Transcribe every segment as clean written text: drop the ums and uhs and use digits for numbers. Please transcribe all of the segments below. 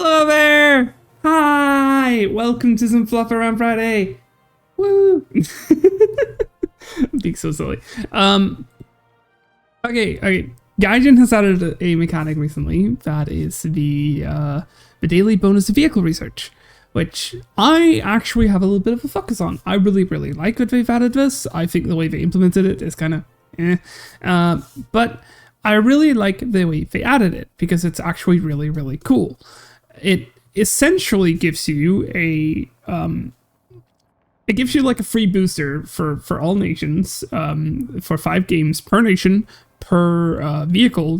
Hello there! Hi! Welcome to some Fluff Around Friday! Woo! I'm being so silly. Okay. Gaijin has added a mechanic recently that is the daily bonus vehicle research, which I actually have a little bit of a focus on. I really like that they've added this. I think the way they implemented it is kind of but I really like the way they added it because it's actually really cool. It essentially gives you like a free booster for all nations, for 5 games per nation per vehicle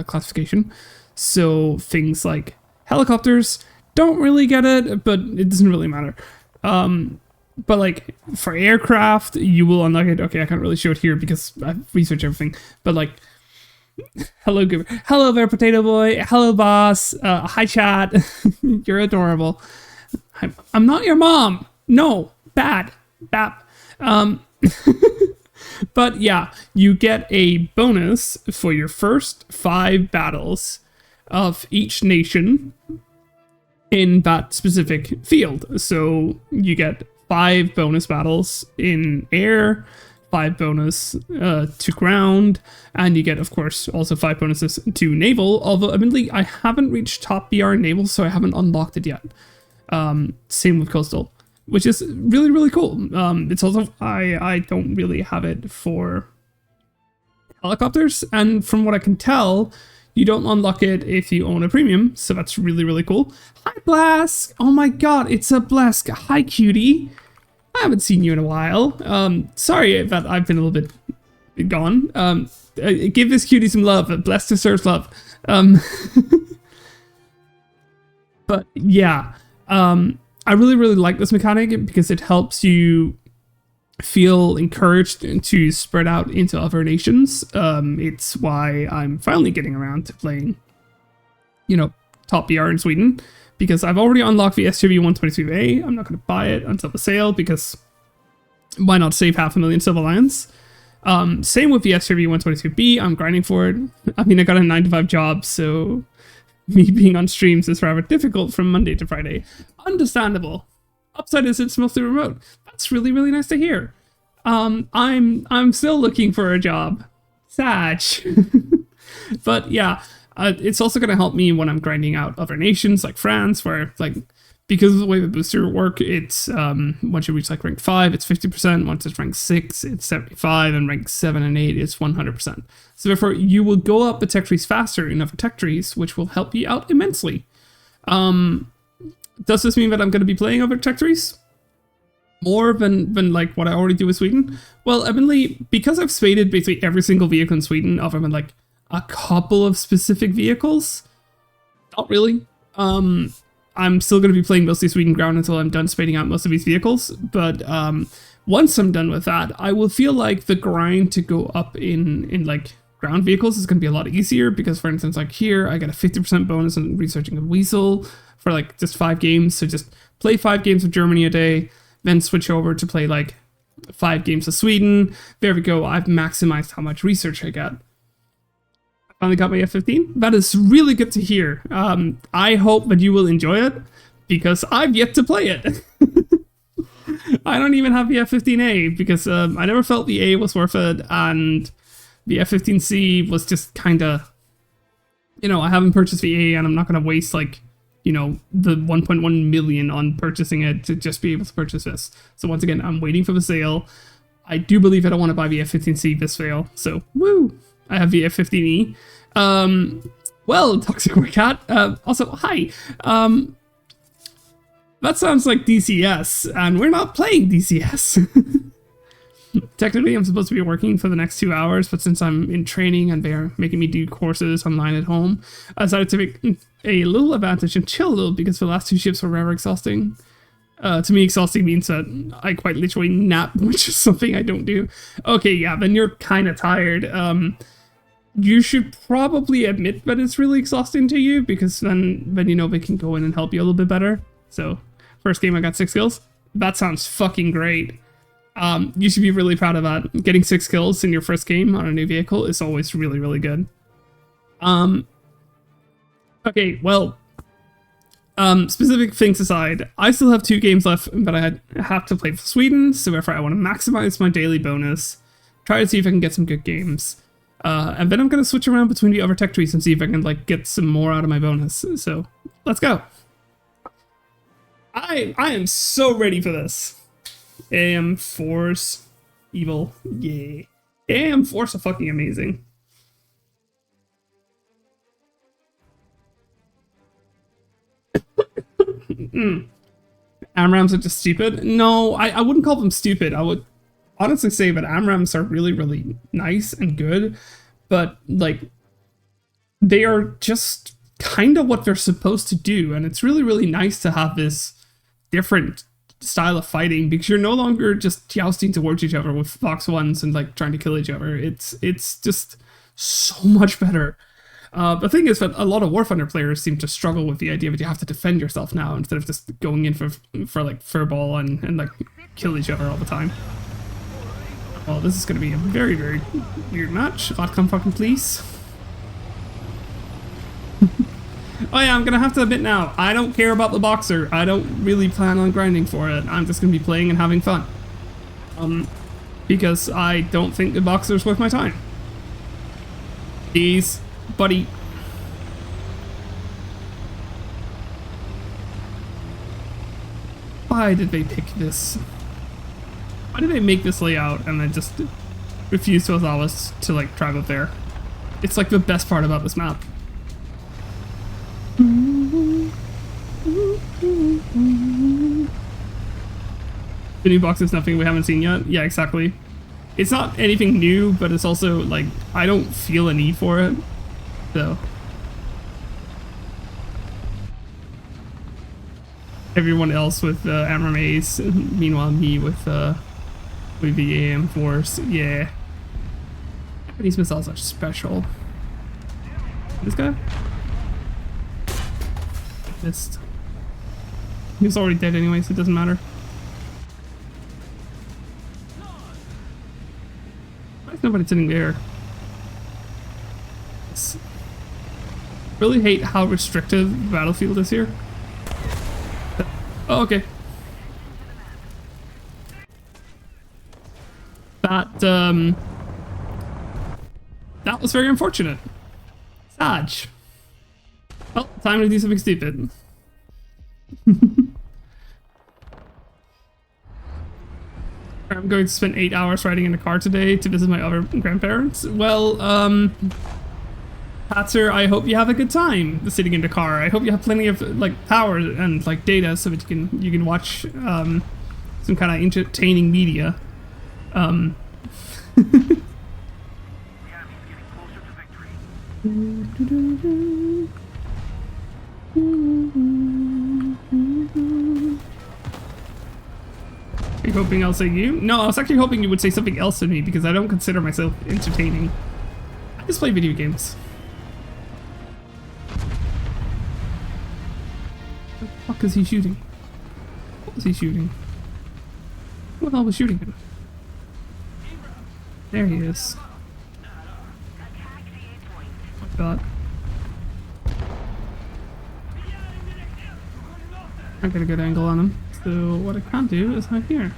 classification. So things like helicopters don't really get it, but it doesn't really matter. But like for aircraft, you will unlock it. Okay, I can't really show it here because I've researched everything. But like, hello there, potato boy. Hello, boss. Hi, chat. You're adorable. I'm not your mom. No, bad. Bap. But yeah, you get a bonus for your first 5 battles of each nation in that specific field. So you get 5 bonus battles in air, 5 bonus to ground, and you get, of course, also 5 bonuses to naval. Although, admittedly, I haven't reached top BR in naval, so I haven't unlocked it yet. Same with coastal, which is really cool. It's also, I don't really have it for helicopters, and from what I can tell, you don't unlock it if you own a premium, so that's really cool. Hi, Blask! Oh my god, it's a Blask. Hi, cutie. I haven't seen you in a while. Sorry that I've been a little bit gone. Give this cutie some love. Bless deserves love. But yeah, I really like this mechanic because it helps you feel encouraged to spread out into other nations. It's why I'm finally getting around to playing, top BR in Sweden, because I've already unlocked the STV 123A. I'm not going to buy it until the sale because why not save 500,000 Silver Lions? Same with the STV 122B. I'm grinding for it. I mean, I got a 9-to-5 job, so me being on streams is rather difficult from Monday to Friday. Understandable. Upside is it's mostly remote. That's really nice to hear. I'm still looking for a job. Sad. But yeah, it's also going to help me when I'm grinding out other nations like France, where like because of the way the booster work, it's once you reach like rank 5, it's 50%. Once it's rank 6, it's 75, and rank 7 and 8, it's 100%. So therefore, you will go up the tech trees faster in other tech trees, which will help you out immensely. Does this mean that I'm going to be playing other tech trees more than like what I already do with Sweden? Well, evidently, because I've spaded basically every single vehicle in Sweden, other than like a couple of specific vehicles, not really. I'm still going to be playing mostly Sweden ground until I'm done spading out most of these vehicles. But once I'm done with that, I will feel like the grind to go up in like ground vehicles is going to be a lot easier because, for instance, like here, I get a 50% bonus on researching a Weasel for like just 5 games. So just play 5 games of Germany a day, then switch over to play like 5 games of Sweden. There we go. I've maximized how much research I get. I finally got my F-15. That is really good to hear. I hope that you will enjoy it because I've yet to play it. I don't even have the F-15A because I never felt the A was worth it, and the F-15C was just kind of, I haven't purchased the A, and I'm not going to waste like, the 1.1 million on purchasing it to just be able to purchase this. So once again, I'm waiting for the sale. I do believe that I want to buy the F-15C this sale. So woo! I have the F-15E. Well, Toxic War Cat. Also, hi. That sounds like DCS, and we're not playing DCS. Technically, I'm supposed to be working for the next 2 hours, but since I'm in training and they're making me do courses online at home, I decided to take a little advantage and chill a little because the last 2 shifts were rather exhausting. To me, exhausting means that I quite literally nap, which is something I don't do. Okay, yeah, then you're kind of tired. You should probably admit that it's really exhausting to you because then they can go in and help you a little bit better. So, first game I got 6 kills. That sounds fucking great. You should be really proud of that. Getting 6 kills in your first game on a new vehicle is always really good. Okay, well, Specific things aside, I still have 2 games left, but I have to play for Sweden, so therefore I want to maximize my daily bonus, try to see if I can get some good games, and then I'm going to switch around between the other tech trees and see if I can like get some more out of my bonus. So let's go. I am so ready for this. AM Force Evil, yay! AM Force are fucking amazing. AMRAAMs are just stupid. No, I wouldn't call them stupid. I would honestly say that AMRAAMs are really, really nice and good, but like they are just kind of what they're supposed to do, and it's really, really nice to have this different style of fighting because you're no longer just jousting towards each other with Fox 1s and like trying to kill each other. It's just so much better. The thing is that a lot of War Thunder players seem to struggle with the idea that you have to defend yourself now instead of just going in for like furball and like kill each other all the time. Well, this is going to be a very, very weird match. Come fucking please. Oh yeah, I'm going to have to admit now, I don't care about the Boxer. I don't really plan on grinding for it. I'm just going to be playing and having fun. Because I don't think the Boxer's worth my time. Jeez. Buddy. Why did they pick this? Why did they make this layout and then just refuse to allow us to like drive up there? It's like the best part about this map. The new box is nothing we haven't seen yet. Yeah, exactly. It's not anything new, but it's also like I don't feel a need for it. So everyone else with AMRAAM Ace, meanwhile me with the AM Force. Yeah, Japanese missiles are special. This guy missed. He was already dead anyway, so it doesn't matter. Why is nobody sitting there? Really hate how restrictive Battlefield is here. Oh, okay. That was very unfortunate. Sad. Well, time to do something stupid. I'm going to spend 8 hours riding in a car today to visit my other grandparents. Well, Patzer, I hope you have a good time sitting in the car. I hope you have plenty of like power and like data so that you can watch some kind of entertaining media. Are you hoping I'll say you? No, I was actually hoping you would say something else to me because I don't consider myself entertaining. I just play video games. What the fuck is he shooting? What was he shooting? What the hell was shooting him? There he is. Oh god. I got a good angle on him. So what I can't do is hide here.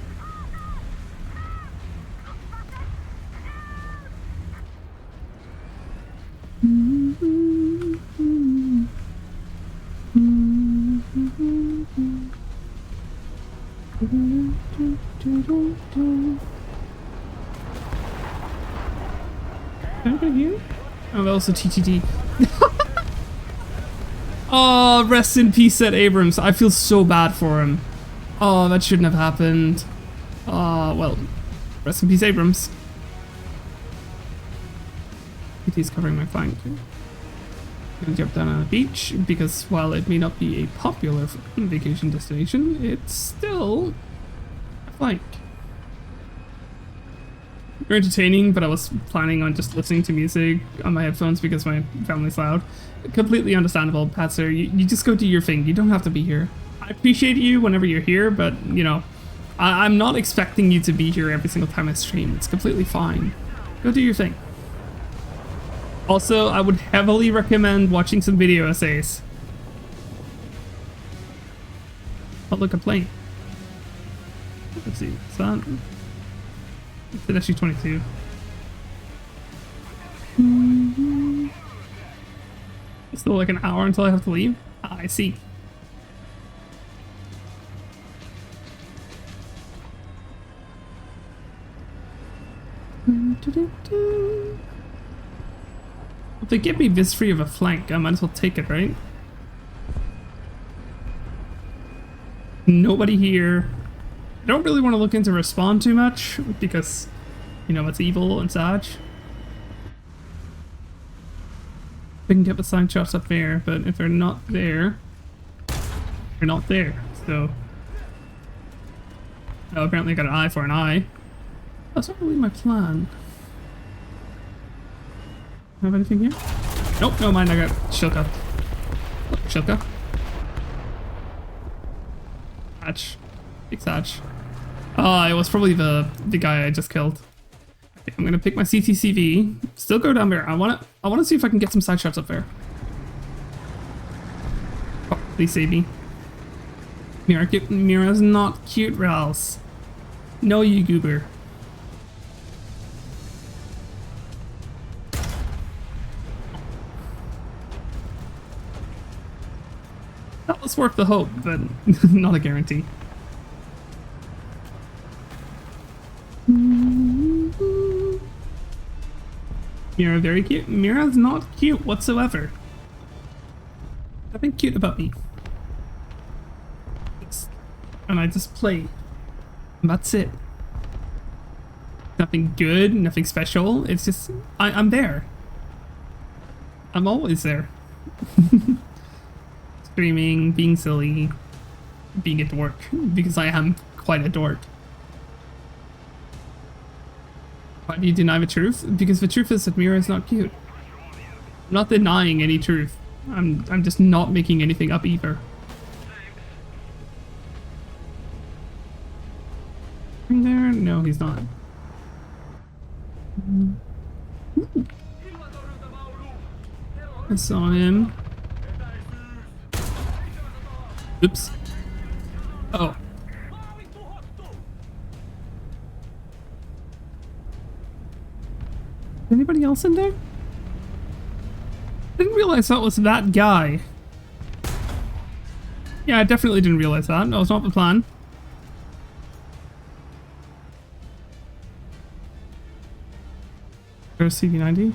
Can I get here? Oh, that was a TTD. Oh, rest in peace, Seth Abrams. I feel so bad for him. Oh, that shouldn't have happened. Well, rest in peace, Abrams. He's covering my flank. I'm gonna jump down on a beach because while it may not be a popular vacation destination, it's still a flank. Very entertaining, but I was planning on just listening to music on my headphones because my family's loud. Completely understandable, Patzer. You just go do your thing. You don't have to be here. I appreciate you whenever you're here, but, you know, I'm not expecting you to be here every single time I stream. It's completely fine. Go do your thing. Also, I would heavily recommend watching some video essays. Oh, look, a plane. Let's see. Is that? It's actually 22. It's still like an hour until I have to leave. Ah, I see. If they give me this free of a flank, I might as well take it, right? Nobody here. I don't really want to look into Respawn too much because, you know, it's evil and such. We can get the side shots up there, but if they're not there, they're not there. So, oh, apparently I got an eye for an eye. That's not really my plan. Have anything here? Nope, no mind. I got Shilka. Look, Shilka. Hatch. Big Satch. It was probably the guy I just killed. Okay, I'm gonna pick my CTCV. Still go down there. I wanna see if I can get some side shots up there. Oh, please save me. Mira's not cute, Rals. No, you goober. That was worth the hope, but not a guarantee. Mira, very cute. Mira's not cute whatsoever. Nothing cute about me. And I just play. And that's it. Nothing good, nothing special. It's just, I'm there. I'm always there. Screaming, being silly, being a dork, because I am quite a dork. Why do you deny the truth? Because the truth is that Mira is not cute. I'm not denying any truth. I'm just not making anything up either. In there? No, he's not. I saw him. Oops. Oh. Anybody else in there? Didn't realize that was that guy. Yeah, I definitely didn't realize that. That was not the plan. There's CV90.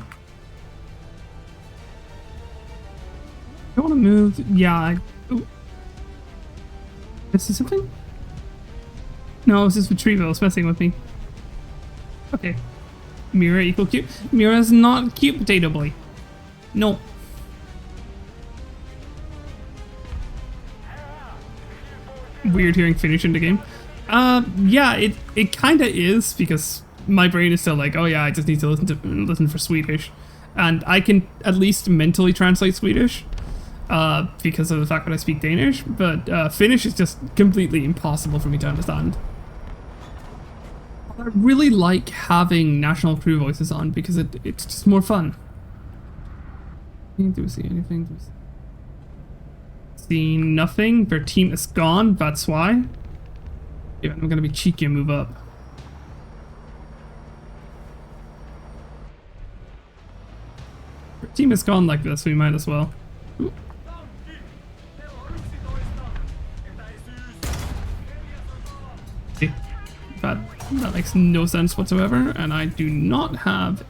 I want to move. Yeah. Is this something? No, it's just Retrieval. It's messing with me. Okay. Mira equal cute. Mira's not cute, Potato Boy. No. Weird hearing finish in the game. Yeah, it kinda is, because my brain is still like, oh yeah, I just need to listen for Swedish. And I can at least mentally translate Swedish. Because of the fact that I speak Danish, but Finnish is just completely impossible for me to understand. I really like having national crew voices on because it's just more fun. Do we see anything? See nothing. Their team is gone, that's why. Yeah, I'm gonna be cheeky and move up. Their team is gone like this, we might as well. Ooh. That makes no sense whatsoever, and I do not have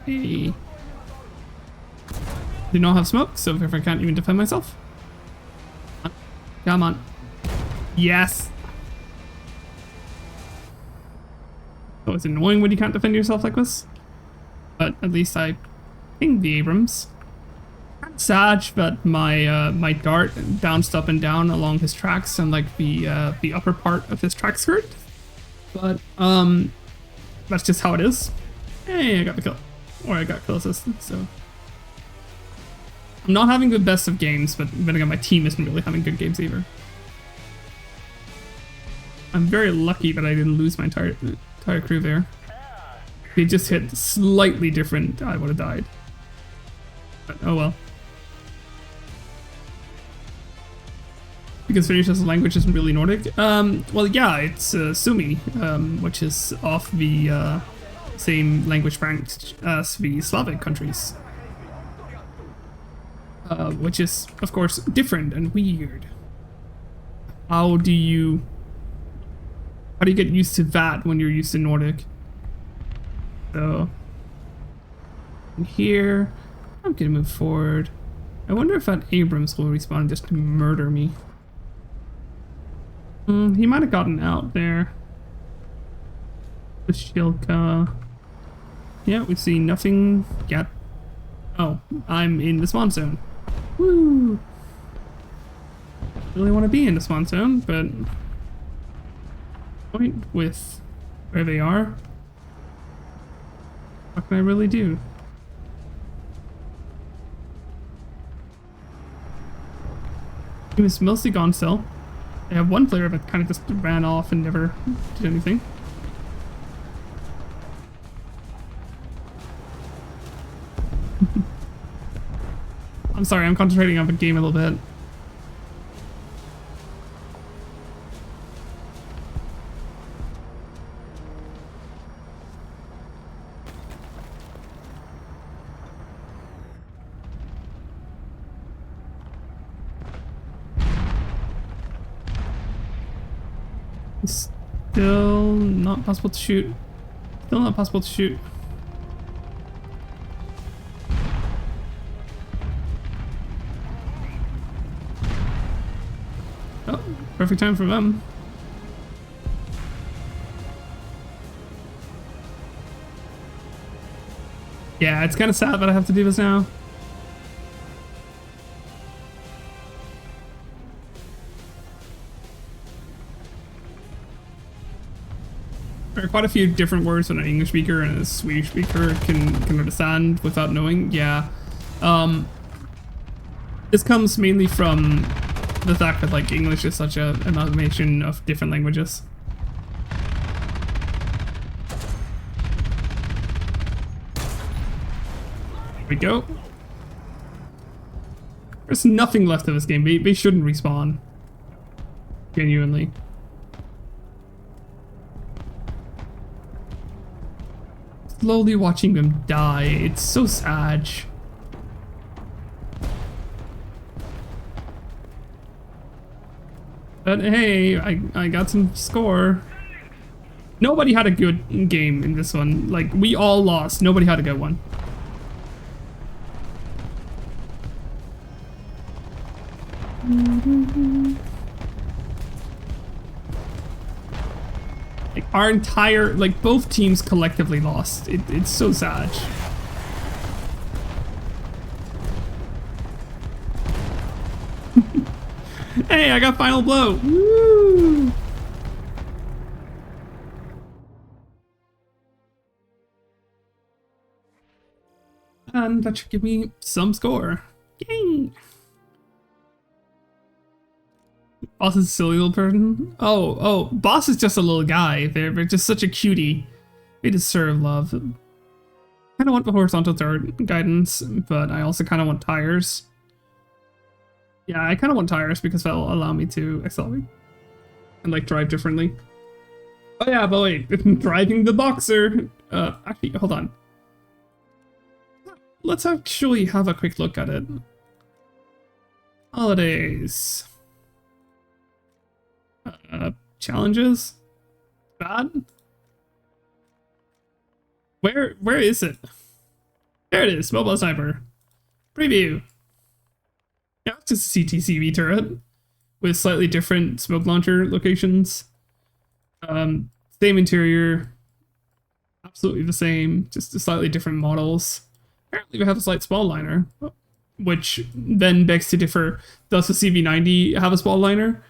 smoke, so if I can't even defend myself. Come on. Yes! Oh, it's annoying when you can't defend yourself like this. But at least I pinged the Abrams. Sag, but my dart bounced up and down along his tracks and like the upper part of his track skirt. But that's just how it is. Hey, I got the kill. Or I got kill assist, so. I'm not having the best of games, but then again, my team isn't really having good games either. I'm very lucky that I didn't lose my entire crew there. If they just hit slightly different, I would have died. But oh well. because Finnish as a language isn't really Nordic. Well, yeah, it's Sumi, which is of the same language branch as the Slavic countries. Which is, of course, different and weird. How do you get used to that when you're used to Nordic? So, here, I'm gonna move forward. I wonder if that Abrams will respawn and just murder me. He might have gotten out there. The Shilka. Yeah, we see nothing yet. Oh, I'm in the spawn zone. Woo! Really want to be in the spawn zone, but point with where they are. What can I really do? He was mostly gone still. I have one player that kind of just ran off and never did anything. I'm sorry, I'm concentrating on the game a little bit. Still not possible to shoot. Still not possible to shoot. Oh, perfect time for them. Yeah, it's kind of sad that I have to do this now. There are quite a few different words that an English speaker and a Swedish speaker can understand without knowing. Yeah. This comes mainly from the fact that like English is such an amalgamation of different languages. Here we go. There's nothing left of this game. They shouldn't respawn. Genuinely. Slowly watching them die. It's so sad. But hey, I got some score. Nobody had a good game in this one. Like, we all lost. Nobody had a good one. Like, our entire, like, both teams collectively lost. It's so sad. Hey, I got final blow. Woo! And that should give me some score. Yay! Boss is a silly little person. Oh, Boss is just a little guy. They're just such a cutie. They deserve love. Kind of want the horizontal third guidance, but I also kind of want tires. Yeah, I kind of want tires because that'll allow me to accelerate and like drive differently. Oh yeah, but wait, driving the Boxer. Actually, hold on. Let's actually have a quick look at it. Holidays. Challenges? Bad? Where is it? There it is, Mobile Sniper. Preview. Yeah, it's just a CTCV turret with slightly different smoke launcher locations. Same interior. Absolutely the same, just slightly different models. Apparently we have a slight spawn liner, which then begs to differ. Does the CV90 have a spawn liner?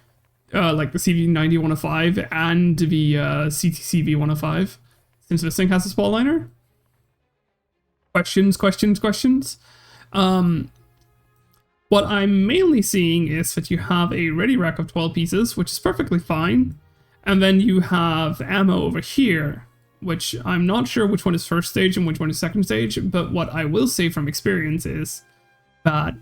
Like the CV90 105 and the CTCV 105, since this thing has a spawn liner? Questions. What I'm mainly seeing is that you have a ready rack of 12 pieces, which is perfectly fine. And then you have ammo over here, which I'm not sure which one is first stage and which one is second stage. But what I will say from experience is that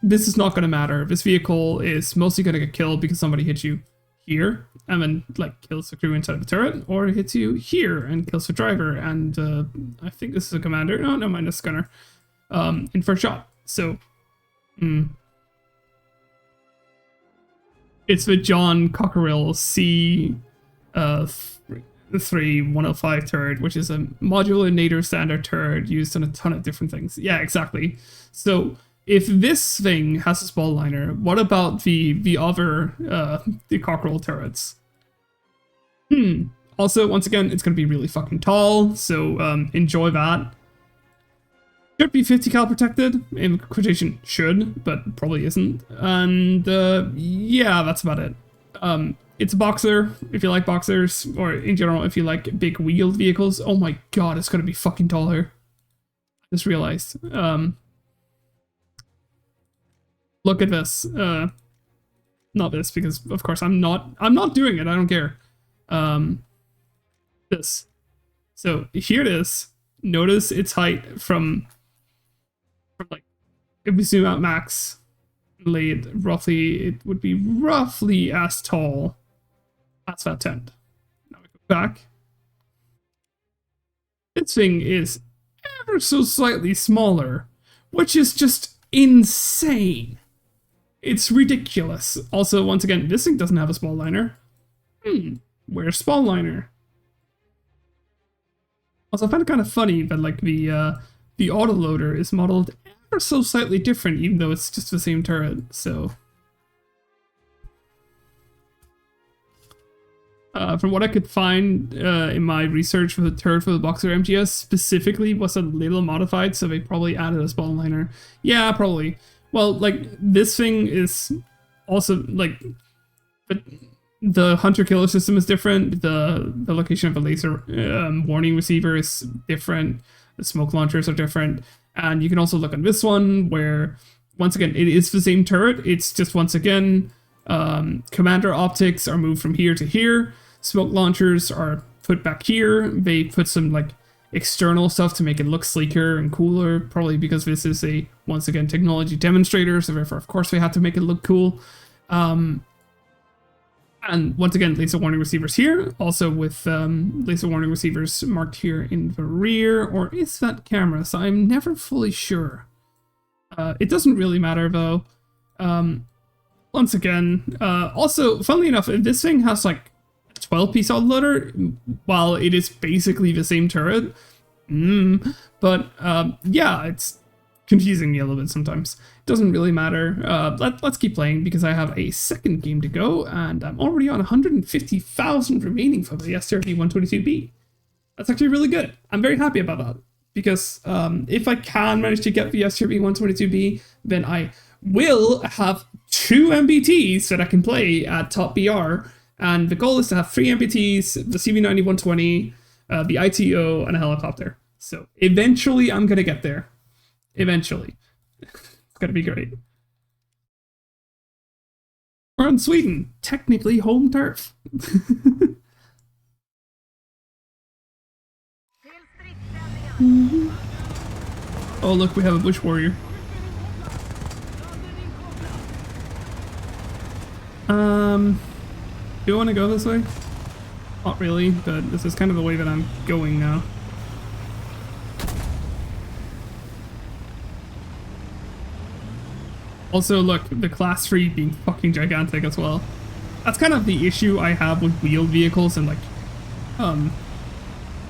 this is not going to matter. This vehicle is mostly going to get killed because somebody hits you here and then like kills the crew inside of the turret, or it hits you here and kills the driver. And I think this is a commander. No, no mind, it's gunner. In first shot. So, it's the John Cockerill C3105 turret, which is a modular NATO standard turret used on a ton of different things. Yeah, exactly. So if this thing has a spall liner, what about the other the Cockerill turrets? Also, once again, it's gonna be really fucking tall, so enjoy that. Should be 50 cal protected, in quotation should, but probably isn't. And yeah, that's about it. It's a boxer, if you like boxers, or in general, if you like big wheeled vehicles. Oh my god, it's gonna be fucking taller. Just realized. Look at this. Not this, because of course I'm not doing it, I don't care. This. So here it is. Notice its height from like, if we zoom out max, laid roughly, it would be roughly as tall as that tent. Now we go back. This thing is ever so slightly smaller, which is just insane. It's ridiculous. Also, once again, this thing doesn't have a spall liner. Where's spall liner? Also, I find it kind of funny that like the autoloader is modeled ever so slightly different, even though it's just the same turret. So, from what I could find in my research for the turret for the Boxer MGS, specifically was a little modified, so they probably added a spall liner. Yeah, probably. Well, like this thing is also like, but the hunter-killer system is different. The location of the laser warning receiver is different. The smoke launchers are different. And you can also look on this one where, once again, it is the same turret. It's just, once again, commander optics are moved from here to here. Smoke launchers are put back here. They put some, like, external stuff to make it look sleeker and cooler, probably because this is a, once again, technology demonstrator. So therefore, of course, they had to make it look cool. And once again, laser warning receivers here, also with laser warning receivers marked here in the rear, or is that camera? So I'm never fully sure. It doesn't really matter though. Once again, also, funnily enough, this thing has like a 12-piece autoloader, while it is basically the same turret. But yeah, it's confusing me a little bit sometimes. Doesn't really matter. Let's keep playing because I have a second game to go, and I'm already on 150,000 remaining for the STRV 122B. That's actually really good. I'm very happy about that because if I can manage to get the STRV 122B, then I will have 2 MBTs that I can play at top BR, and the goal is to have 3 MBTs, the CV90 120, the ITO, and a helicopter. So eventually I'm gonna get there. Eventually. It's gonna be great. We're in Sweden, technically home turf. Oh look, we have a bush warrior. Do you want to go this way? Not really, but this is kind of the way that I'm going now. Also, look, the class 3 being fucking gigantic as well. That's kind of the issue I have with wheeled vehicles and like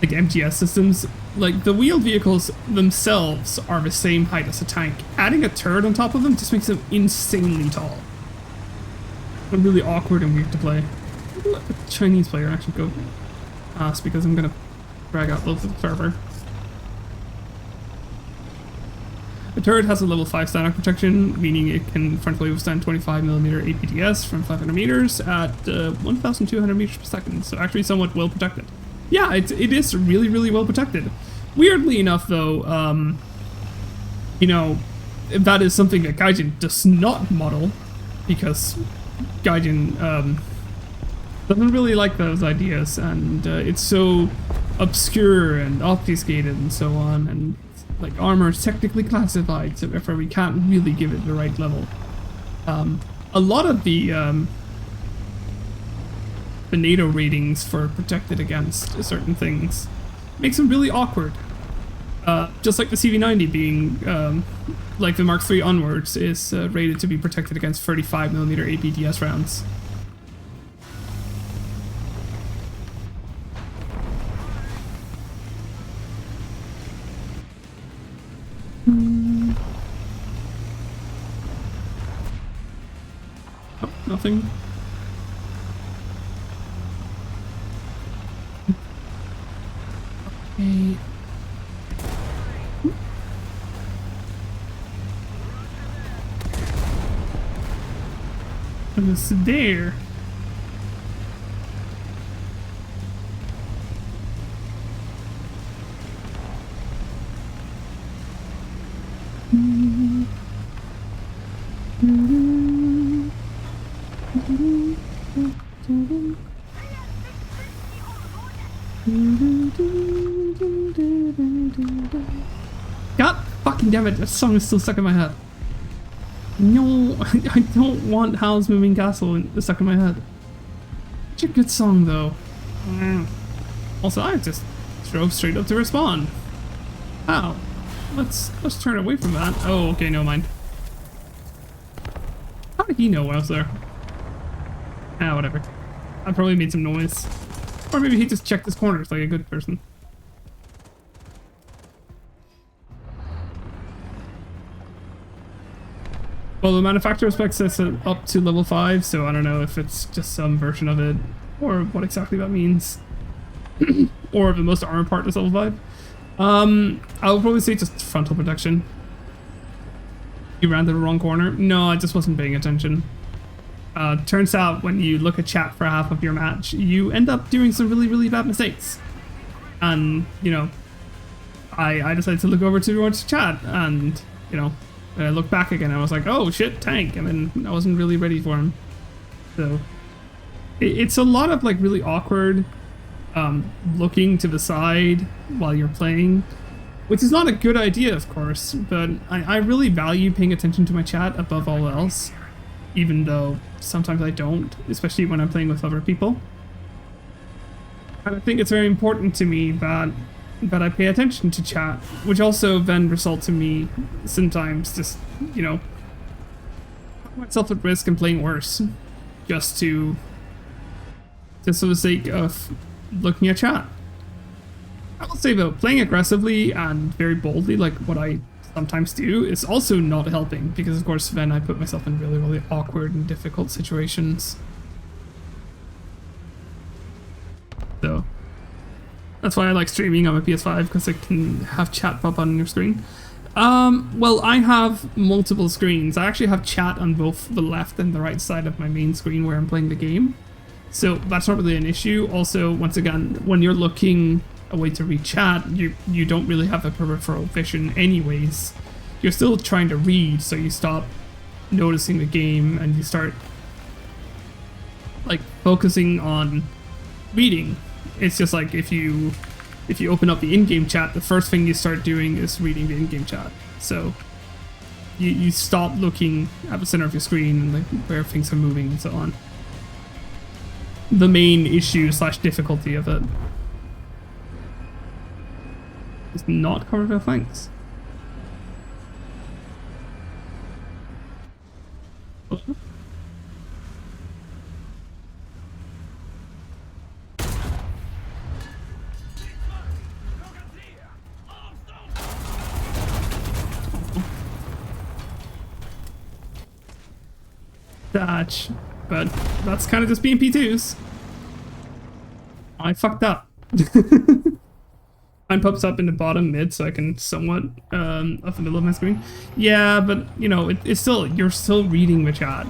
MGS systems. Like, the wheeled vehicles themselves are the same height as a tank. Adding a turret on top of them just makes them insanely tall. And really awkward and weird to play. Let the Chinese player actually go past because I'm gonna drag out both of the server. The turret has a level 5 static protection, meaning it can frontally withstand 25mm APDS from 500 meters at 1,200 meters per second, so actually somewhat well protected. Yeah, it is really, really well protected. Weirdly enough, though, you know, that is something that Gaijin does not model, because Gaijin doesn't really like those ideas, and it's so obscure and obfuscated and so on, and like armor is technically classified, so therefore we can't really give it the right level. A lot of the NATO ratings for protected against certain things makes them really awkward. Just like the CV90 being, like the Mark III onwards, is rated to be protected against 35mm APDS rounds. Oh, nothing. Okay. It's there. God fucking damn it, that song is still stuck in my head. No, I don't want Howl's Moving Castle stuck in my head. Such a good song though. Also, I just drove straight up to respawn. Wow. Let's turn away from that. Oh, okay, no mind. How did he know I was there? Ah, whatever. I probably made some noise. Or maybe he just checked his corners like a good person. Well, the manufacturer specs this up to level 5, so I don't know if it's just some version of it, or what exactly that means. Or if the most armor part is level 5. I would probably say just frontal protection. You ran to the wrong corner? No, I just wasn't paying attention. Turns out when you look at chat for half of your match, you end up doing some really, really bad mistakes. And, you know, I decided to look over to everyone's chat, and, you know, I looked back again, I was like, oh shit, tank, and then I wasn't really ready for him. So, it's a lot of like really awkward looking to the side while you're playing, which is not a good idea, of course, but I really value paying attention to my chat above all else, even though sometimes I don't, especially when I'm playing with other people. And I think it's very important to me that I pay attention to chat, which also then results in me sometimes just, you know, putting myself at risk and playing worse, just for the sake of looking at chat. I will say though, playing aggressively and very boldly, like what I sometimes do, is also not helping, because of course then I put myself in really, really awkward and difficult situations. So that's why I like streaming on my PS5, because I can have chat pop on your screen. Well, I have multiple screens. I actually have chat on both the left and the right side of my main screen where I'm playing the game. So that's not really an issue. Also, once again, when you're looking away to read chat, you don't really have a peripheral vision anyways. You're still trying to read, so you stop noticing the game and you start like focusing on reading. It's just like if you open up the in-game chat, the first thing you start doing is reading the in-game chat. So you stop looking at the center of your screen and like where things are moving and so on. The main issue / difficulty of it is not covered by flanks. Dodge, but that's kind of just being P2s. I fucked up. Mine pops up in the bottom mid, so I can somewhat up the middle of my screen. Yeah, but you know, it's still, you're still reading the chat,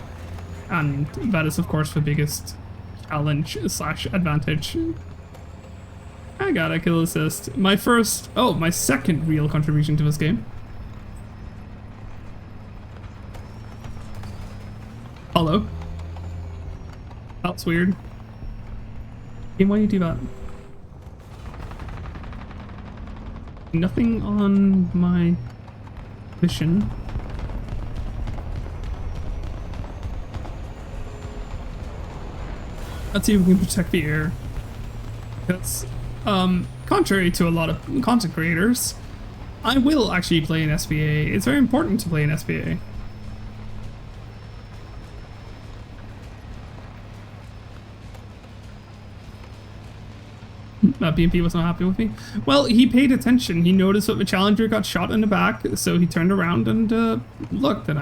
and that is of course the biggest challenge / advantage. I got a kill assist. My second real contribution to this game. Hello. That's weird. Game, why do you do that? Nothing on my mission. Let's see if we can protect the air. Because, contrary to a lot of content creators, I will actually play an SPA. It's very important to play an SPA. BMP was not happy with me. Well, he paid attention. He noticed that the Challenger got shot in the back, so he turned around and looked, and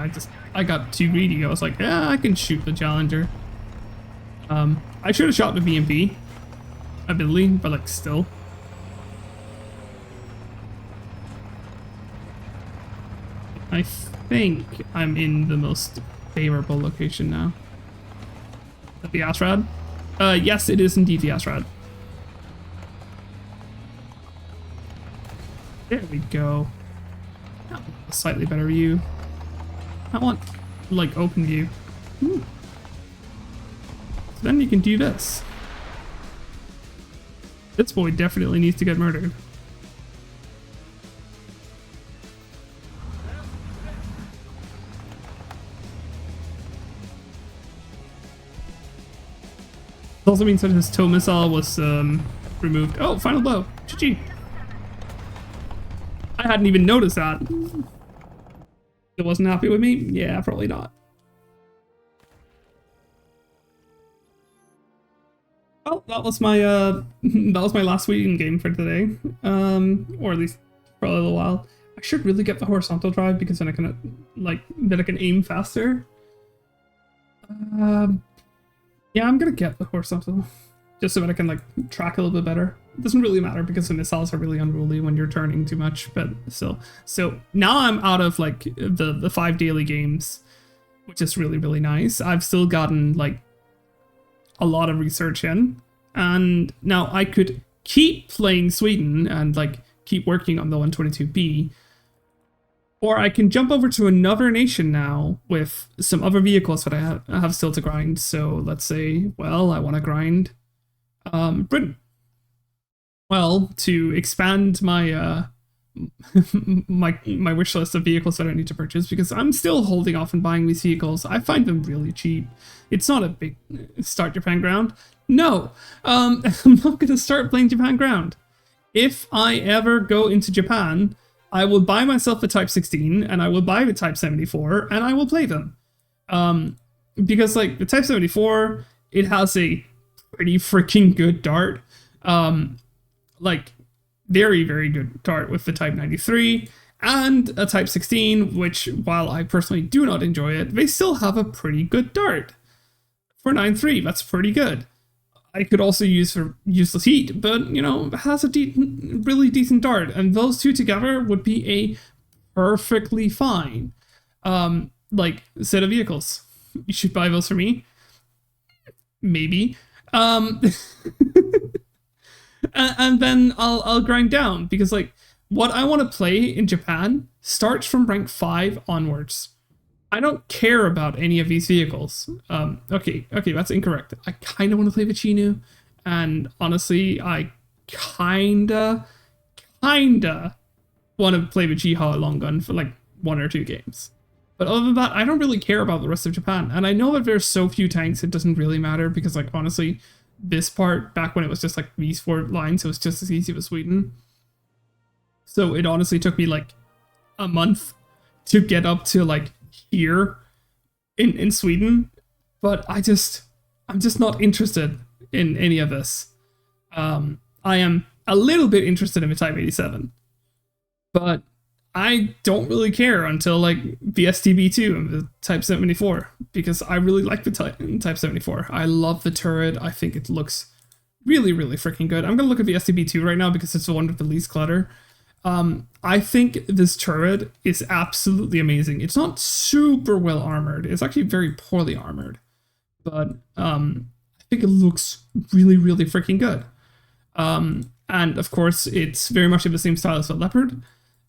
I got too greedy. I was like, yeah, I can shoot the Challenger. I should have shot the BMP, admittedly, but like still. I think I'm in the most favorable location now. The Asrad? Yes, it is indeed the Asrad. There we go. A slightly better view. I want, like, open view. Ooh. So then you can do this. This boy definitely needs to get murdered. It also means that his tow missile was removed. Oh, final blow. GG. I hadn't even noticed that. It wasn't happy with me? Yeah, probably not. Well, that was my last Sweden game for today. Or at least for a little while. I should really get the horizontal drive because then I can aim faster. Yeah, I'm gonna get the horizontal just so that I can like track a little bit better. It doesn't really matter because the missiles are really unruly when you're turning too much, but still. So now I'm out of like the 5 daily games, which is really, really nice. I've still gotten like a lot of research in, and now I could keep playing Sweden and like keep working on the 122B, or I can jump over to another nation now with some other vehicles that I have still to grind. So let's say, well, I want to grind Britain. Well, to expand my my wish list of vehicles that I need to purchase, because I'm still holding off on buying these vehicles. I find them really cheap. It's not a big start Japan ground. No, I'm not going to start playing Japan ground. If I ever go into Japan, I will buy myself the Type 16 and I will buy the Type 74 and I will play them. Because like the Type 74, it has a pretty freaking good dart. Like very, very good dart with the Type 93 and a Type 16, which while I personally do not enjoy it, they still have a pretty good dart. For 9.3, that's pretty good. I could also use for useless heat, but you know, it has a really decent dart, and those two together would be a perfectly fine like set of vehicles. You should buy those for me. Maybe. And then I'll grind down, because like what I want to play in Japan starts from rank 5 onwards. I don't care about any of these vehicles. Okay, that's incorrect. I kind of want to play the Chinu, and honestly, I kinda want to play the Chiha long gun for like 1 or 2 games. But other than that, I don't really care about the rest of Japan. And I know that there's so few tanks, it doesn't really matter, because like honestly, this part, back when it was just like these 4 lines, it was just as easy with Sweden. So it honestly took me like a month to get up to like here in Sweden, but I'm just not interested in any of this. I am a little bit interested in the Type 87, but I don't really care until like the STB2 and the Type 74, because I really like the Type 74. I love the turret. I think it looks really, really freaking good. I'm gonna look at the STB2 right now because it's the one with the least clutter. I think this turret is absolutely amazing. It's not super well armored. It's actually very poorly armored, but I think it looks really, really freaking good. And of course, it's very much in the same style as the Leopard,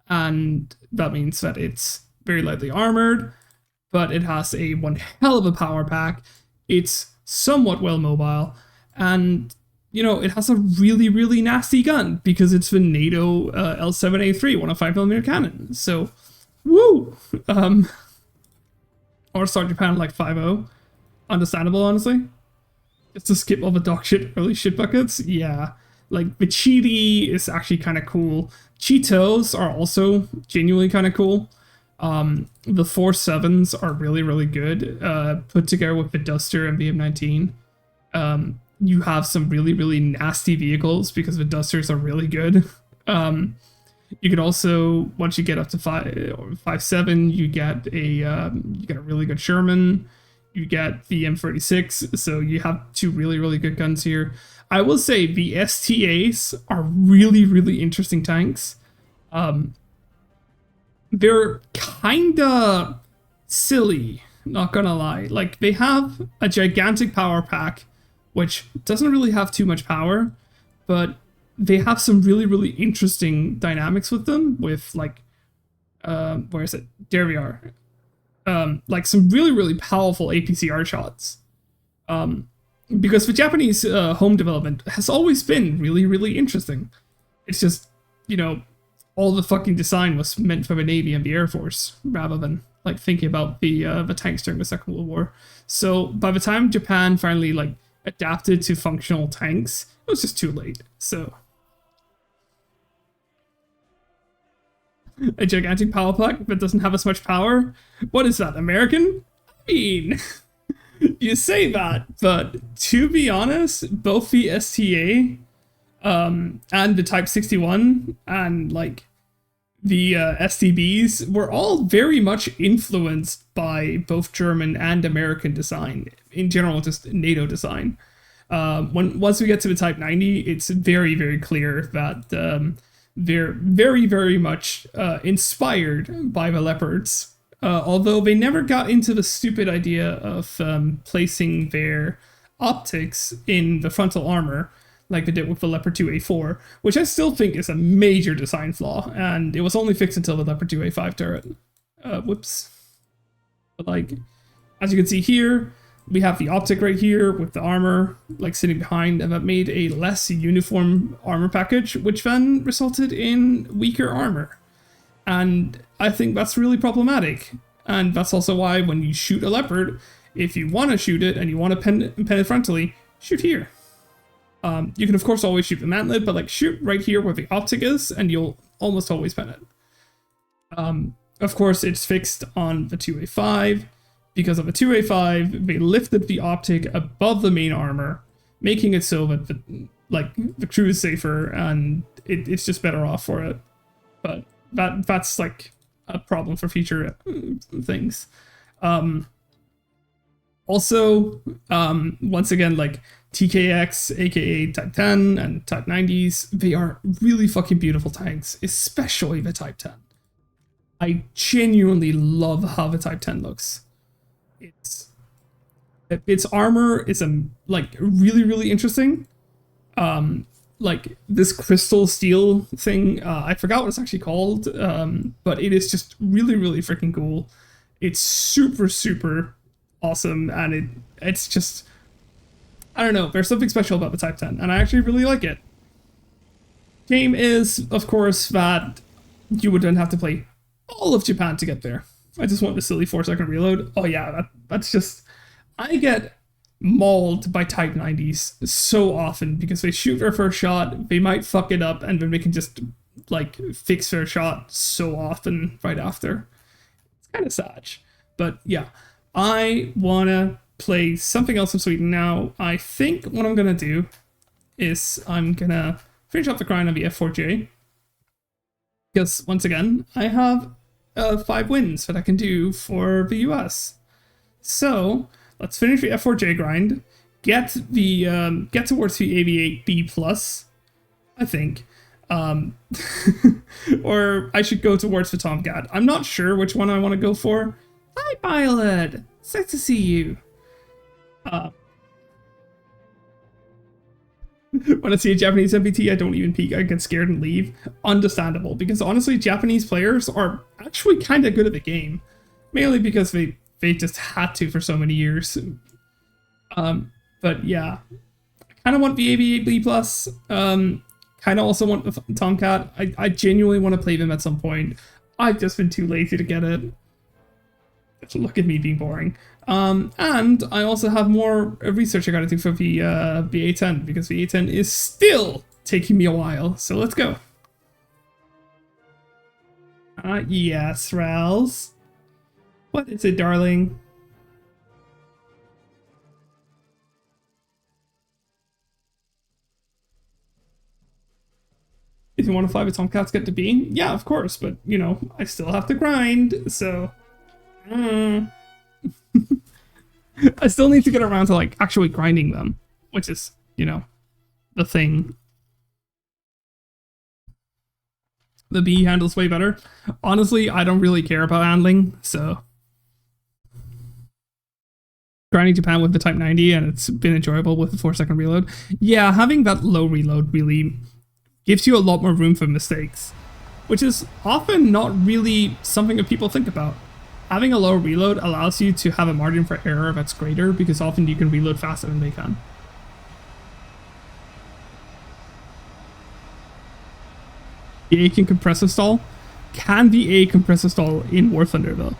and that means that it's very lightly armored, but it has one hell of a power pack. It's somewhat well mobile, and you know, it has a really, really nasty gun because it's the NATO L7A3 105mm cannon. So, woo! Or start Japan like 5-0. Understandable, honestly. Just to skip all the dog shit early shit buckets. Yeah. Like, the Cheaty is actually kind of cool. Cheetos are also genuinely kind of cool. The 4.7s are really, really good. Put together with the Duster and BM19. You have some really, really nasty vehicles because the Dusters are really good. You can also, once you get up to 5.7, you get a really good Sherman. You get the M36, so you have two really, really good guns here. I will say the STAs are really, really interesting tanks. They're kinda silly, not gonna lie. Like, they have a gigantic power pack, which doesn't really have too much power, but they have some really, really interesting dynamics with them, with, like, where is it? There we are. Like, some really, really powerful APCR shots. Because the Japanese home development has always been really, really interesting. It's just, you know, all the fucking design was meant for the Navy and the Air Force, rather than, like, thinking about the tanks during the Second World War. So, by the time Japan finally, like, adapted to functional tanks, it was just too late. So, a gigantic power pack that doesn't have as much power? What is that, American? I mean, you say that, but to be honest, both the STA and the Type 61 and, like, the STBs were all very much influenced by both German and American design. In general, just NATO design. Once we get to the Type 90, it's very, very clear that they're very, very much inspired by the Leopards. Although they never got into the stupid idea of placing their optics in the frontal armor, like they did with the Leopard 2A4, which I still think is a major design flaw, and it was only fixed until the Leopard 2A5 turret. Whoops. But, like, as you can see here, we have the optic right here with the armor, like, sitting behind, and that made a less uniform armor package, which then resulted in weaker armor. And I think that's really problematic. And that's also why when you shoot a Leopard, if you want to shoot it and you want to pen it frontally, shoot here. You can, of course, always shoot the mantlet, but, like, shoot right here where the optic is, and you'll almost always pen it. Of course, it's fixed on the 2A5. Because of the 2A5, they lifted the optic above the main armor, making it so that the crew is safer, and it's just better off for it. But that's, like, a problem for future things. Also, once again, like, TKX, aka Type 10 and Type 90s, they are really fucking beautiful tanks, especially the Type 10. I genuinely love how the Type 10 looks. Its armor is like really, really interesting. Like this crystal steel thing, I forgot what it's actually called, but it is just really, really freaking cool. It's super, super awesome, and it's just, I don't know, there's something special about the Type 10, and I actually really like it. Game is, of course, that you would then have to play all of Japan to get there. I just want the silly 4-second reload. Oh yeah, that's just, I get mauled by Type 90s so often because they shoot their first shot, they might fuck it up, and then they can just, like, fix their shot so often right after. It's kind of sad. But yeah, I want to play something else in Sweden now. I think what I'm going to do is I'm going to finish off the grind on the F4J. Because, once again, I have 5 wins that I can do for the US. So, let's finish the F4J grind, get towards the AV8B+, I think. Or I should go towards the Tomcat. I'm not sure which one I want to go for. Hi, Pilot! It's nice to see you. When I see a Japanese MPT, I don't even peek. I get scared and leave. Understandable, because honestly, Japanese players are actually kind of good at the game. Mainly because they just had to for so many years. But yeah, Kind of want VAB plus. Kind of also want the Tomcat. I genuinely want to play them at some point. I've just been too lazy to get it. Look at me being boring. And I also have more research I gotta do for the VA10 because VA10 is still taking me a while. So let's go. Yes, Rals. What is it, darling? If you want to fly with Tomcats, get to B? Yeah, of course, but, you know, I still have to grind, so... I still need to get around to, like, actually grinding them, which is, you know, the thing. The B handles way better. Honestly, I don't really care about handling, so... Grinding Japan with the Type 90, and it's been enjoyable with the 4-second reload. Yeah, having that low reload really gives you a lot more room for mistakes, which is often not really something that people think about. Having a low reload allows you to have a margin for error that's greater because often you can reload faster than they can. VA can compressor stall. Can VA compressor stall in War Thunder though?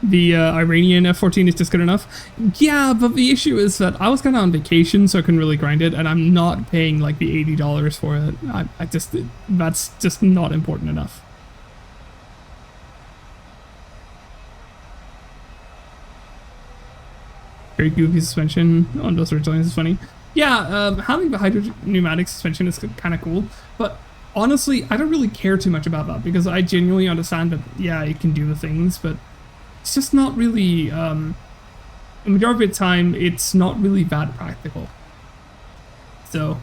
The Iranian F-14 is just good enough. Yeah, but the issue is that I was kind of on vacation, so I couldn't really grind it, and I'm not paying like the $80 for it. That's just not important enough. Very goofy suspension on those original is funny. Yeah, having the hydropneumatic suspension is kind of cool, but honestly, I don't really care too much about that because I genuinely understand that, yeah, it can do the things, but it's just not really, the majority of the time, it's not really that practical. So,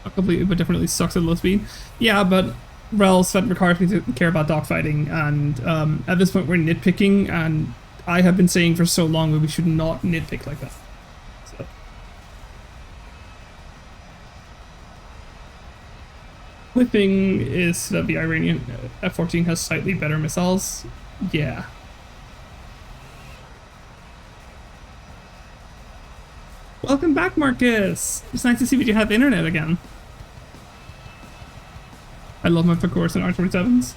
but definitely sucks at low speed. Yeah, but Rels, that requires me to care about dogfighting, and at this point we're nitpicking, and I have been saying for so long that we should not nitpick like that. So. Flipping is that the Iranian F-14 has slightly better missiles. Yeah. Welcome back, Marcus! It's nice to see that you have internet again. I love my Fakors and R27s.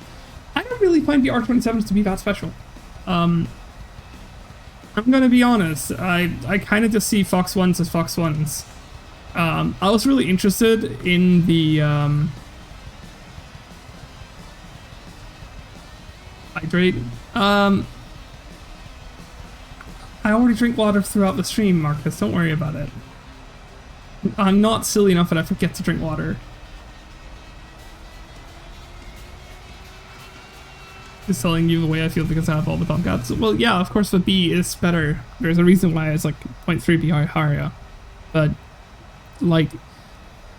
I don't really find the R27s to be that special. I'm gonna be honest, I kind of just see Fox 1s as Fox 1s. I was really interested in the hydrate. I already drink water throughout the stream, Marcus. Don't worry about it. I'm not silly enough that I forget to drink water. Just telling you the way I feel because I have all the Tomcats. Well, yeah, of course the B is better. There's a reason why it's like 0.3 B higher. But, like,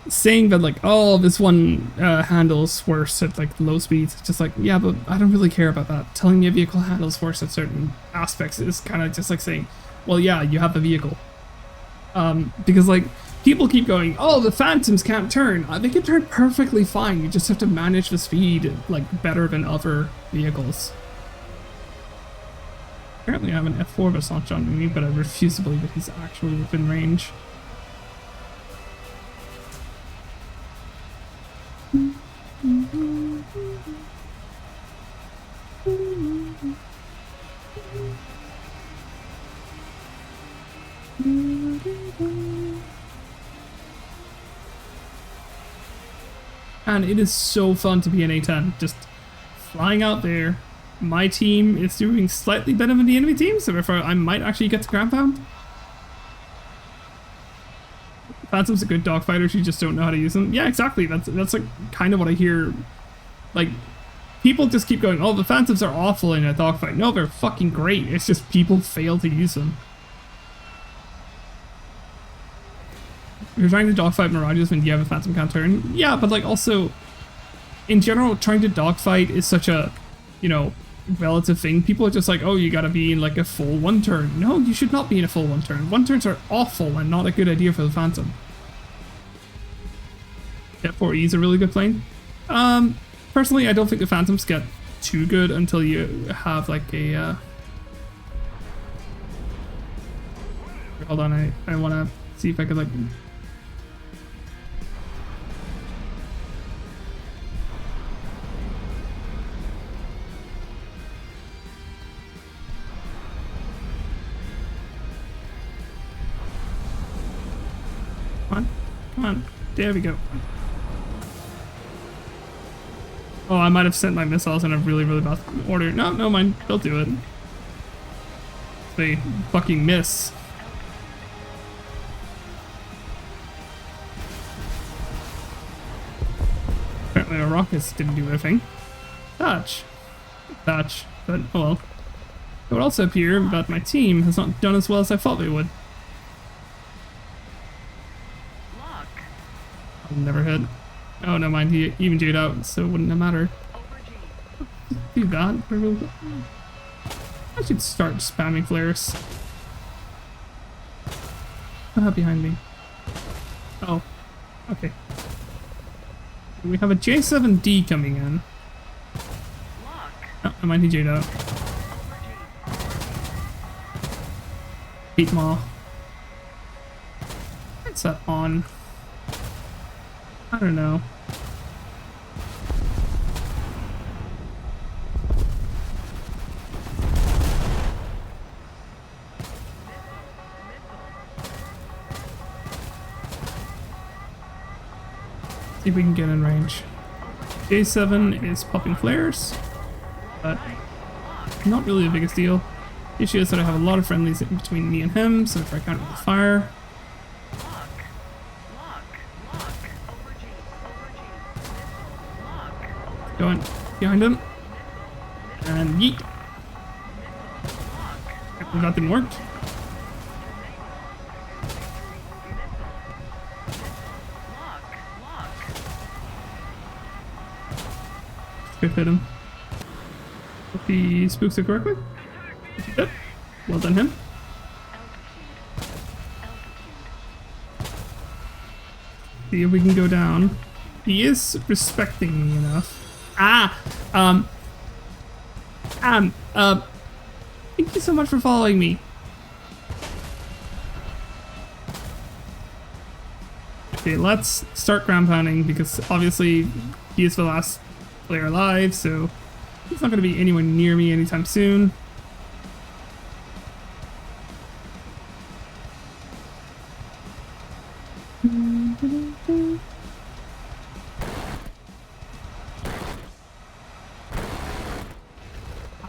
saying that like, oh, this one handles worse at like low speeds, it's just like, yeah, but I don't really care about that. Telling me a vehicle handles worse at certain aspects is kind of just like saying, well, yeah, you have the vehicle. Because like, people keep going, oh, the Phantoms can't turn. They can turn perfectly fine. You just have to manage the speed like better than other vehicles. Apparently I have an F4 Versace on me, but I refuse to believe that he's actually within range. And it is so fun to be an A10, just flying out there. My team is doing slightly better than the enemy team, so therefore I might actually get to ground pound. Phantom's a good dogfighter, you just don't know how to use them. Yeah, exactly. That's like kind of what I hear. Like, people just keep going, oh, the Phantoms are awful in a dogfight. No, they're fucking great. It's just people fail to use them. If you're trying to dogfight Mirages when you have a Phantom can't turn, yeah, but like also, in general, trying to dogfight is such a, you know, relative thing. People are just like, oh, you gotta be in like a full one turn. No, you should not be in a full one turn. One turns are awful and not a good idea for the Phantom. F4E is a really good plane. Personally, I don't think the Phantoms get too good until you have like a. Hold on, I want to see if I could like. Come on. There we go. Oh, I might have sent my missiles in a really, really bad order. No, no mind. They'll do it. They fucking miss. Apparently our rockets didn't do anything. Touch. But oh well. I would also appear that my team has not done as well as I thought they would. Never hit. Oh, no mind, he even J'd out, so it wouldn't have mattered. Do that. I should start spamming flares. Behind me. Oh, okay. We have a J7D coming in. Oh, no mind, he J'd out. Heat Maw. What's that on? I don't know. See if we can get in range. J7 is popping flares, but not really the biggest deal. The issue is that I have a lot of friendlies in between me and him, so if I counter with fire. Going behind him. And yeet. That didn't work. Good hit him. Hope he spooks it correctly. Good. Well done him. See if we can go down. He is respecting me enough. Thank you so much for following me. Okay, let's start ground pounding because obviously he is the last player alive, so he's not going to be anywhere near me anytime soon.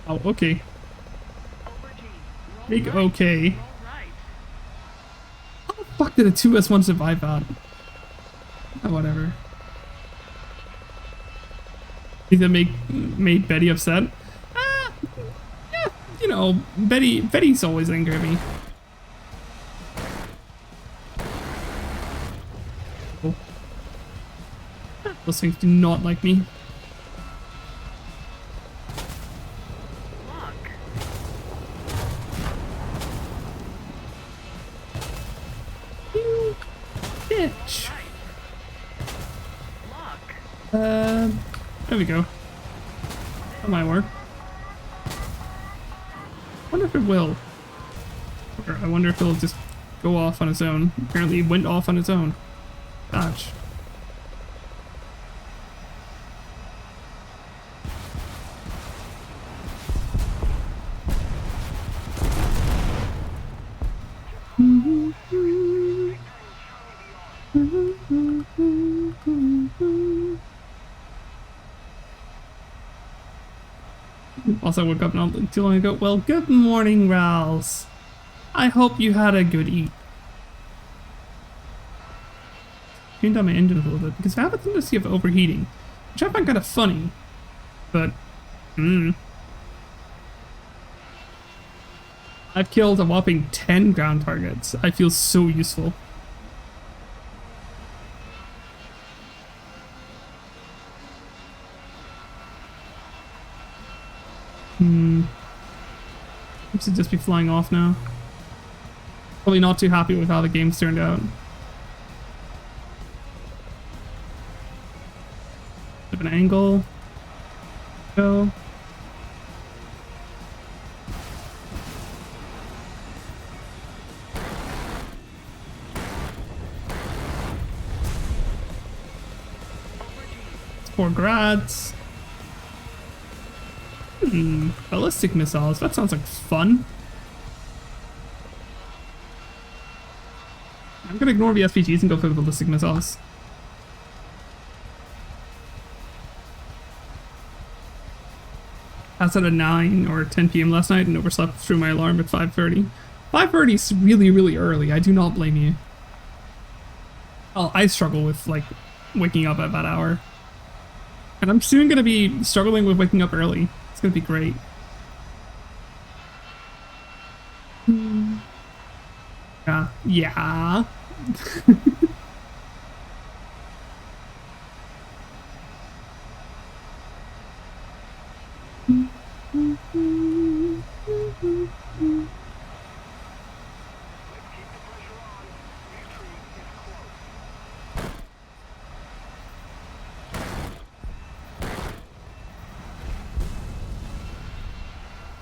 Oh, okay. Big okay. How the fuck did a 2S1 survive that? Oh, whatever. Think that made Betty upset? Yeah, you know, Betty's always angry at me. Oh. Those things do not like me. Bitch. There we go. That might work. I wonder if it will. Or I wonder if it'll just go off on its own. Apparently it went off on its own. Gosh. Also, I woke up not too long ago. Well, good morning, Rals. I hope you had a good eat. Turned down my engine a little bit because I have a tendency of overheating, which I find kind of funny. But, I've killed a whopping 10 ground targets. I feel so useful. I should just be flying off now. Probably not too happy with how the game's turned out. Bit of an angle. Go. 4 grads. Ballistic missiles. That sounds like fun. I'm gonna ignore the SPGs and go for the ballistic missiles. Passed out at 9 or 10 p.m. last night and overslept through my alarm at 5:30. 5:30 is really, really early. I do not blame you. Oh, I struggle with, like, waking up at that hour. And I'm soon gonna be struggling with waking up early. It's gonna be great. Yeah. Yeah.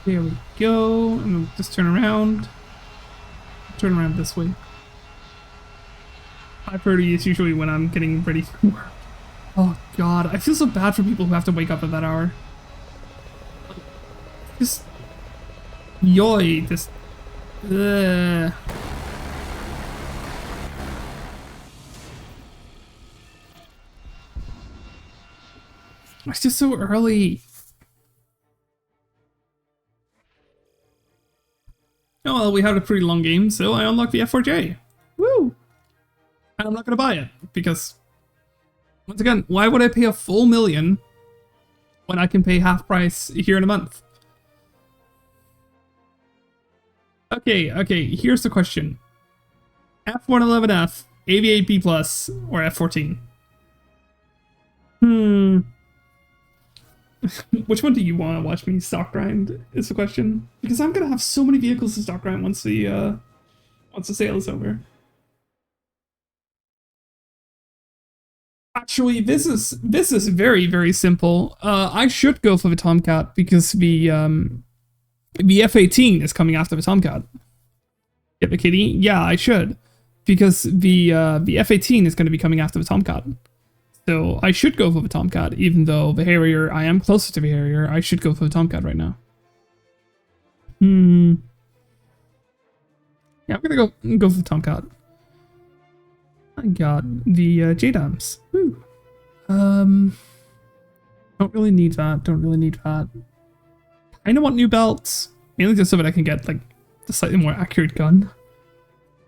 There we go. And we'll just turn around. Turn around this way. 5:30 is usually when I'm getting ready for work. Oh god, I feel so bad for people who have to wake up at that hour. Just... Yoy, just... Ugh. It's just so early. Oh well, we had a pretty long game, so I unlocked the F4J. Woo! And I'm not gonna buy it, because... Once again, why would I pay a full million when I can pay half price here in a month? Okay, here's the question. F111F, Aviate B+, or F14? Which one do you want to watch me stock grind is the question. Because I'm gonna have so many vehicles to stock grind once the sale is over. Actually, this is very, very simple. I should go for the Tomcat because the F18 is coming after the Tomcat. Get the kitty? Yeah, I should. Because the F18 is going to be coming after the Tomcat. So I should go for the Tomcat, even though the Harrier, I am closer to the Harrier. I should go for the Tomcat right now. Yeah, I'm gonna go for the Tomcat. I got the JDAMs. Woo. Don't really need that. Don't really need that. I want new belts, mainly just so that I can get like the slightly more accurate gun.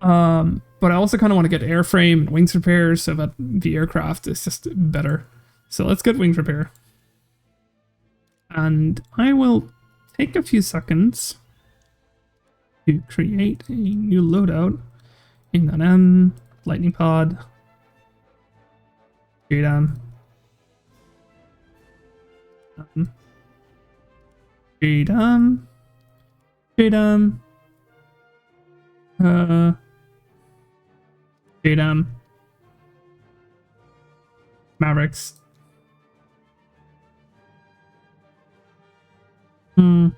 But I also kind of want to get airframe and wings repair so that the aircraft is just better. So let's get wings repair. And I will take a few seconds to create a new loadout in that lightning pod. JDAM. JDAM. JDAM. JDAM. Mavericks. Can't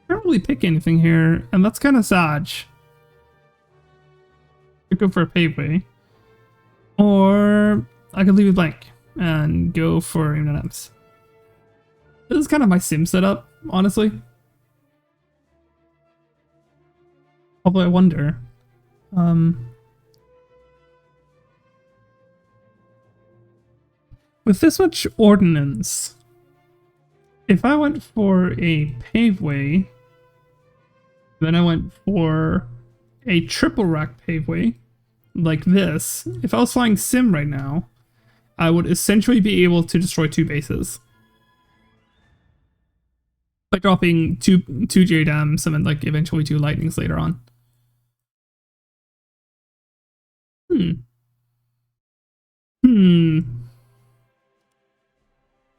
really pick anything here, and that's kind of sad. Could go for a paveway, or I could leave it blank and go for M&Ms. This is kind of my sim setup, honestly. Although I wonder, with this much ordnance, if I went for a paveway, then I went for a triple rack paveway, like this, if I was flying sim right now, I would essentially be able to destroy 2 bases. By dropping two JDAMs and then like eventually 2 lightnings later on.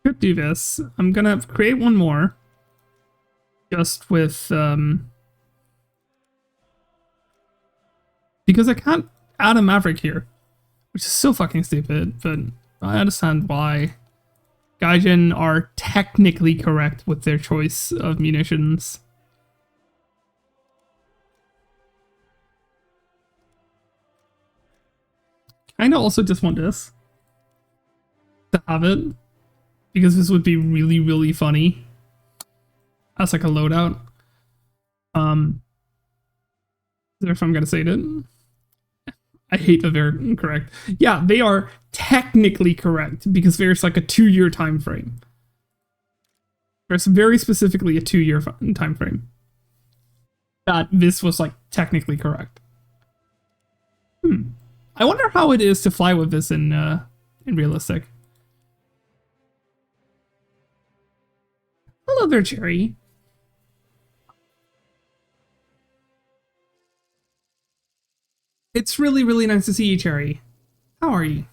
Could do this. I'm gonna create one more. Just with, because I can't add a Maverick here. Which is so fucking stupid, but I understand why. Gaijin are technically correct with their choice of munitions. Kinda also just want this. to have it, because this would be really, really funny as like a loadout. If I'm gonna say it, I hate that they're incorrect. Yeah, they are technically correct because there's like a 2-year time frame. There's very specifically a 2-year time frame that this was like technically correct. I wonder how it is to fly with this in realistic. Hello there, Jerry. It's really, really nice to see you, Cherry. How are you?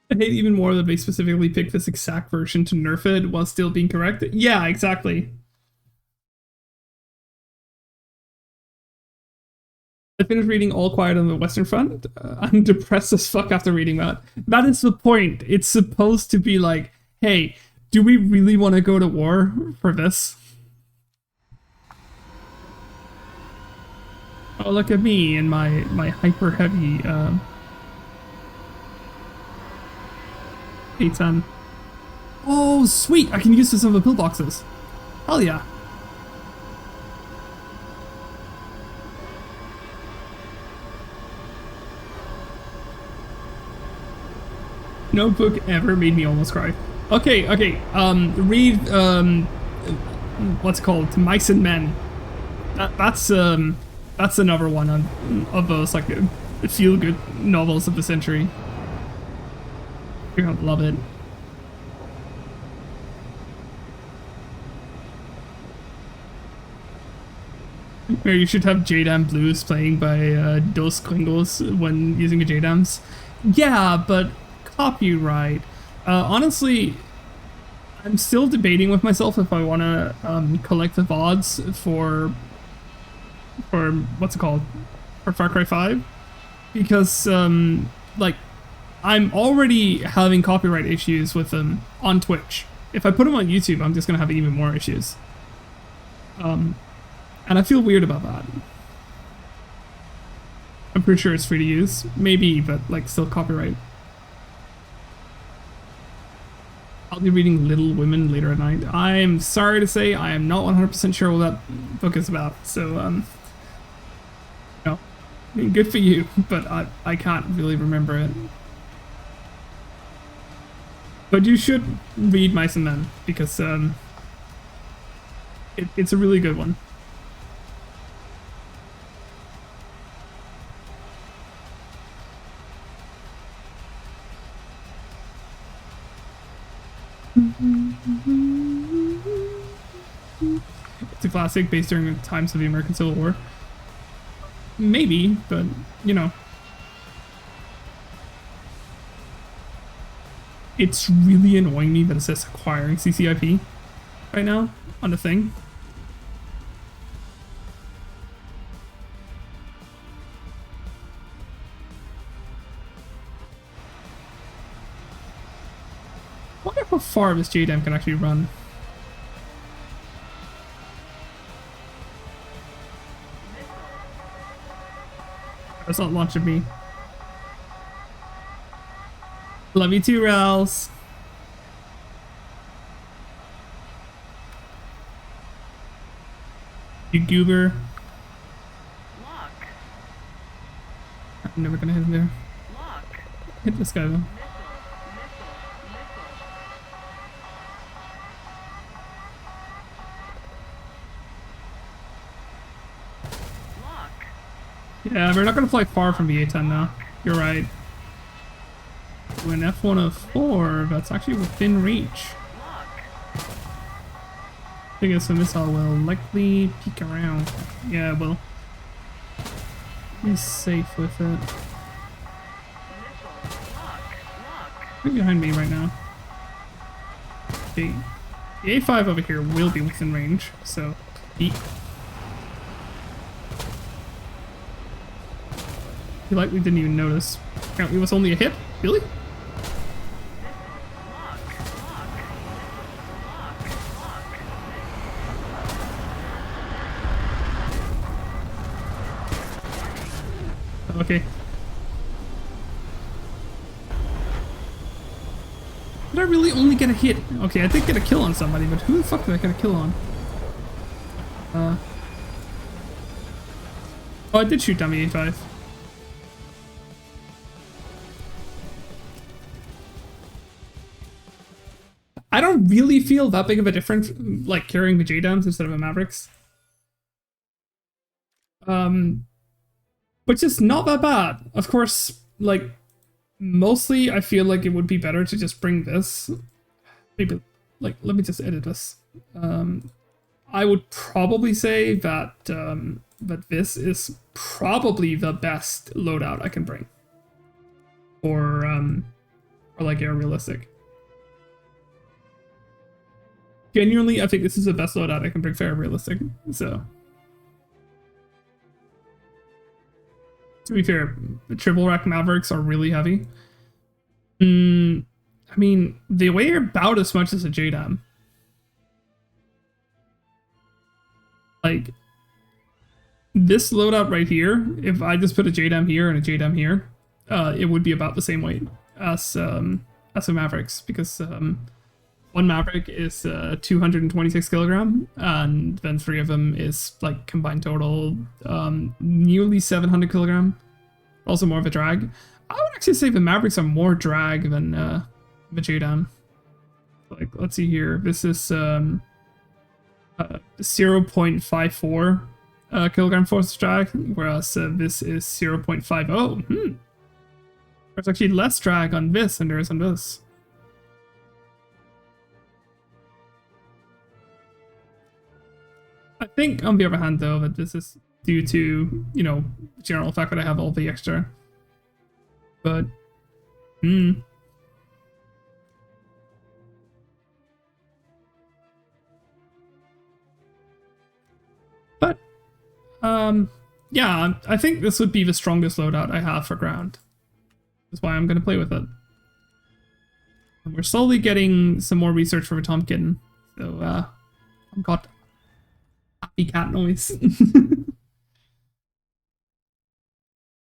I hate even more that they specifically picked this exact version to nerf it while still being correct. Yeah, exactly. I finished reading All Quiet on the Western Front. I'm depressed as fuck after reading that. That is the point. It's supposed to be like, hey, do we really want to go to war for this? Oh, look at me and my hyper heavy A10. Oh, sweet! I can use this on the pillboxes. Hell yeah. No book ever made me almost cry. Okay, read what's it called? Mice and Men. That's another one of those like feel good novels of the century. You're gonna love it. Where you should have JDAM Blues playing by Dos Gringos when using the JDAMs. Yeah, but copyright. Honestly, I'm still debating with myself if I want to collect the VODs for what's it called? For Far Cry 5. Because, like, I'm already having copyright issues with them on Twitch. If I put them on YouTube, I'm just going to have even more issues. And I feel weird about that. I'm pretty sure it's free to use. Maybe, but, like, still copyright. I'll be reading Little Women later at night. I'm sorry to say I am not 100% sure what that book is about, so, no. I mean, good for you, but I can't really remember it. But you should read Mice and Men, because, it's a really good one. It's a classic based during the times of the American Civil War. Maybe, but, you know. It's really annoying me that it says acquiring CCIP right now on the thing. I wonder how far this JDAM can actually run. That's not launching me. Love you too, Rals. You goober. Lock. I'm never gonna hit him there. Lock. Hit this guy though. Yeah, we're not gonna fly far from the A10 now. You're right. When F-104, that's actually within reach. I guess the missile will likely peek around. Yeah, it will. Be safe with it. Right behind me right now. The A5 over here will be within range, so eat. He likely didn't even notice. Apparently it was only a hit. Really? Okay. Did I really only get a hit? Okay, I did get a kill on somebody, but who the fuck did I get a kill on? Oh, I did shoot down the A5. I don't really feel that big of a difference, like carrying the JDAMs instead of a Mavericks. Which is not that bad. Of course, like, mostly I feel like it would be better to just bring this. Maybe, like, let me just edit this. I would probably say that that this is probably the best loadout I can bring. Or like air realistic. Genuinely, I think this is the best loadout I can bring for air realistic. So, to be fair, the triple rack Mavericks are really heavy. I mean, they weigh about as much as a JDAM. Like, this loadout right here, if I just put a JDAM here and a JDAM here, it would be about the same weight as the Mavericks, because one Maverick is 226 kilogram, and then 3 of them is like combined total nearly 700 kilogram. Also more of a drag. I would actually say the Mavericks are more drag than the JDAM. Like, let's see here. This is 0.54 kilogram force drag, whereas this is 0.50. There's actually less drag on this than there is on this. I think, on the other hand, though, that this is due to, you know, the general fact that I have all the extra. But, But, yeah, I think this would be the strongest loadout I have for ground. That's why I'm going to play with it. And we're slowly getting some more research for Potemkin. So, I've got happy cat noise.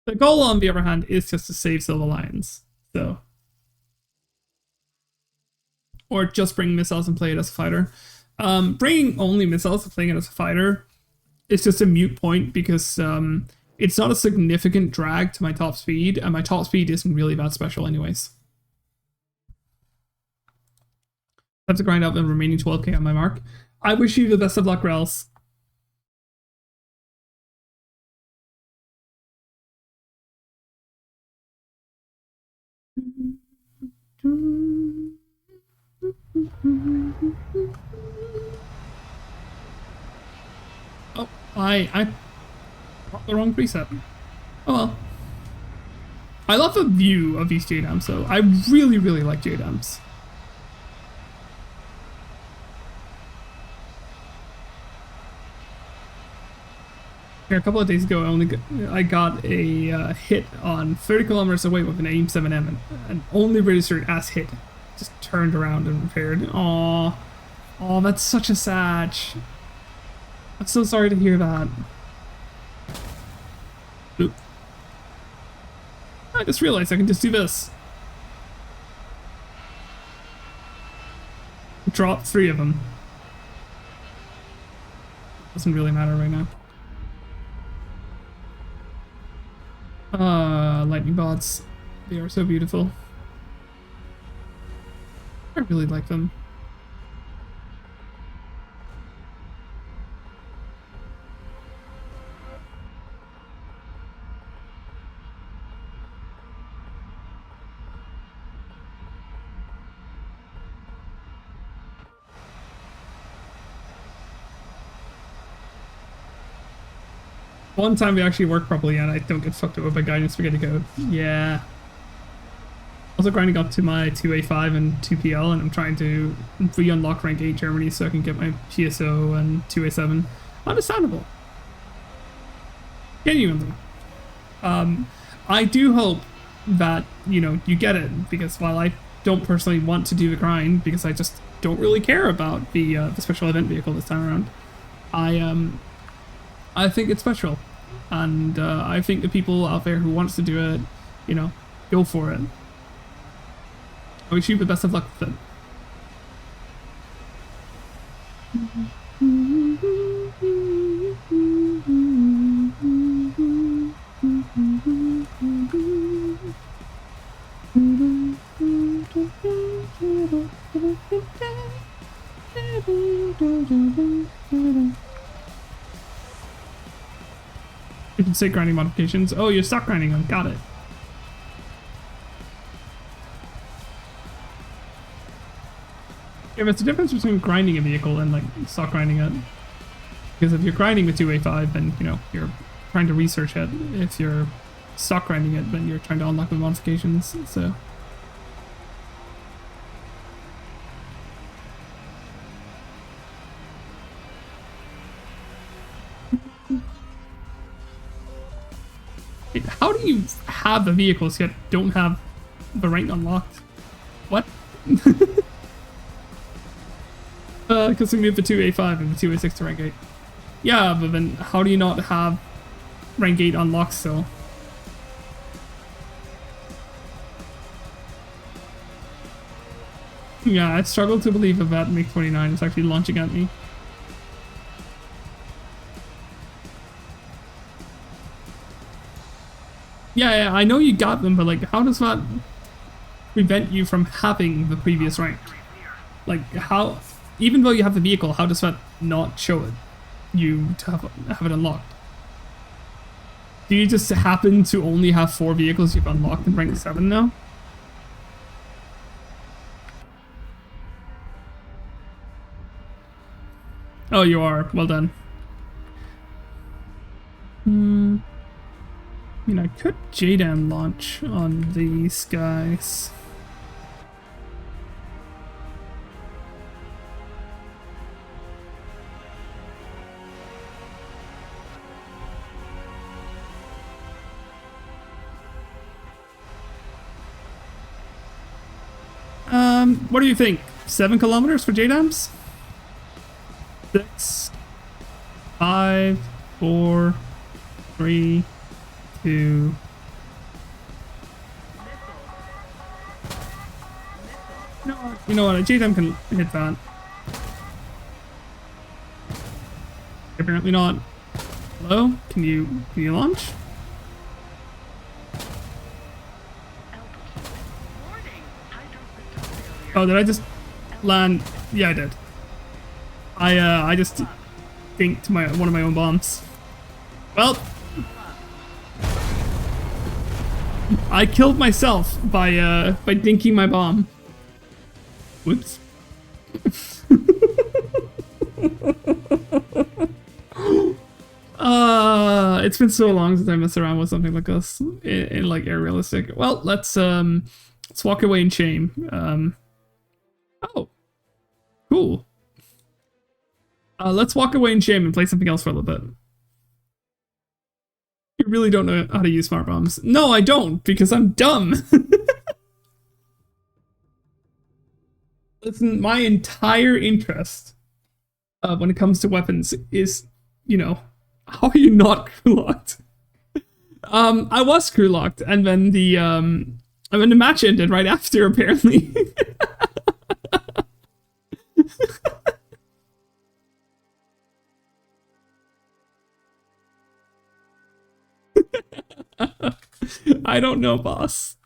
The goal, on the other hand, is just to save Silver Lions. So, or just bring missiles and play it as a fighter. Bringing only missiles and playing it as a fighter is just a moot point, because it's not a significant drag to my top speed, and my top speed isn't really that special anyways. I have to grind out the remaining 12k on my mark. I wish you the best of luck, Rels. Oh, I brought the wrong preset. Oh well. I love the view of these JDAMs, though. I really, really like JDAMs. A couple of days ago, I got a hit on 30 kilometers away with an AIM-7M, and only registered as hit. Just turned around and repaired. Aww. Oh, that's such a sad. I'm so sorry to hear that. Oop. I just realized I can just do this. Drop 3 of them. Doesn't really matter right now. Lightning bots. They are so beautiful. I really like them. One time we actually work properly and I don't get fucked over by guidance spaghetti code. Yeah. Also grinding up to my 2A5 and 2PL, and I'm trying to re-unlock rank 8 Germany so I can get my PSO and 2A7. Understandable. Genuinely. I do hope that, you know, you get it, because while I don't personally want to do the grind, because I just don't really care about the special event vehicle this time around, I think it's special, and I think the people out there who wants to do it, you know, go for it. I wish you the best of luck with it. You can say grinding modifications. Oh, you're stock grinding them. Got it. Yeah, but it's the difference between grinding a vehicle and like stock grinding it. Because if you're grinding with 2A5, then you know you're trying to research it. If you're stock grinding it, then you're trying to unlock the modifications. So. How do you have the vehicles yet don't have the rank unlocked? What? Because we moved the 2A5 and the 2A6 to rank 8. Yeah, but then how do you not have rank 8 unlocked still? Yeah, I struggle to believe that MiG-29 is actually launching at me. Yeah, I know you got them, but like, how does that prevent you from having the previous rank? Like, how, even though you have the vehicle, how does that not show it you to have it unlocked? Do you just happen to only have 4 vehicles you've unlocked in rank 7 now? Oh, you are. Well done. I mean, I could JDAM launch on these guys. What do you think? 7 kilometers for JDAMs? 6, 5, 4, 3, 2. You know what? A JDAM can hit that. Apparently not. Hello? Can you launch? Oh, did I just land? Yeah, I did. I just dinked one of my own bombs. Well, I killed myself by dinking my bomb. Whoops. It's been so long since I messed around with something like this in like air realistic. Well, let's walk away in shame. Oh, cool. Let's walk away in shame and play something else for a little bit. You really don't know how to use smart bombs. No, I don't, because I'm dumb. Listen, my entire interest when it comes to weapons is, you know, how are you not crew locked? I was crew locked, and then the match ended right after, apparently. I don't know, boss.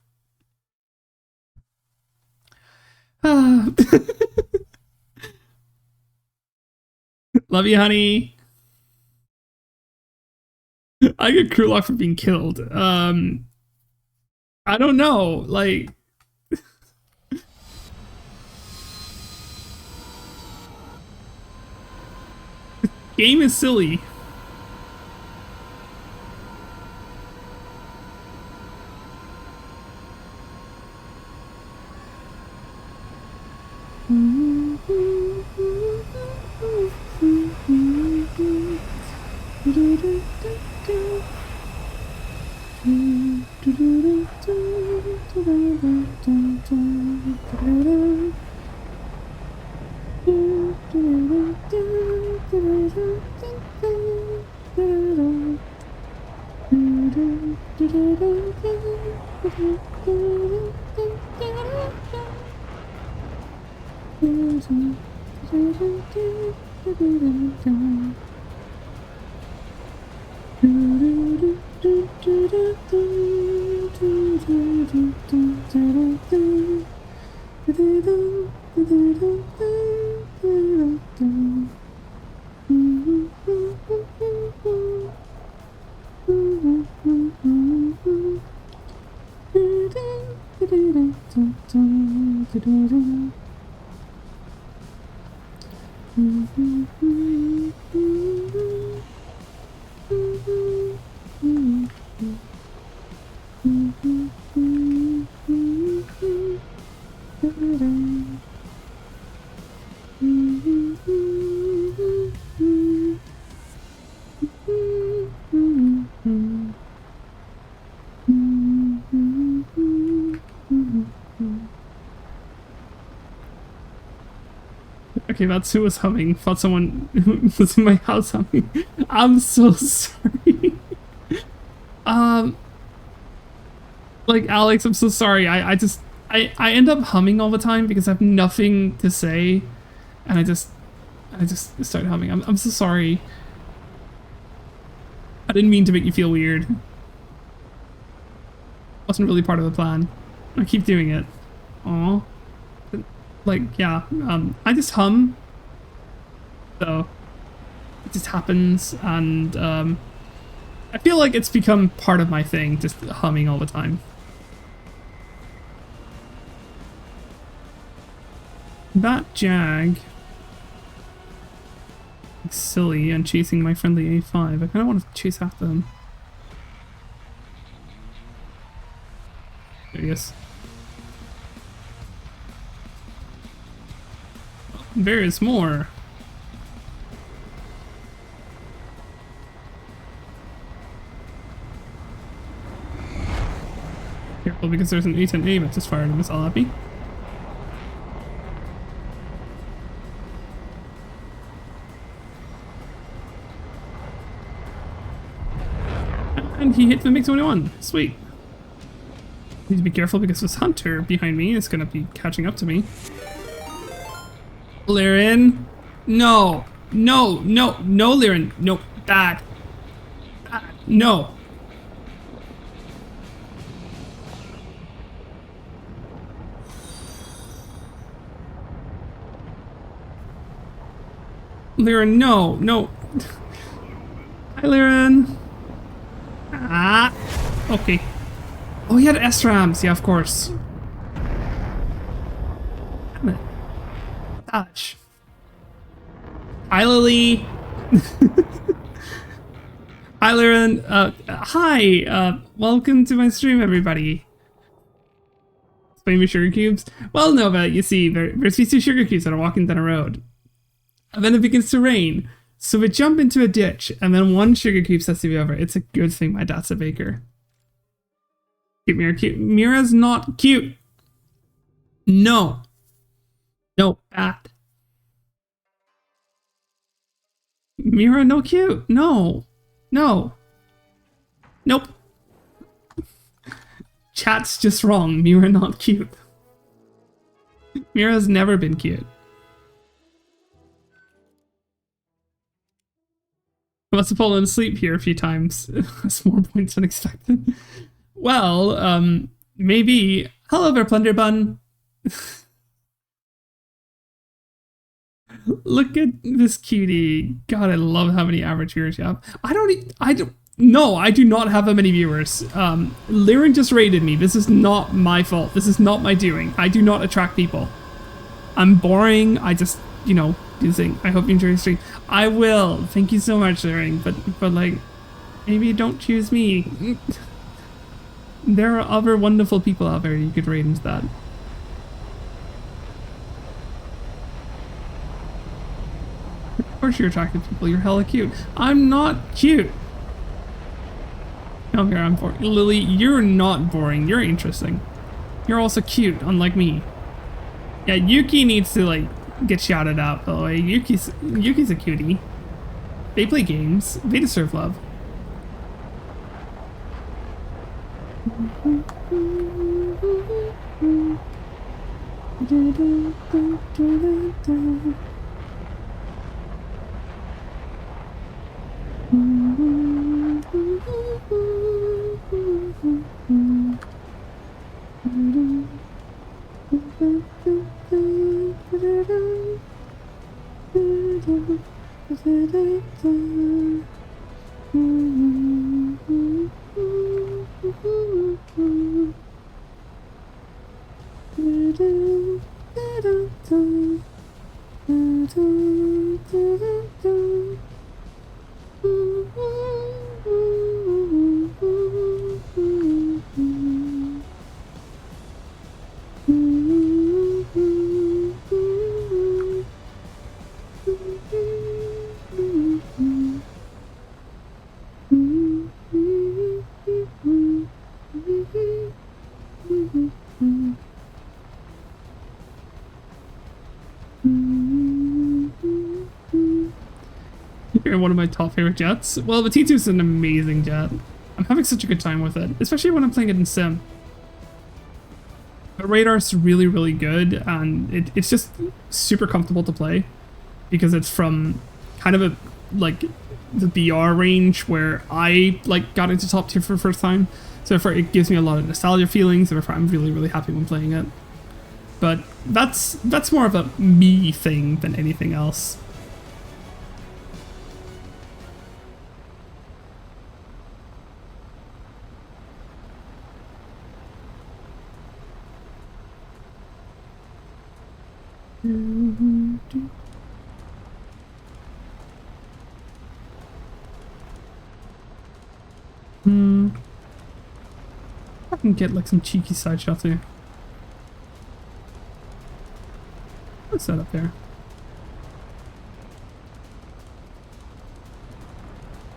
Love you, honey. I get crew locked for being killed. I don't know, like. This game is silly. Okay, that's who was humming. Thought someone was in my house humming. I'm so sorry. Like Alex, I'm so sorry. I end up humming all the time because I have nothing to say, and I just start humming. I'm so sorry. I didn't mean to make you feel weird. Wasn't really part of the plan. I keep doing it. Aw. Like, yeah, I just hum. So, it just happens, and, I feel like it's become part of my thing, just humming all the time. That Jag... looks silly and chasing my friendly A5. I kinda want to chase after him. There he is. There is more. Careful because there's an A10A that just fired a missile at me. And he hit the MiG-21. Sweet. Need to be careful because this hunter behind me is gonna be catching up to me. Liren, no, no, no, no, Liren, no, bad, bad, no. Liren, no, no. Hi, Liren. Ah, okay. Oh, he had SRAMs, yeah, of course. Damn it. Gosh. Hi, Lily. Hi, Liren. Hi. Welcome to my stream, everybody. Explain me sugar cubes. Well, no, but you see, there's these two sugar cubes that are walking down a road. And then it begins to rain. So we jump into a ditch, and then one sugar cube sets to be over. It's a good thing my dad's a baker. Cute Mira, cute. Mira's not cute. No. No, bad. Mira, no cute. No. No. Nope. Chat's just wrong. Mira not cute. Mira's never been cute. I must have fallen asleep here a few times. That's more points than expected. Well, maybe. Hello there, Plunder Bun. Look at this cutie. God, I love how many average viewers you have. No, I do not have that many viewers. Liren just raided me. This is not my fault. This is not my doing. I do not attract people. I'm boring. I just, you know, do the thing. I hope you enjoy the stream. I will. Thank you so much, Liren. But like, maybe don't choose me. There are other wonderful people out there you could raid instead. Of course you're attracted to people. You're hella cute. I'm not cute. Come here, I'm boring. Lily, you're not boring. You're interesting. You're also cute, unlike me. Yeah, Yuki needs to, like, get shouted out, by the way. Yuki's a cutie. They play games. They deserve love. You're one of my top favorite jets. Well, the T2 is an amazing jet. I'm having such a good time with it, especially when I'm playing it in sim. The radar's really, really good, and it's just super comfortable to play because it's from kind of a like the BR range where I like got into top tier for the first time. So therefore it gives me a lot of nostalgia feelings, therefore I'm really, really happy when playing it. But that's more of a me thing than anything else. I can get like some cheeky side shots here. What's that up there?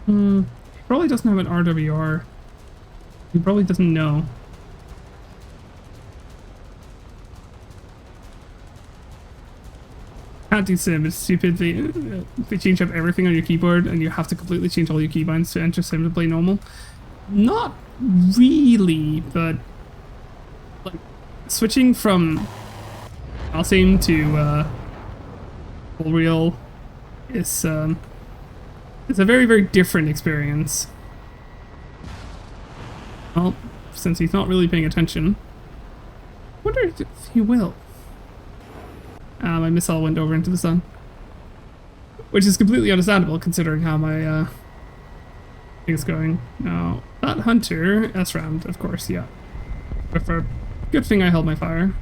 He probably doesn't have an RWR. He probably doesn't know. Can't do sim, it's stupid. They change up everything on your keyboard and you have to completely change all your keybinds to enter sim to play normal. Not really, but like switching from mouse aim to full real is it's a very, very different experience. Well, since he's not really paying attention, I wonder if he will. My missile went over into the sun, which is completely understandable considering how my thing is going. Now, that hunter S-rammed, of course, yeah. But for good thing I held my fire.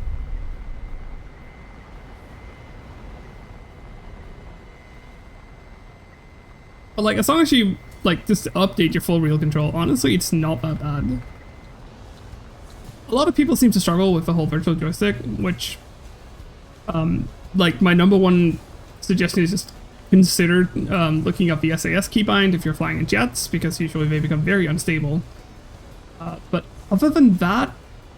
But like, as long as you like just update your full reel control, honestly, it's not that bad. A lot of people seem to struggle with the whole virtual joystick, which like my number one suggestion is just consider looking up the SAS keybind if you're flying in jets, because usually they become very unstable. But other than that,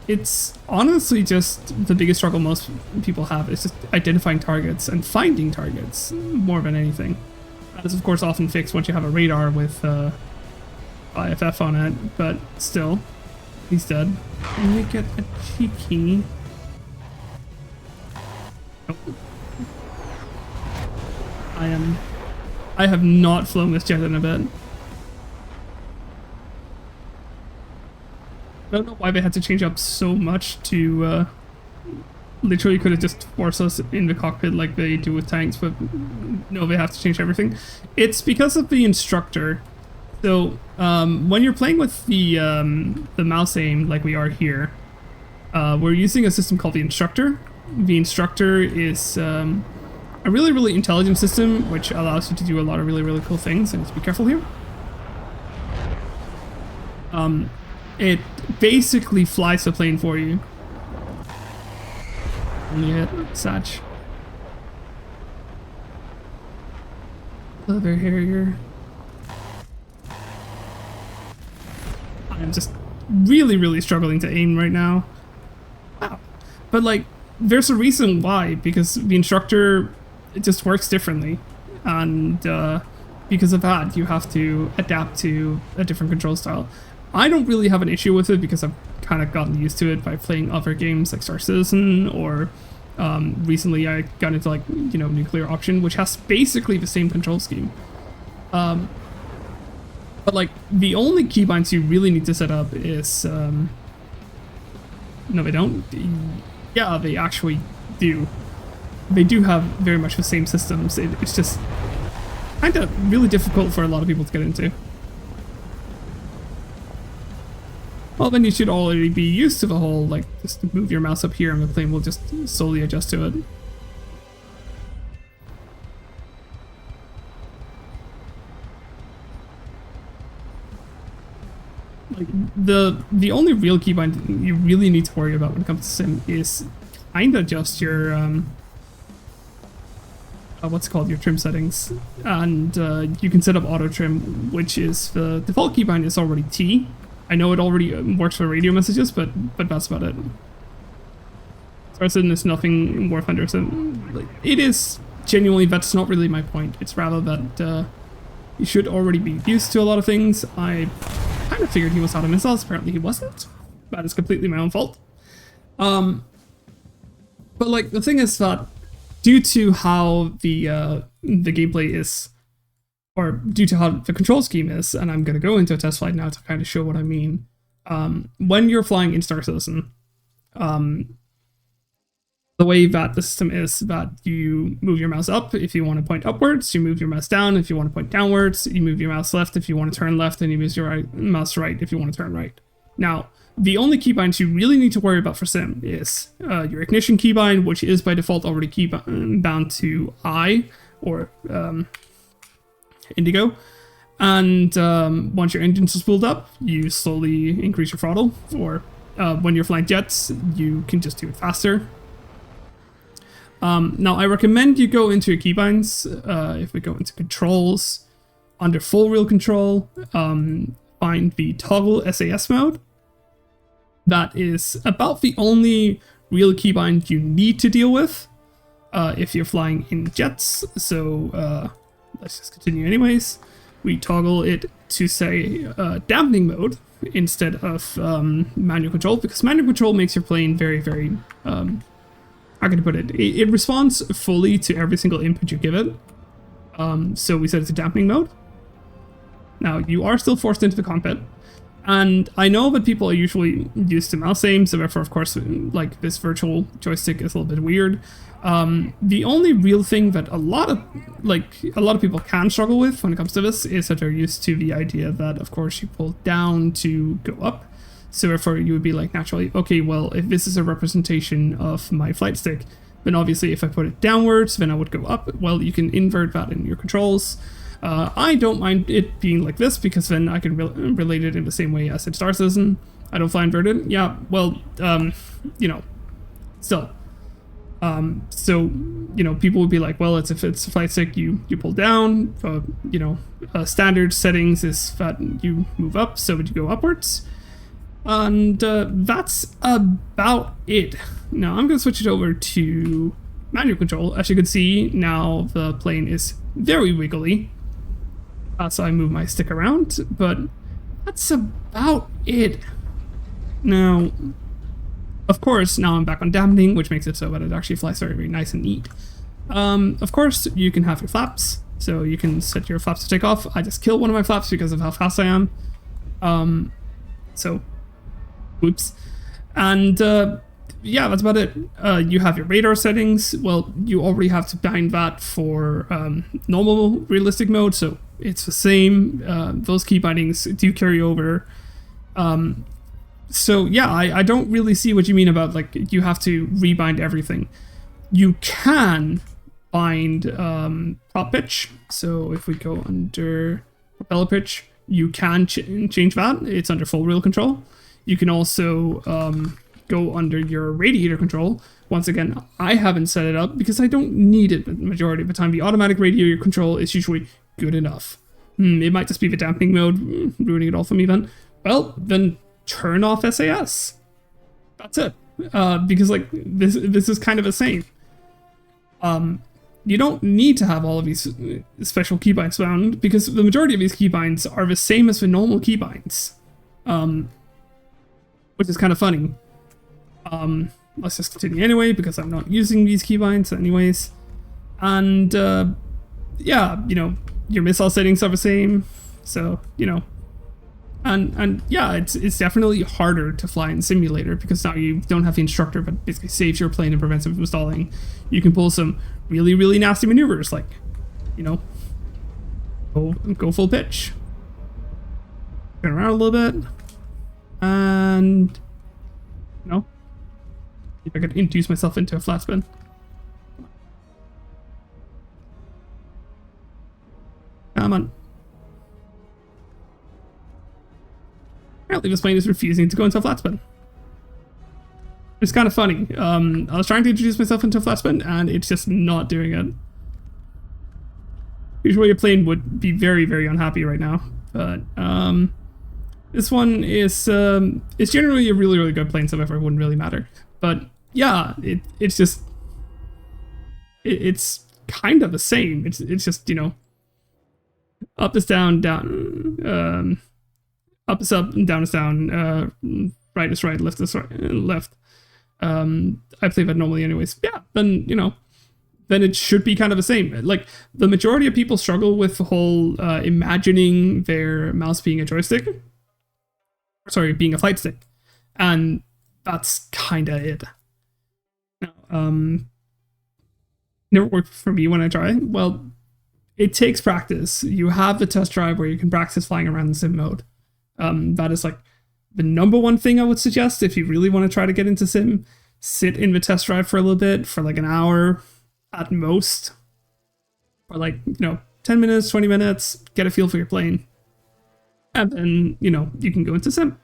it's honestly just the biggest struggle most people have is just identifying targets and finding targets more than anything. That is of course often fixed once you have a radar with IFF on it, but still, he's dead. And we get a cheeky... Nope. I have not flown this jet in a bit. I don't know why they had to change up so much to literally could have just forced us in the cockpit like they do with tanks, but no, they have to change everything. It's because of the instructor. So when you're playing with the mouse aim like we are here, we're using a system called the instructor. The instructor is a really, really intelligent system which allows you to do a lot of really, really cool things, and you have to be careful here. It basically flies the plane for you. Only hit Satch. Leather Harrier. I'm just really, really struggling to aim right now. Wow. But like, there's a reason why, because the instructor, it just works differently, and because of that you have to adapt to a different control style. I don't really have an issue with it because I've kind of gotten used to it by playing other games like Star Citizen or Recently I got into like, you know, Nuclear Option, which has basically the same control scheme. But like the only keybinds you really need to set up is, no they don't. Yeah, they actually do. They do have very much the same systems. It's just kind of really difficult for a lot of people to get into. Well, then you should already be used to the whole, like, just move your mouse up here and the plane will just slowly adjust to it. Like, the only real keybind you really need to worry about when it comes to sim is kinda just your, what's it called, your trim settings. And you can set up auto trim, which is the default keybind is already T. I know it already works for radio messages, but that's about it. Star Citizen is nothing worth understanding. Like, it is genuinely, that's not really my point. It's rather that you should already be used to a lot of things. I kind of figured he was out of missiles. Apparently he wasn't. That is completely my own fault. But like the thing is that due to how the gameplay is, or due to how the control scheme is, and I'm going to go into a test flight now to kind of show what I mean. When you're flying in Star Citizen, the way that the system is that you move your mouse up if you want to point upwards, you move your mouse down if you want to point downwards, you move your mouse left if you want to turn left, and you move your mouse right if you want to turn right. Now, the only keybinds you really need to worry about for sim is your ignition keybind, which is by default already bound to I, or Indigo. And once your engines are spooled up, you slowly increase your throttle, or when you're flying jets, you can just do it faster. Now, I recommend you go into your keybinds. If we go into controls, under full wheel control, find the toggle SAS mode. That is about the only real keybind you need to deal with if you're flying in jets. So let's just continue anyways. We toggle it to say dampening mode instead of manual control, because manual control makes your plane very, very, how can I put it? It responds fully to every single input you give it. So we set it to dampening mode. Now, you are still forced into the cockpit. And I know that people are usually used to mouse aim, so therefore, of course, like, this virtual joystick is a little bit weird. The only real thing that a lot of people can struggle with when it comes to this is that they're used to the idea that, of course, you pull down to go up. So therefore, you would be like, naturally, okay, well, if this is a representation of my flight stick, then obviously if I put it downwards, then I would go up. Well, you can invert that in your controls. I don't mind it being like this, because then I can relate it in the same way as in Star Citizen. I don't fly inverted. Yeah, well, you know, still. So, you know, people would be like, well, if it's a flight stick, you pull down. You know, standard settings is that you move up, so that you go upwards. And that's about it. Now, I'm going to switch it over to manual control. As you can see, now the plane is very wiggly. So I move my stick around, but that's about it. Now, of course, now I'm back on dampening, which makes it so that it actually flies very, very nice and neat. Of course, you can have your flaps, so you can set your flaps to take off. I just killed one of my flaps because of how fast I am. So, whoops. And yeah, that's about it. You have your radar settings. Well, you already have to bind that for normal realistic mode, so it's the same. Those key bindings do carry over. So yeah, I don't really see what you mean about, like, you have to rebind everything. You can bind prop pitch. So if we go under propeller pitch, you can change that. It's under full wheel control. You can also go under your radiator control. Once again, I haven't set it up because I don't need it the majority of the time. The automatic radiator control is usually good enough. It might just be the dampening mode ruining it all for me then. Well, then turn off SAS. That's it. Because, like, this is kind of the same. You don't need to have all of these special keybinds found, because the majority of these keybinds are the same as the normal keybinds. Which is kind of funny. let's just continue anyway because I'm not using these keybinds anyways. And yeah, you know, your missile settings are the same, so you know. And yeah, it's definitely harder to fly in simulator because now you don't have the instructor, but basically saves your plane and prevents it from stalling. You can pull some really, really nasty maneuvers, like, you know, go full pitch, turn around a little bit, and you know, if I could induce myself into a flat spin. Come on. Apparently this plane is refusing to go into a flat spin. It's kind of funny. I was trying to introduce myself into a flat spin and it's just not doing it. Usually your plane would be very, very unhappy right now. But this one is it's generally a really, really good plane, so therefore it wouldn't really matter. But yeah, it's just it's kind of the same. It's just, you know, up is down, down, up is up, and down is down, right is right, left is right, left. I play that normally anyways. Yeah, then, you know, then it should be kind of the same. Like, the majority of people struggle with the whole imagining their mouse being a joystick. Sorry, being a flight stick. And that's kind of it. Now, never worked for me when I try. Well, it takes practice. You have the test drive where you can practice flying around in sim mode. That is like the number one thing I would suggest if you really want to try to get into sim. Sit in the test drive for a little bit, for like an hour at most. Or like, you know, 10 minutes, 20 minutes, get a feel for your plane. And then, you know, you can go into sim.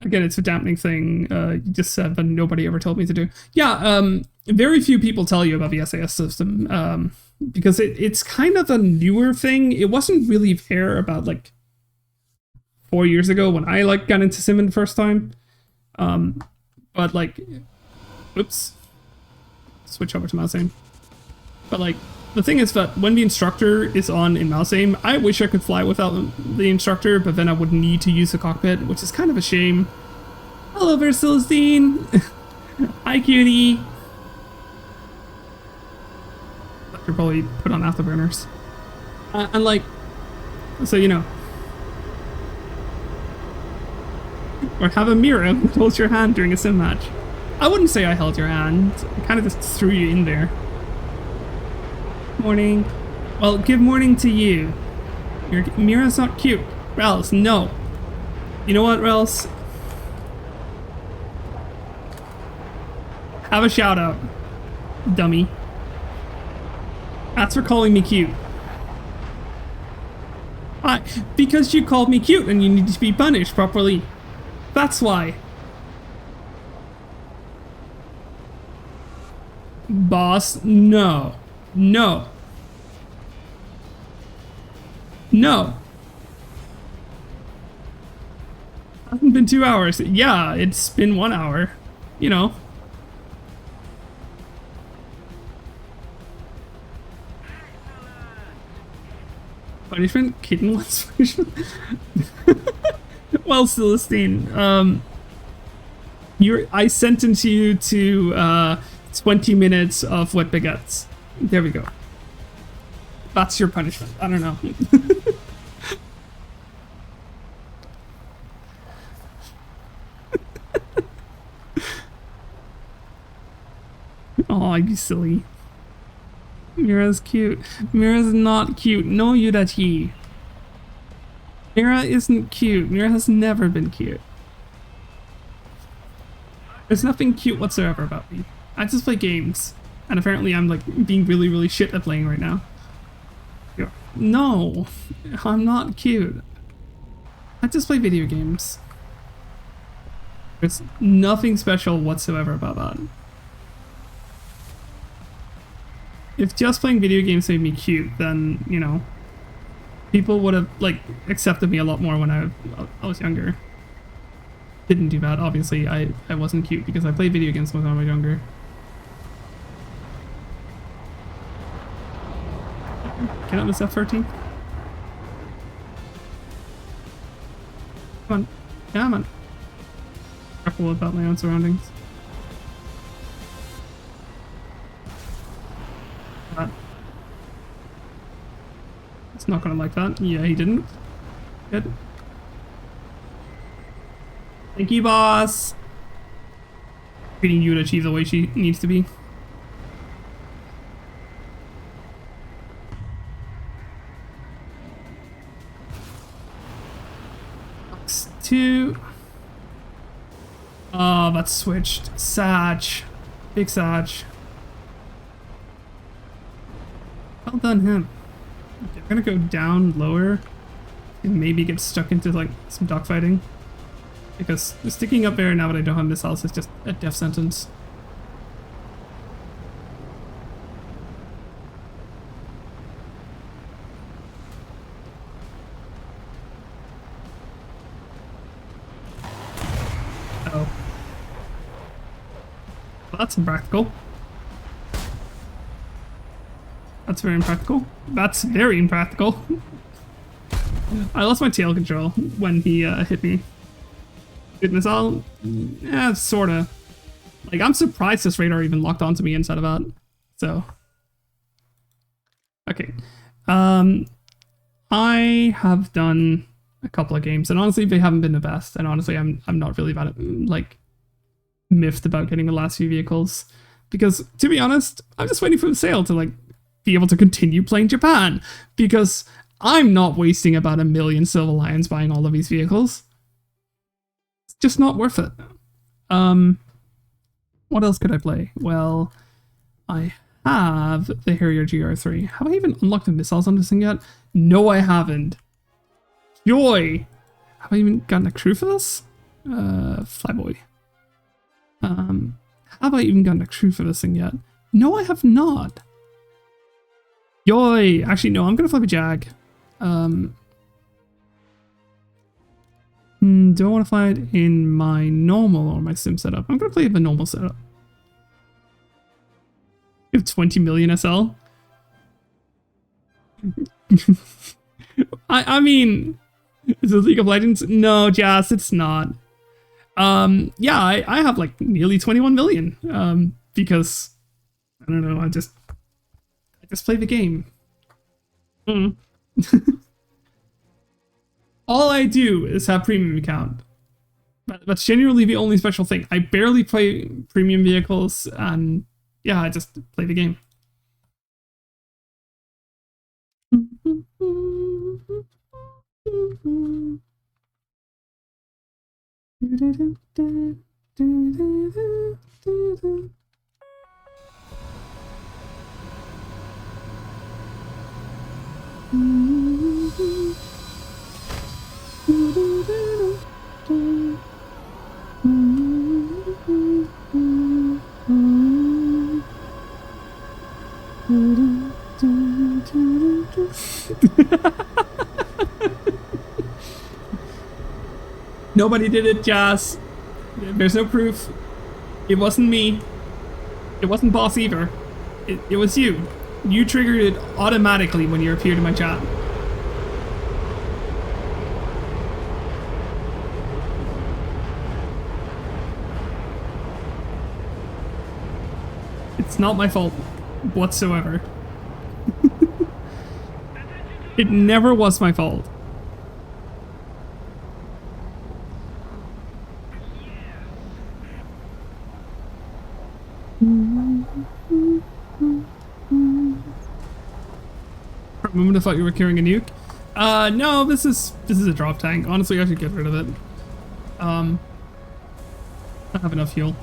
Again, it's a dampening thing. You just said, but nobody ever told me to do. Yeah, very few people tell you about the SAS system because it's kind of a newer thing. It wasn't really there about like 4 years ago when I like got into sim the first time. But like, oops, switch over to mouse aim. But like, the thing is that when the instructor is on in mouse aim, I wish I could fly without the instructor, but then I would need to use the cockpit, which is kind of a shame. Hello there, Celestine. Hi, cutie. I could probably put on afterburners. And like, so you know. Or have a mirror who holds your hand during a sim match. I wouldn't say I held your hand. I kind of just threw you in there. Morning. Well, good morning to you. Mira's not cute. Rels, no. You know what, Rels? Have a shout out, dummy. That's for calling me cute. Why? Because you called me cute and you need to be punished properly. That's why. Boss, no. No. No. Hasn't been 2 hours. Yeah, it's been 1 hour. You know. Punishment? Kitten wants punishment? Well, Celestine, I sentence you to 20 minutes of wet baguettes. There we go. That's your punishment. I don't know. Oh, you silly. Mira's cute. Mira's not cute. No, Yudachi. Mira isn't cute. Mira has never been cute. There's nothing cute whatsoever about me. I just play games. And apparently I'm like being really, really shit at playing right now. No, I'm not cute. I just play video games. There's nothing special whatsoever about that. If just playing video games made me cute, then, you know, people would have, like, accepted me a lot more when I was younger. Didn't do that, obviously. I wasn't cute because I played video games when I was younger. Can I miss F13? Come on. Come on. Careful about my own surroundings. It's not gonna like that. Yeah, he didn't. Good. Thank you, boss. Treating you to achieve the way she needs to be. Box 2. Oh, that's switched. Sag. Big Sag. Well done, him. Okay, I'm gonna go down lower and maybe get stuck into like some dogfighting. Because sticking up there now that I don't have missiles is just a death sentence. Oh. Well, that's impractical. That's very impractical. That's very impractical. I lost my tail control when he hit me. Good missile? Yeah, sorta. Like, I'm surprised this radar even locked onto me inside of that. So. Okay. I have done a couple of games, and honestly, they haven't been the best. And honestly, I'm not really about it, like, miffed about getting the last few vehicles. Because, to be honest, I'm just waiting for the sale to, like, be able to continue playing Japan. Because I'm not wasting about 1 million Silver Lions buying all of these vehicles. Just not worth it. What else could I play? Well, I have the Harrier GR3. Have I even unlocked the missiles on this thing yet? No, I haven't. Joy! Have I even gotten a crew for this? Flyboy. Have I even gotten a crew for this thing yet? No, I have not. Yoy! Actually, no, I'm gonna fly the Jag. Do I want to fly it in my normal or my sim setup? I'm going to play it in the normal setup. You have 20 million SL? I mean, is it League of Legends? No, Jazz, it's not. Yeah, I have like nearly 21 million. Because, I don't know, I just play the game. All I do is have premium account. That's genuinely the only special thing. I barely play premium vehicles, and yeah, I just play the game. Nobody did it, Jazz. There's no proof. It wasn't me. It wasn't Boss either. It was you. You triggered it automatically when you appeared in my chat. It's not my fault whatsoever. It never was my fault. For a moment I thought you were carrying a nuke. No, this is a drop tank. Honestly, I should get rid of it. I have enough fuel.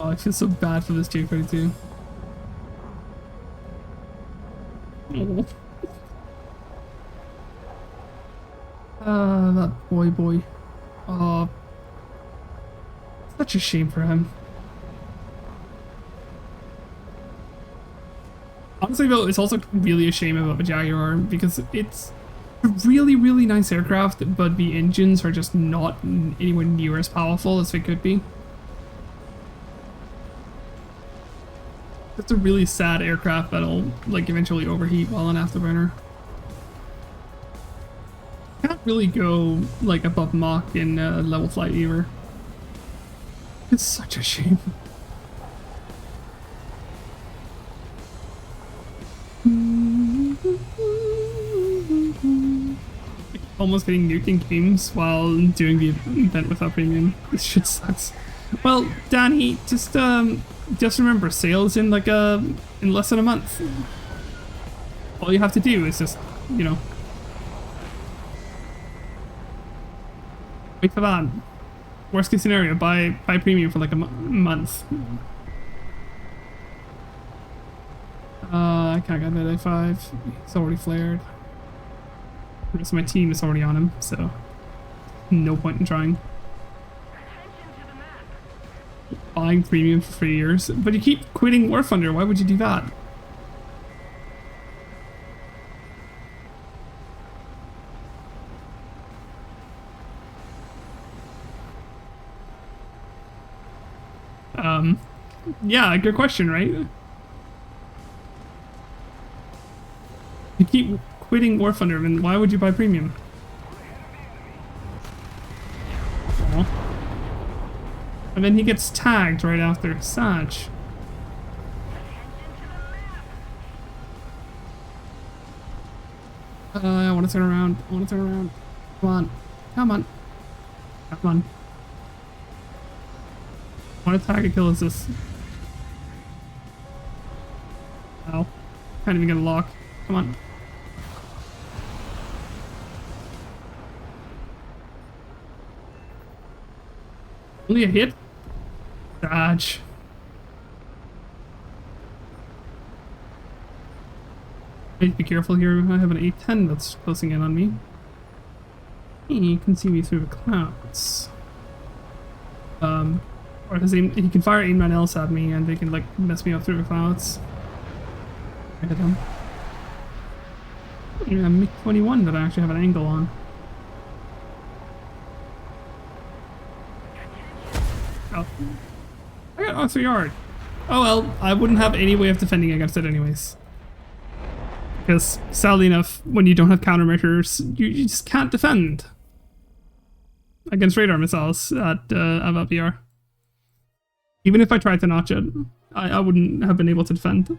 Oh, I feel so bad for this J-32. Oh. That boy. Oh. Such a shame for him. Honestly though, it's also really a shame about the Jaguar because it's a really, really nice aircraft, but the engines are just not anywhere near as powerful as they could be. It's a really sad aircraft that'll like eventually overheat while on afterburner. Can't really go like above Mach in level flight either. It's such a shame. Almost getting nuked in games while doing the event without premium. This shit sucks. Well, Danny, just remember, sales in like in less than a month. All you have to do is just, you know, wait for that. Worst case scenario, buy premium for like a month. I can't get that A5. It's already flared. The rest of my team is already on him, so no point in trying. Buying premium for 3 years, but you keep quitting War Thunder. Why would you do that? Yeah, good question, right? You keep quitting War Thunder, then why would you buy premium? Aww. And then he gets tagged right after. Saj. I want to turn around. I want to turn around. Come on. Come on. Come on. I want to tag a kill assist. Ow. Can't even get a lock. Come on. Only a hit? Dodge. I need to be careful here. I have an A10 that's closing in on me. He can see me through the clouds. Or he can fire anyone else at me and they can like mess me up through the clouds. I hit him. Yeah, MiG-21 that I actually have an angle on. Oh. I got R3R'd. Oh well, I wouldn't have any way of defending against it anyways. Because, sadly enough, when you don't have countermeasures, you just can't defend against radar missiles at LPR. Even if I tried to notch it, I wouldn't have been able to defend.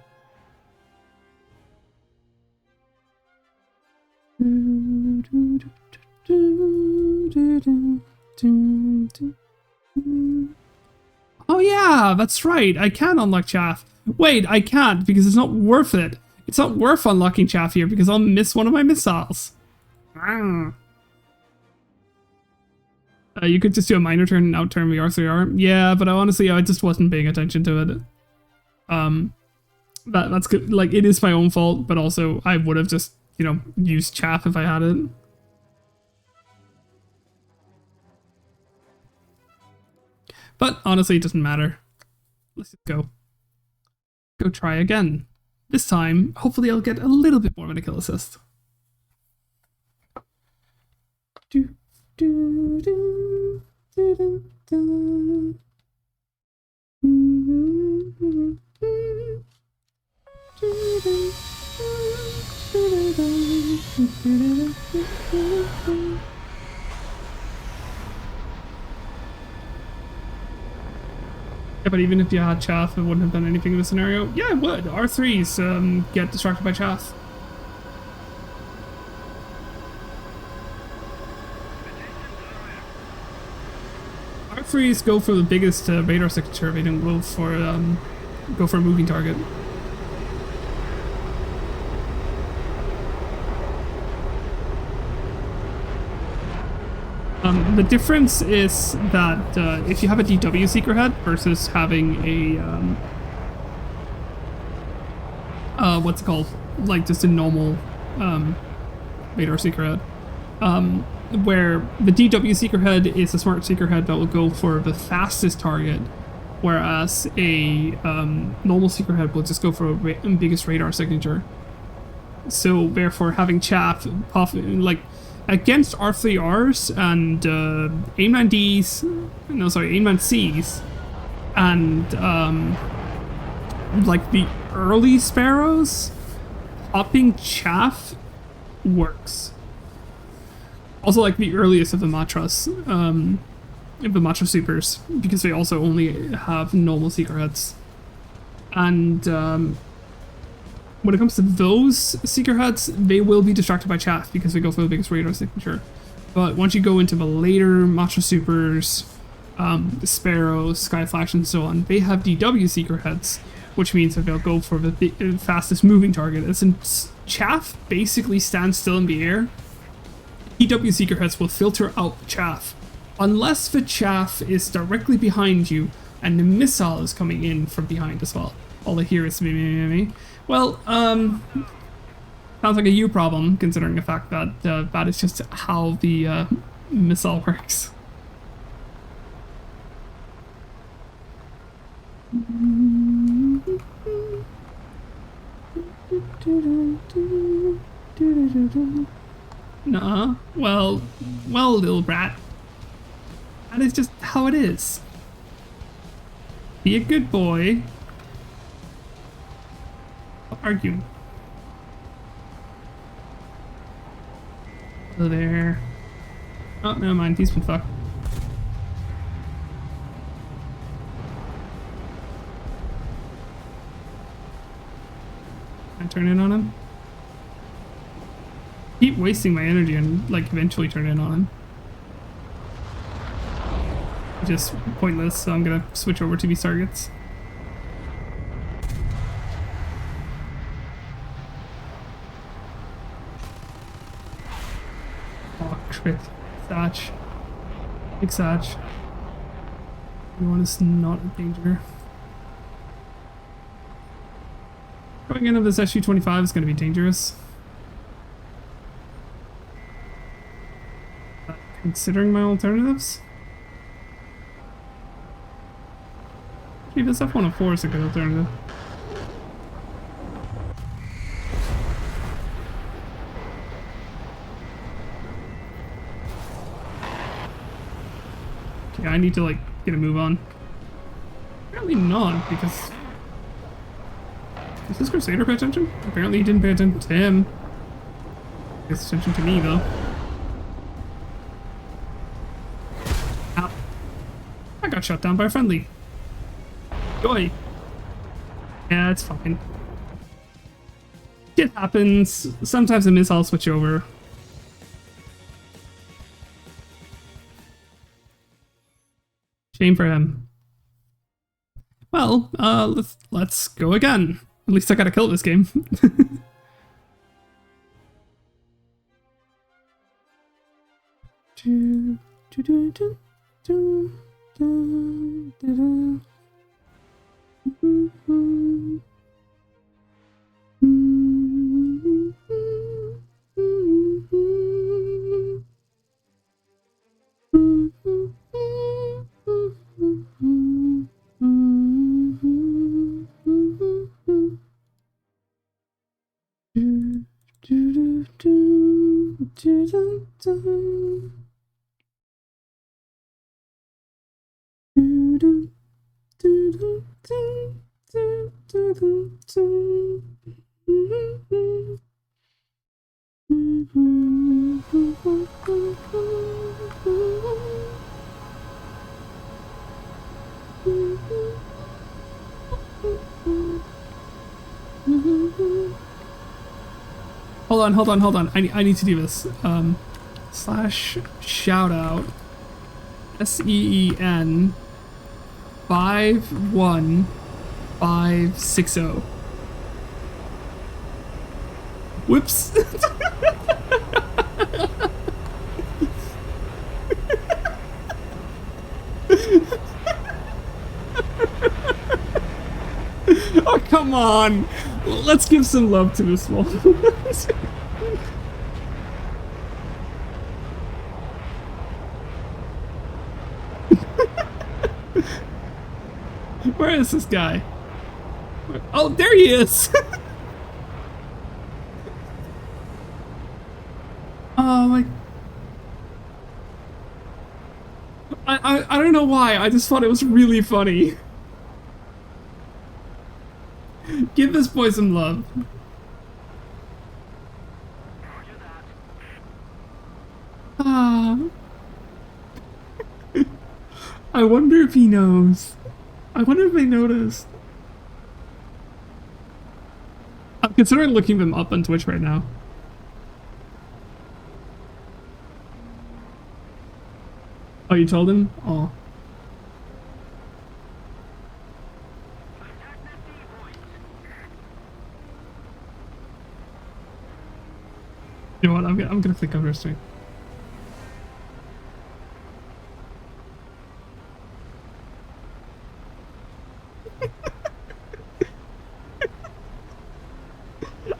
Oh yeah, that's right, I can unlock chaff. Wait, I can't because it's not worth it. It's not worth unlocking chaff here because I'll miss one of my missiles. You could just do a minor turn and out-turn the R3R. Yeah, but honestly, I just wasn't paying attention to it. That's good. Like, it is my own fault, but also I would have just, you know, used chaff if I had it. But honestly, it doesn't matter. Let's just go. Go try again. This time, hopefully I'll get a little bit more of a kill assist. Do, do, do, do, do, do. Yeah, but even if you had chaff, it wouldn't have done anything in this scenario. Yeah, it would. R3s get distracted by chaff. R3s go for the biggest radar signature. They don't go for a moving target. The difference is that if you have a DW seeker head versus having a what's it called, like just a normal radar seeker head, where the DW seeker head is a smart seeker head that will go for the fastest target, whereas a normal seeker head will just go for a biggest radar signature. So therefore, having chaff like against R3Rs and AIM-9Ds, no sorry, AIM-9Cs, and like the early Sparrows, popping chaff works. Also like the earliest of the Matras, of the Matra Supers, because they also only have normal Seeker heads. And when it comes to those Seeker heads, they will be distracted by chaff because they go for the biggest radar signature. But once you go into the later Matra Supers, Sparrow, Skyflash, and so on, they have DW Seeker heads, which means that they'll go for the fastest moving target. And since chaff basically stands still in the air, DW Seeker heads will filter out the chaff. Unless the chaff is directly behind you and the missile is coming in from behind as well. All I hear is me. Well, sounds like a you problem, considering the fact that that is just how the missile works. Nuh-uh. Well, little brat. That is just how it is. Be a good boy. I'll argue. Hello there. Oh, never mind. He's been fucked. Can I turn in on him? Keep wasting my energy and like eventually turn in on him. Just pointless, so I'm gonna switch over to these targets. Oh, crit. Satch. Big Satch. Everyone is not in danger. Going into this SU-25 is gonna be dangerous. Considering my alternatives? Actually, this F-104 is a good alternative. Okay, I need to, like, get a move on. Apparently not, because... Does this Crusader pay attention? Apparently he didn't pay attention to him. He pays attention to me, though. Ow. I got shot down by a friendly. Joy. Yeah, it's fine. It happens. Sometimes a missile switch over. Shame for him. Well, let's go again. At least I gotta kill this game. Hold on. I need to do this. Slash shoutout SEEN 51560. Whoops. Oh, come on. Let's give some love to this one. Where is this guy? Oh, there he is! Oh my... I don't know why, I just thought it was really funny. Give this boy some love. Ah, I wonder if he knows. I wonder if they noticed. I'm considering looking them up on Twitch right now. Oh, you told him? Oh. You know what? I'm gonna click over stream.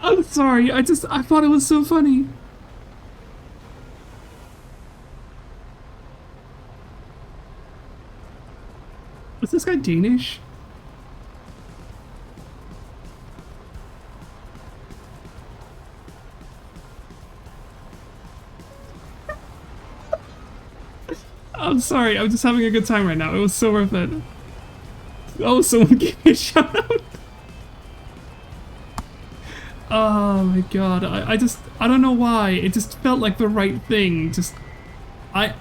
I'm sorry. I thought it was so funny. Was this guy Danish? I'm sorry. I'm just having a good time right now. It was so worth it. Oh, someone gave me a shout out. Oh my god. I don't know why. It just felt like the right thing. I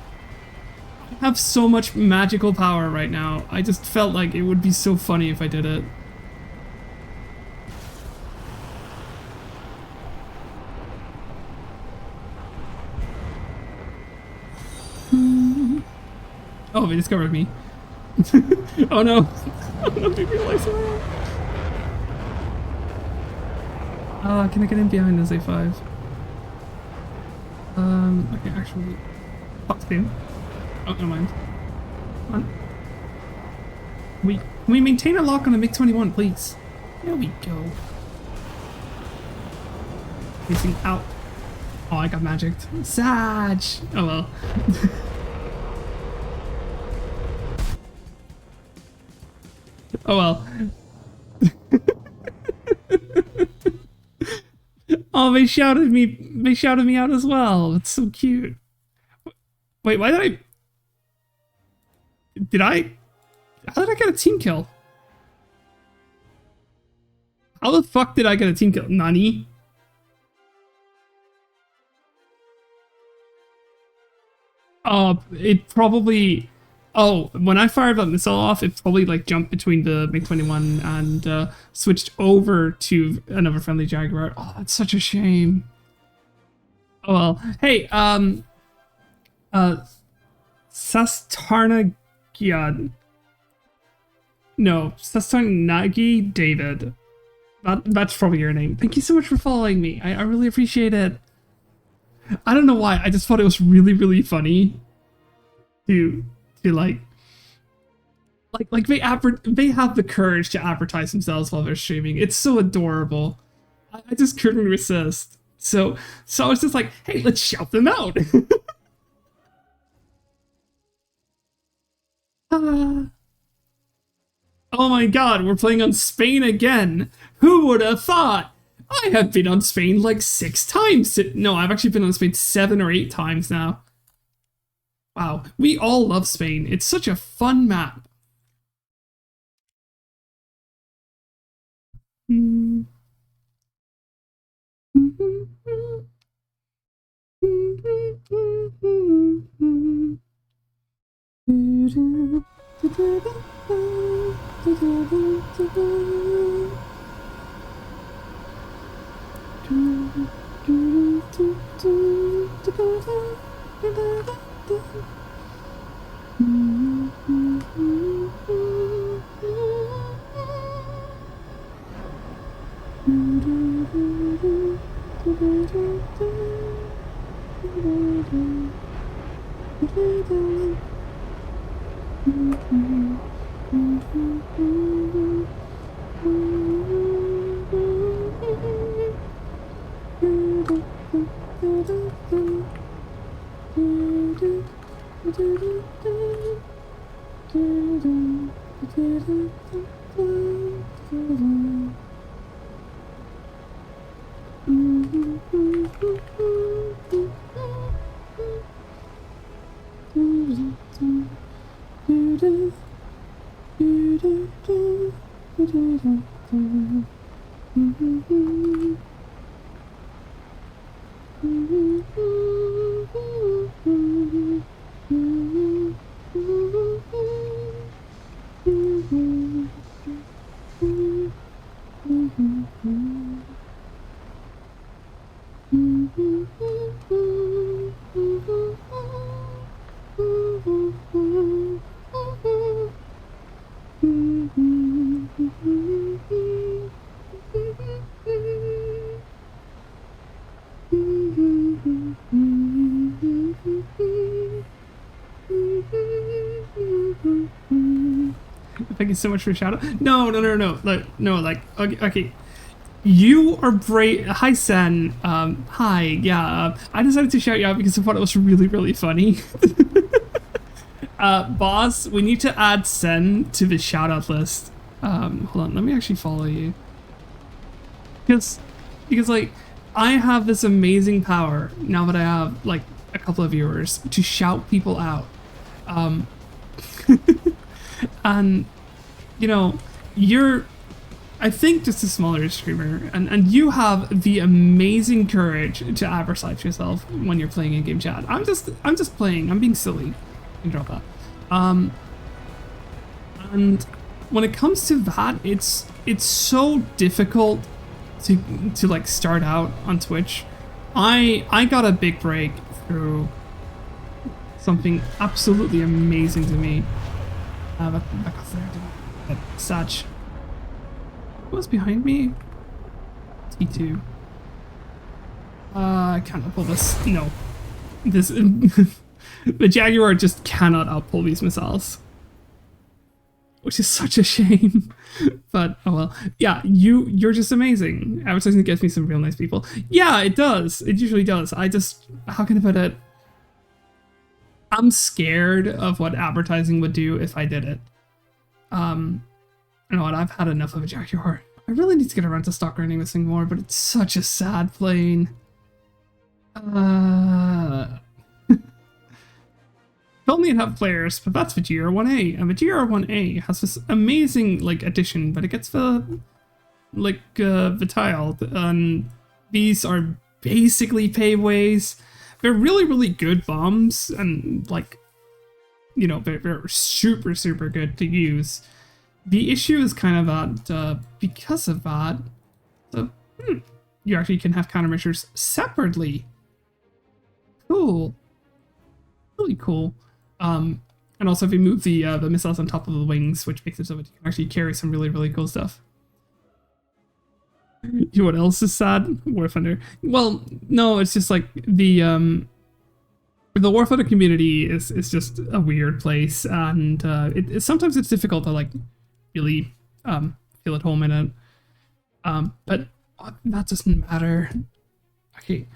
have so much magical power right now. I just felt like it would be so funny if I did it. Oh, they discovered me. Oh no. Oh no, they realized that. Can I get in behind this A5? Okay, actually. Fuck him. Oh, never mind. Come on. Can we maintain a lock on the MiG-21, please? There we go. Facing out. Oh, I got magicked. Sag! Oh well. Oh well. Oh, they shouted me out as well. It's so cute. Wait, why how did I get a team kill? How the fuck did I get a team kill? Nani? It probably... Oh, when I fired that missile off, it probably like jumped between the MiG-21 and switched over to another friendly Jaguar. Oh, that's such a shame. Oh well. Hey, Sastarnagiad. No, Sastarnagi David. That's probably your name. Thank you so much for following me. I really appreciate it. I don't know why. I just thought it was really, really funny to like they have the courage to advertise themselves while they're streaming. It's so adorable. I just couldn't resist. So I was just like, hey, let's shout them out. Oh my god, we're playing on Spain again. Who would have thought? I have been on Spain like 6 times. No, I've actually been on Spain 7 or 8 times now. Wow, we all love Spain. It's such a fun map. Thank you so much for the shout out. Like, okay. You are brave. Hi, Sen. Hi. Yeah. I decided to shout you out because I thought it was really, really funny. Boss, we need to add Sen to the shout out list. Hold on. Let me actually follow you. Because like, I have this amazing power now that I have like a couple of viewers to shout people out. And you know, you're, I think, just a smaller streamer, and you have the amazing courage to advertise yourself when you're playing in game chat. I'm just playing. I'm being silly. You can drop that. And when it comes to that, it's so difficult to like start out on Twitch. I got a big break through something absolutely amazing to me. Back up there, Satch. What was behind me? T2. I can't outpull this. No. This the Jaguar just cannot outpull these missiles. Which is such a shame. But oh well. Yeah, you're just amazing. Advertising gets me some real nice people. Yeah, it does. It usually does. I just, how can I put it? I'm scared of what advertising would do if I did it. You know what, I've had enough of a Jaguar. I really need to get around to stock running this thing more, but it's such a sad plane. Told me it'd have players, but that's the GR1A, and the GR1A has this amazing like addition, but it gets the like the tile, and these are basically paveways. They're really, really good bombs, and like, you know, they're super, super good to use. The issue is kind of that because of that, you actually can have countermeasures separately. Cool, really cool. And also if you move the missiles on top of the wings, which makes it so that you can actually carry some really, really cool stuff. You know what else is sad? War Thunder. Well, no, it's just like the War Thunder community is just a weird place, and sometimes it's difficult to like really feel at home in it. But that doesn't matter. Okay,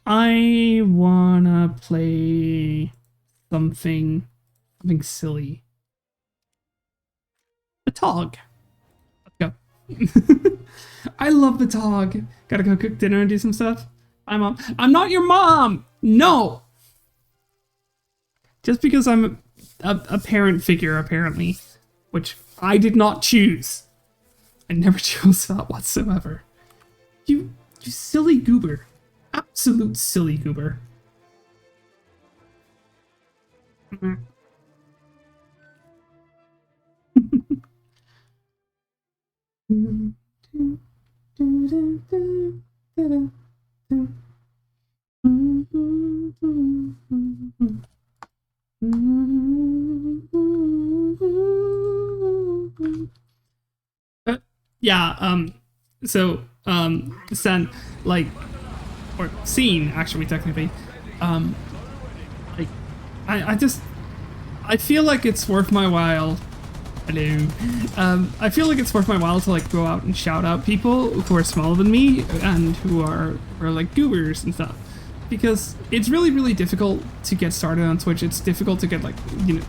I wanna play something silly. The Tog. Let's go. I love the Tog. Gotta go cook dinner and do some stuff. Hi, Mom. I'm not your mom! No! Just because I'm a parent figure, apparently. Which I did not choose. I never chose that whatsoever. You silly goober. Absolute silly goober. Yeah, Sen, like, or Scene, actually, technically, like, I feel like it's worth my while. Hello. I feel like it's worth my while to like go out and shout out people who are smaller than me and who are like goobers and stuff, because it's really, really difficult to get started on Twitch. It's difficult to get like, you know,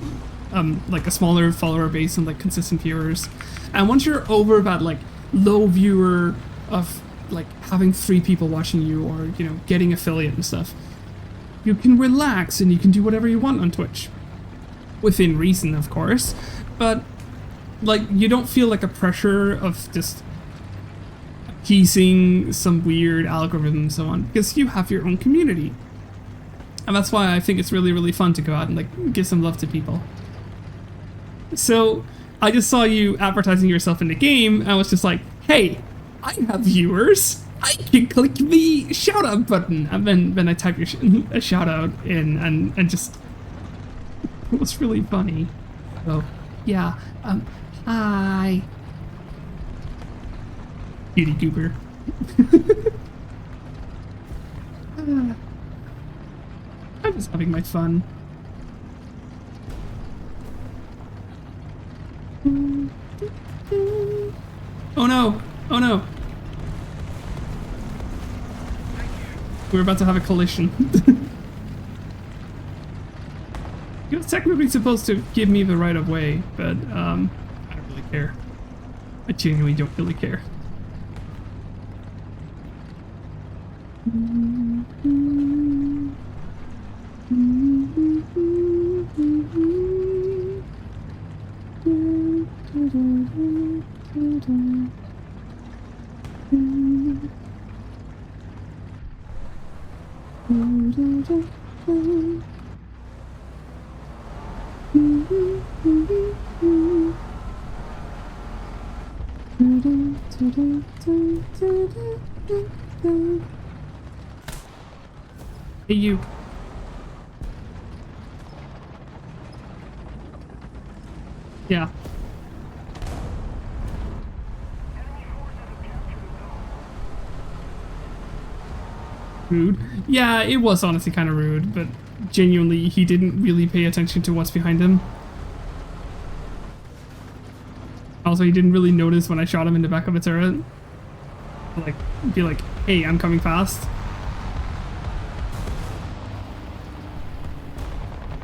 like a smaller follower base and like consistent viewers. And once you're over that like low viewer of like having 3 people watching you, or you know, getting affiliate and stuff, you can relax and you can do whatever you want on Twitch, within reason, of course. But like, you don't feel like a pressure of just appeasing some weird algorithm and so on, because you have your own community. And that's why I think it's really, really fun to go out and like give some love to people. So I just saw you advertising yourself in the game, and I was just like, hey, I have viewers. I can click the shout out button, and then I type your a shout out in, and just, it was really funny. So yeah, hi. Cutie goober. I'm just having my fun. Oh no! Oh no! We're about to have a collision. He was technically supposed to give me the right of way, but I don't really care. I genuinely don't really care. Hey, you. Yeah. Rude. Yeah, it was honestly kind of rude, but genuinely, he didn't really pay attention to what's behind him. Also, he didn't really notice when I shot him in the back of a turret. Like, be like, hey, I'm coming fast.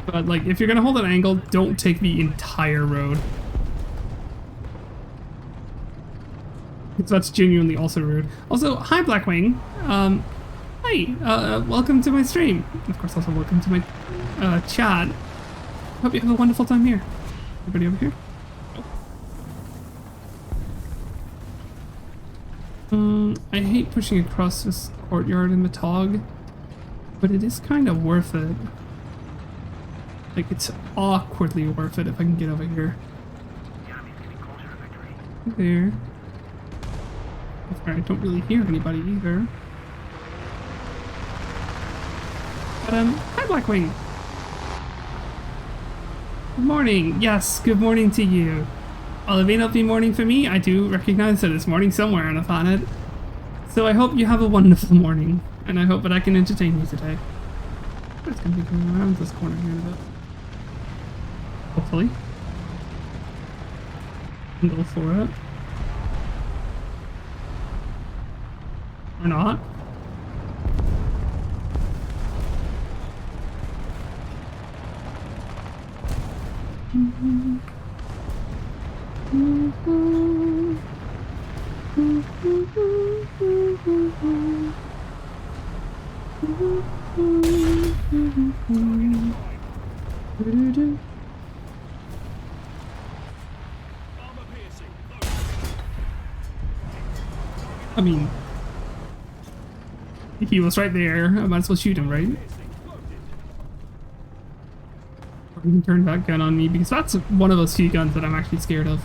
But like, if you're gonna hold an angle, don't take the entire road. Because that's genuinely also rude. Also, hi Blackwing. Hi, welcome to my stream. Of course, also welcome to my chat. Hope you have a wonderful time here. Anybody over here? I hate pushing across this courtyard in the Tog, but it is kind of worth it. Like, it's awkwardly worth it if I can get over here. There. I don't really hear anybody either. But, hi Blackwing! Good morning! Yes, good morning to you. While it may not be morning for me, I do recognize that it's morning somewhere on the planet. So I hope you have a wonderful morning, and I hope that I can entertain you today. It's gonna be going around this corner here in a bit. Hopefully. And go for it. Or not. I mean, he was right there. I might as well shoot him, right? Or he can turn that gun on me, because that's one of those few guns that I'm actually scared of.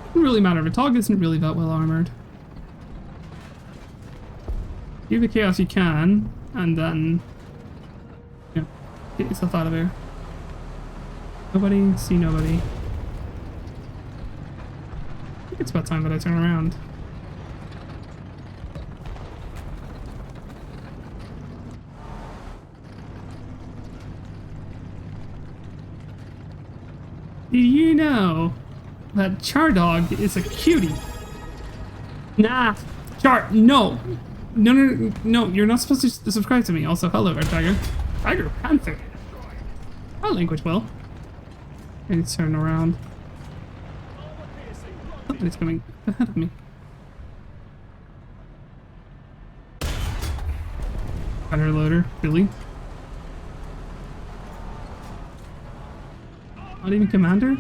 Doesn't really matter. Vitog isn't really that well armored. Give the chaos you can, and then, yeah, get yourself out of there. Nobody, see nobody. I think it's about time that I turn around. Do you know that Chardog is a cutie? Nah, Char, no. No, you're not supposed to subscribe to me. Also, hello there, Tiger. Tiger Panther. My language will. I need to turn around. Somebody's coming ahead of me. Gunner loader, Billy. Not even commander?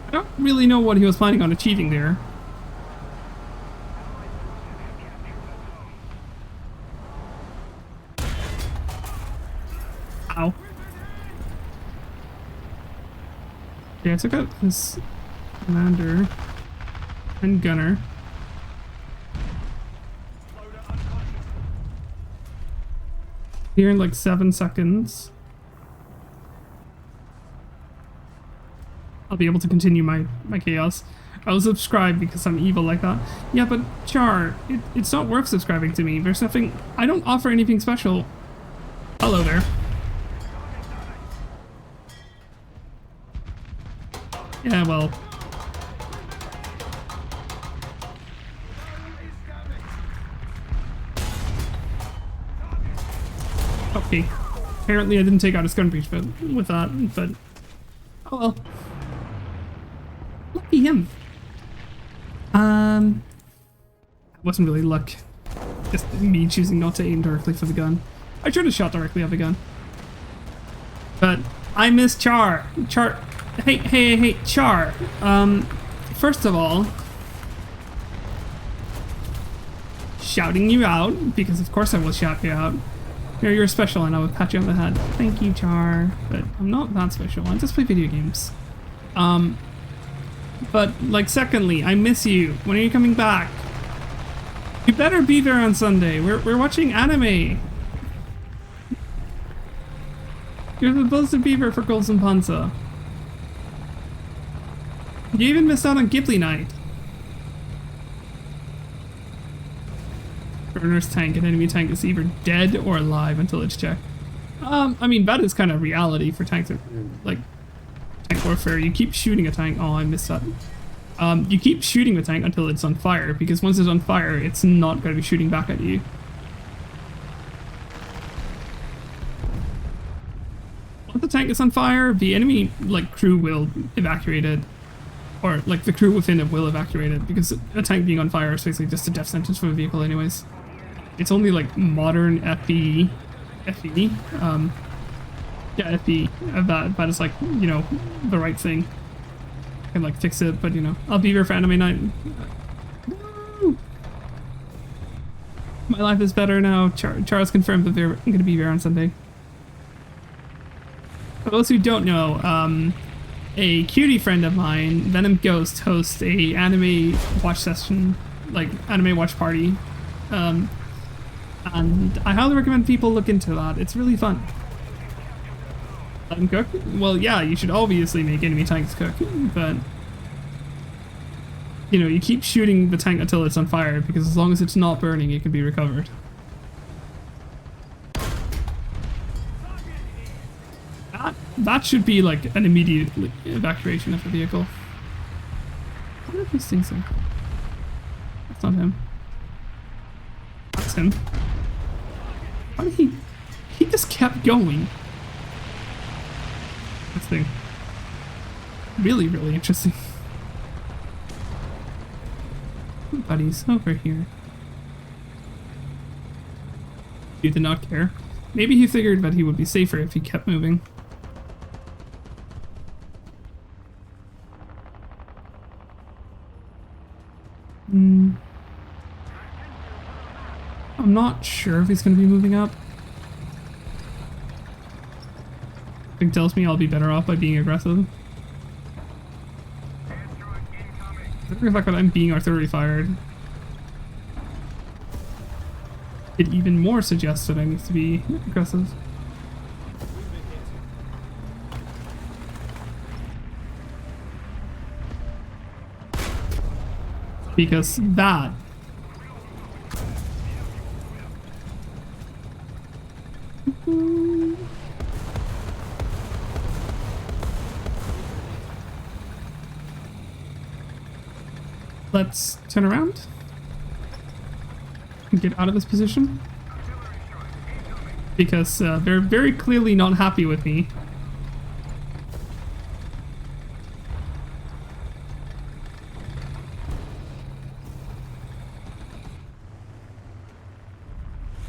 I don't really know what he was planning on achieving there. Ow. Yeah, I took out this commander and gunner. Here in like 7 seconds. I'll be able to continue my chaos. I'll subscribe because I'm evil like that. Yeah, but Char, it's not worth subscribing to me. There's nothing... I don't offer anything special. Hello there. Yeah, well... Okay. Apparently I didn't take out a stun breach with that, but... Oh well. Lucky him. Wasn't really luck. Just me choosing not to aim directly for the gun. I should have shot directly at the gun. But I miss Char. Char. Hey, Char. First of all, shouting you out, because of course I will shout you out. You're special and I would pat you on the head. Thank you, Char. But I'm not that special. I just play video games. But, like, secondly, I miss you. When are you coming back? You better be there on Sunday. We're watching anime. You're supposed to be there for Golden Panza. You even missed out on Ghibli night. Burner's tank, an enemy tank is either dead or alive until it's checked. I mean, that is kind of reality for tanks, like, tank warfare. You keep shooting a tank. Oh, I missed that. You keep shooting the tank until it's on fire, because once it's on fire, it's not going to be shooting back at you. Once the tank is on fire, the enemy, like, crew will evacuate it. Or, like, the crew within it will evacuate it, because a tank being on fire is basically just a death sentence for a vehicle anyways. It's only, like, modern FE, yeah, FE, that is, like, you know, the right thing. I can, like, fix it, but, you know, I'll be there for anime night. Woo! My life is better now. Charles confirmed that they're going to be there on Sunday. For those who don't know, a cutie friend of mine, Venom Ghost, hosts a anime watch session, like, anime watch party. And I highly recommend people look into that. It's really fun. Let them cook? Well, yeah, you should obviously make enemy tanks cook, but... You know, you keep shooting the tank until it's on fire, because as long as it's not burning, it can be recovered. That should be, like, an immediate evacuation of the vehicle. What are these things? That's not him. That's him. Why did he just kept going. This thing. Really, really interesting. Buddies, over here. He did not care. Maybe he figured that he would be safer if he kept moving. I'm not sure if he's going to be moving up. I think tells me I'll be better off by being aggressive. The fact that I'm being artillery fired, it even more suggests that I need to be aggressive. Because that let's turn around and get out of this position, because they're very clearly not happy with me.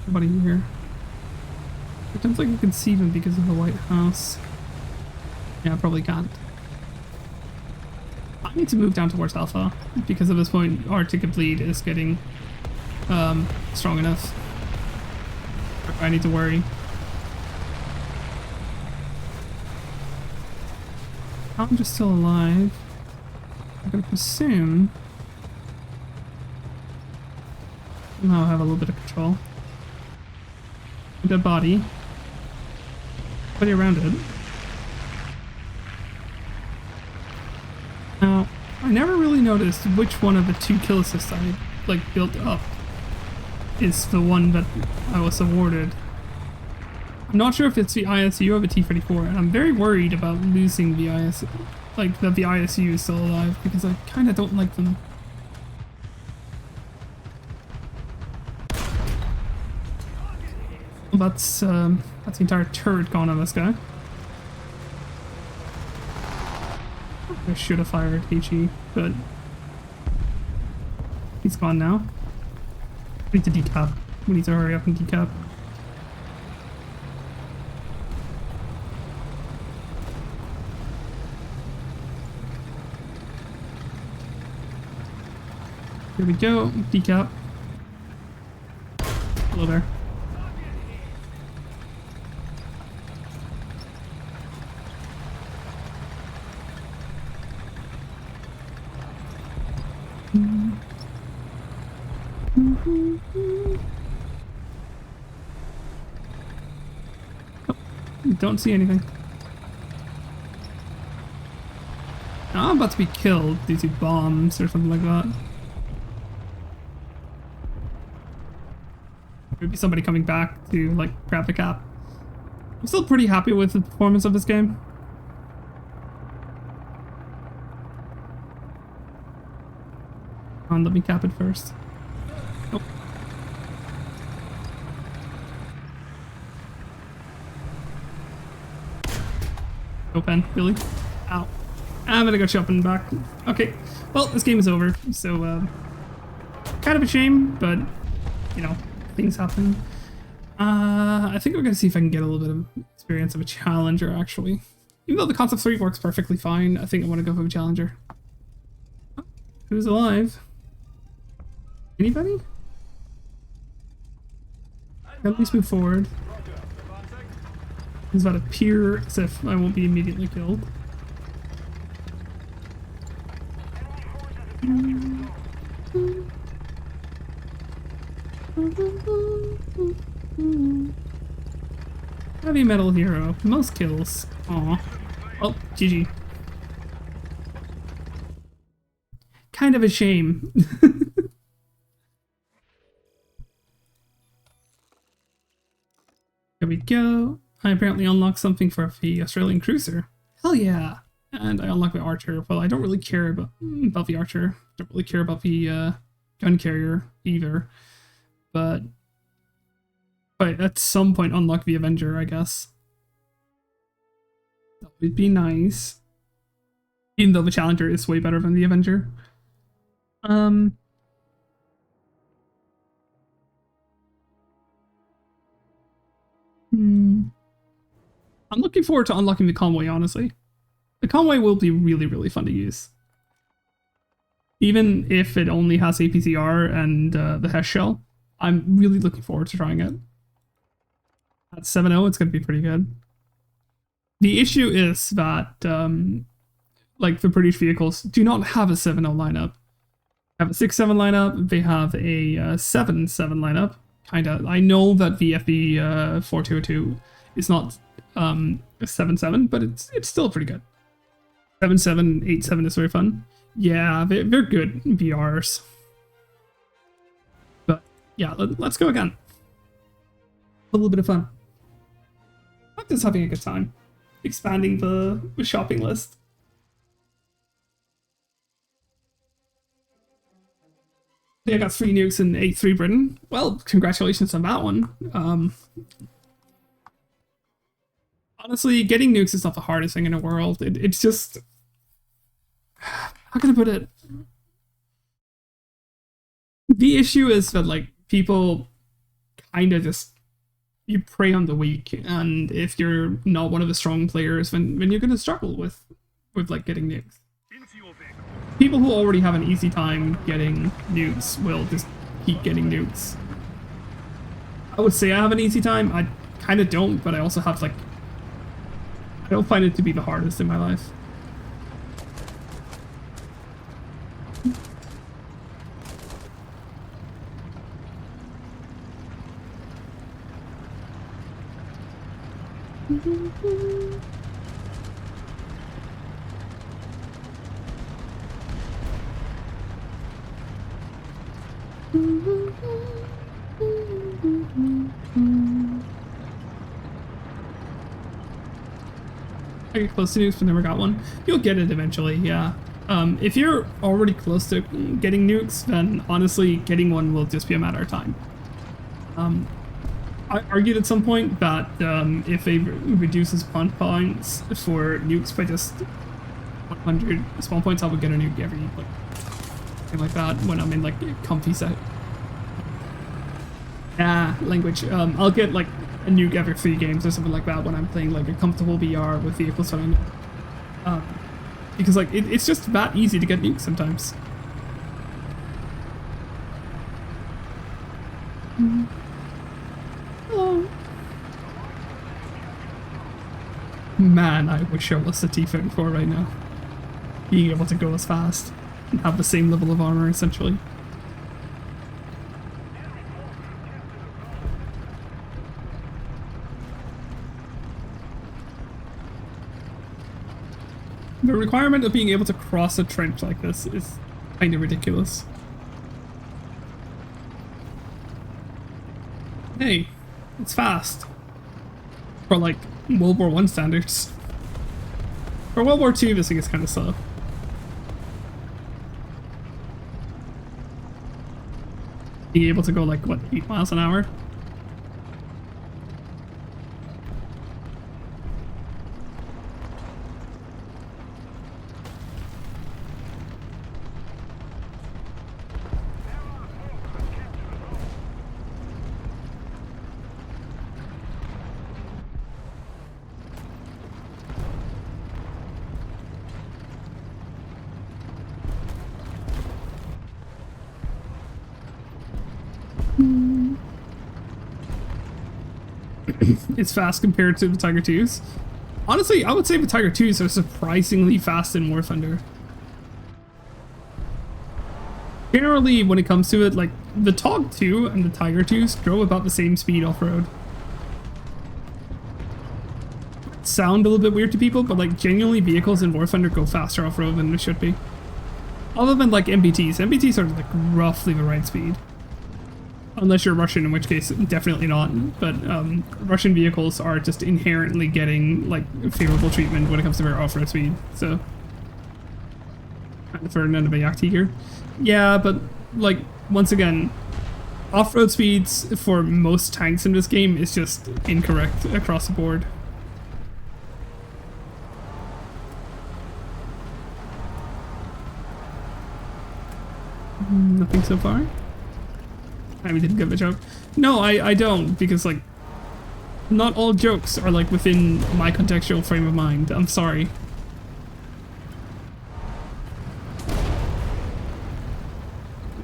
Nobody here. It looks like you can see them because of the White House. Yeah, I probably can't. I need to move down towards Alpha, because at this point our ticket bleed is getting strong enough. I need to worry. I'm just still alive. I'm gonna presume now I have a little bit of control. Dead body. Put it around it. Now, I never really noticed which one of the 2 kill assists I like built up is the one that I was awarded. I'm not sure if it's the ISU or the T-34, and I'm very worried about losing the ISU, like that the ISU is still alive, because I kind of don't like them. That's the entire turret gone on this guy. I should have fired HE, but he's gone now. We need to decap. We need to hurry up and decap. Here we go. Decap. Hello there. Don't see anything. I'm about to be killed due to bombs or something like that. Maybe somebody coming back to like grab the cap. I'm still pretty happy with the performance of this game. Come on, let me cap it first. Oh. Open, really? Ow. I'm gonna go shopping back. Okay, well, this game is over, so, kind of a shame, but, you know, things happen. I think we're gonna see if I can get a little bit of experience of a challenger, actually. Even though the Concept 3 works perfectly fine, I think I want to go for a challenger. Oh, who's alive? Anybody? At least move forward. Does that appear as if I won't be immediately killed? Heavy metal hero. Most kills. Aw. Oh, GG. Kind of a shame. There we go. I apparently unlocked something for the Australian cruiser. Hell yeah. And I unlocked the archer. Well, I don't really care about the archer. Don't really care about the gun carrier either. But at some point unlock the Avenger, I guess. That would be nice. Even though the Challenger is way better than the Avenger. I'm looking forward to unlocking the Convoy, honestly. The Convoy will be really, really fun to use. Even if it only has APCR and the Hess shell, I'm really looking forward to trying it. At 7.0, it's going to be pretty good. The issue is that, like, the British vehicles do not have a 7.0 lineup. They have a 6.7 lineup, they have a 7.7 lineup. Kinda. I know that the FB 4202 is not a 7.7, but it's still pretty good. 7.7, 8.7 is very fun. Yeah, they're good VRs. But yeah, let's go again. A little bit of fun. I'm just having a good time. Expanding the shopping list. Yeah, I got 3 nukes in 8-3 Britain. Well, congratulations on that one. Honestly, getting nukes is not the hardest thing in the world. It's just... How can I put it? The issue is that, like, people kind of just... You prey on the weak, and if you're not one of the strong players, then you're going to struggle with, like, getting nukes. People who already have an easy time getting nukes will just keep getting nukes. I would say I have an easy time. I kind of don't, but I also have, like... I don't find it to be the hardest in my life. I get close to nukes but never got one. You'll get it eventually, yeah. If you're already close to getting nukes, then honestly getting one will just be a matter of time. I argued at some point that if it reduces spawn points for nukes by just 100 spawn points, I would get a nuke every like something like that when I'm in like a comfy set. Language. I'll get like a nuke every 3 games or something like that when I'm playing like a comfortable VR with vehicles that I know. Because like it's just that easy to get nukes sometimes. Hello. Man, I wish I was a T-34 right now. Being able to go as fast and have the same level of armor essentially. The requirement of being able to cross a trench like this is kind of ridiculous. Hey, it's fast. For like World War I standards. For World War II, this thing is kind of slow. Being able to go like, what, 8 miles an hour? It's fast compared to the Tiger 2s. Honestly, I would say the Tiger 2s are surprisingly fast in War Thunder. Generally, when it comes to it, like, the Tog 2 and the Tiger 2s go about the same speed off-road. Sound a little bit weird to people, but like, genuinely vehicles in War Thunder go faster off-road than they should be. Other than like MBTs. MBTs are like roughly the right speed. Unless you're Russian, in which case definitely not. But Russian vehicles are just inherently getting like favorable treatment when it comes to their off-road speed. So for none of a Jagdtiger. Yeah, but like once again, off-road speeds for most tanks in this game is just incorrect across the board. Nothing so far. I didn't give a joke. No, I don't, because like not all jokes are like within my contextual frame of mind. I'm sorry.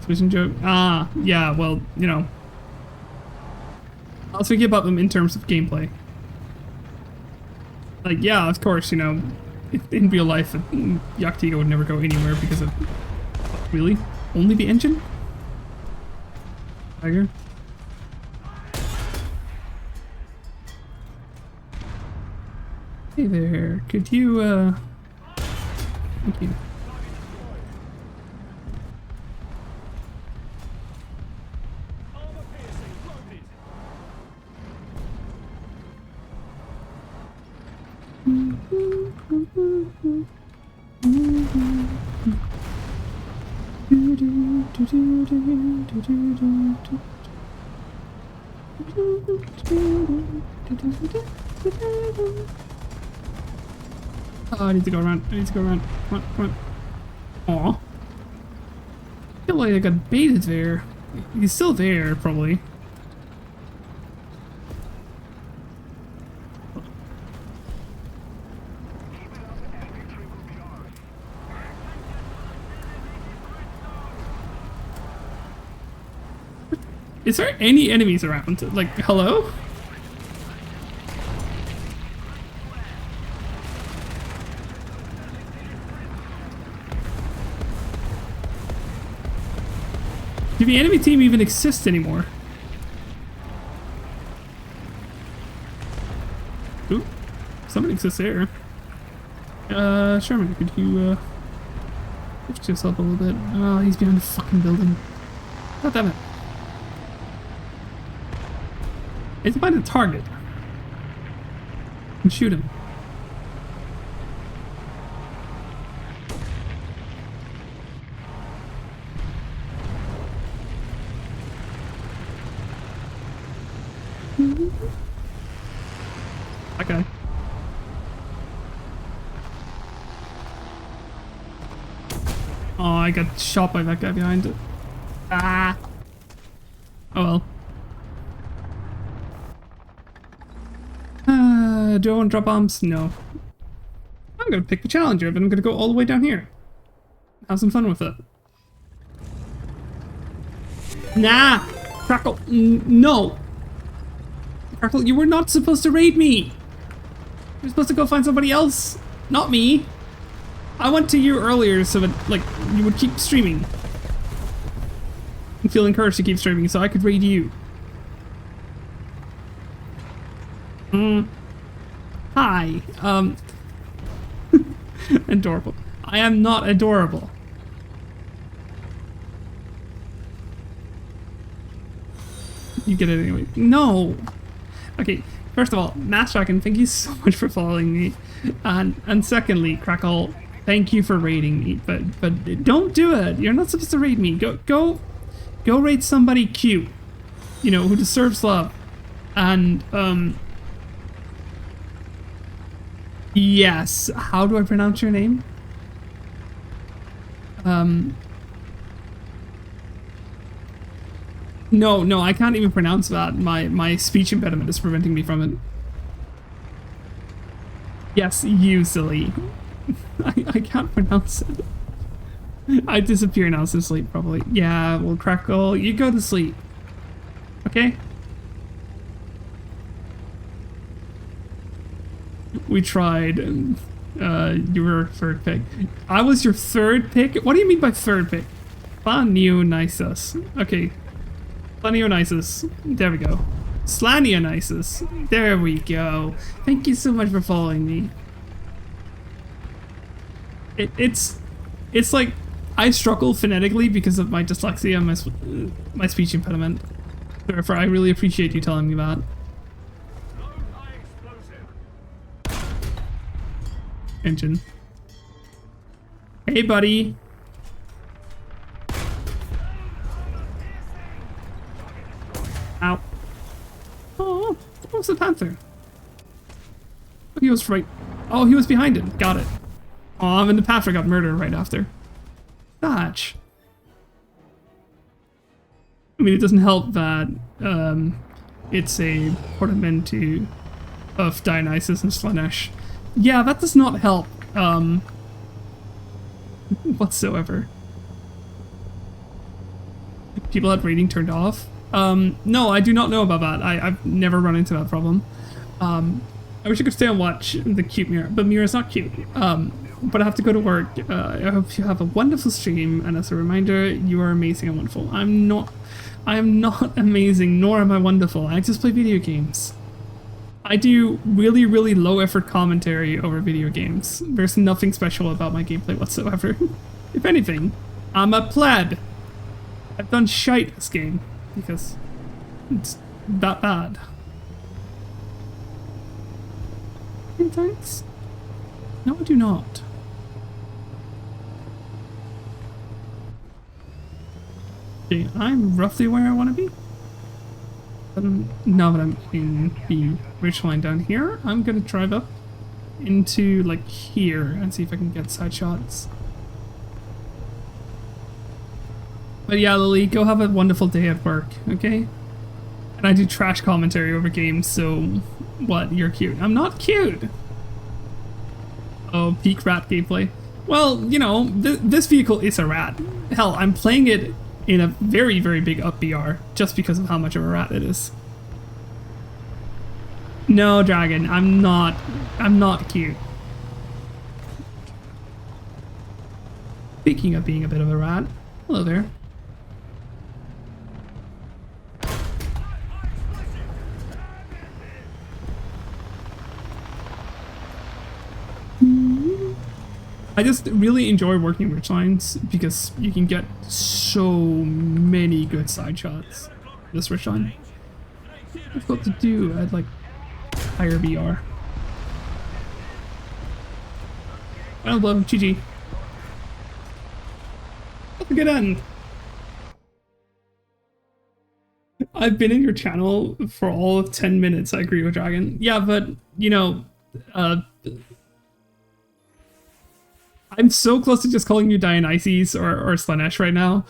Vision joke. Ah, yeah, well, you know. I was thinking about them in terms of gameplay. Like, yeah, of course, you know, in real life, Jagdtiger would never go anywhere because of... Really? Only the engine? Tiger? Hey there, could you, Thank you. Oh, I need to go around. I need to go around. Come on, come on. Aw. I feel like I got baited there. He's still there, probably. Is there any enemies around? Like, hello? Do the enemy team even exist anymore? Ooh, somebody exists there. Sherman, could you, lift yourself a little bit? Oh, he's behind the fucking building. God damn it. It's find a target. And shoot him. Okay. Oh, I got shot by that guy behind it. Ah. Oh well. Do I want to drop bombs? No. I'm gonna pick the Challenger, but I'm gonna go all the way down here. Have some fun with it. Nah! Crackle, no! Crackle, you were not supposed to raid me! You're supposed to go find somebody else, not me. I went to you earlier so that, like, you would keep streaming. And feel encouraged to keep streaming so I could raid you. Hi, adorable. I am not adorable. You get it anyway. No! Okay, first of all, Mass Dragon, thank you so much for following me. And secondly, Crackle, thank you for raiding me. But don't do it. You're not supposed to raid me. Go raid somebody cute. You know, who deserves love. And, yes. How do I pronounce your name? No, I can't even pronounce that. My speech impediment is preventing me from it. Yes, you silly. I can't pronounce it. I disappear now to sleep, probably. Yeah, well, Crackle, you go to sleep. Okay? We tried, and you were third pick. I was your third pick? What do you mean by third pick? Slanionisus. Okay. Slanionisus. There we go. Slanionisus. There we go. Thank you so much for following me. It's like I struggle phonetically because of my dyslexia and my speech impediment. Therefore, I really appreciate you telling me that. Engine. Hey, buddy. Ow. Oh, what was the Panther? Oh, he was right. Oh, he was behind him. Got it. Oh, and the Panther got murdered right after. Thatch. I mean, it doesn't help that it's a portmanteau of Dionysus and Slanesh. Yeah, that does not help whatsoever. People had rating turned off. No, I do not know about that. I've never run into that problem. I wish I could stay and watch the cute Mira, but Mira's not cute. But I have to go to work. I hope you have a wonderful stream, and as a reminder, you are amazing and wonderful. I am not amazing, nor am I wonderful. I just play video games. I do really, really low effort commentary over video games. There's nothing special about my gameplay whatsoever. If anything, I'm a pleb. I've done shite this game because it's that bad. Thanks. No, I do not. Okay, I'm roughly where I want to be. Now that I'm in the ridgeline down here, I'm gonna drive up into like here and see if I can get side shots. But yeah, Lily, go have a wonderful day at work, okay? And I do trash commentary over games, so what? You're cute. I'm not cute! Oh, peak rat gameplay. Well, you know, this vehicle is a rat. Hell, I'm playing it in a very, very big up BR just because of how much of a rat it is. No, Dragon, I'm not cute. Speaking of being a bit of a rat, hello there. I just really enjoy working ridgelines because you can get so many good side shots this ridgeline. difficult to do at like higher VR. Final blow, GG. That's a good end. I've been in your channel for all of 10 minutes, I agree with Dragon. Yeah, but, you know, I'm so close to just calling you Dionysus or Slanesh right now.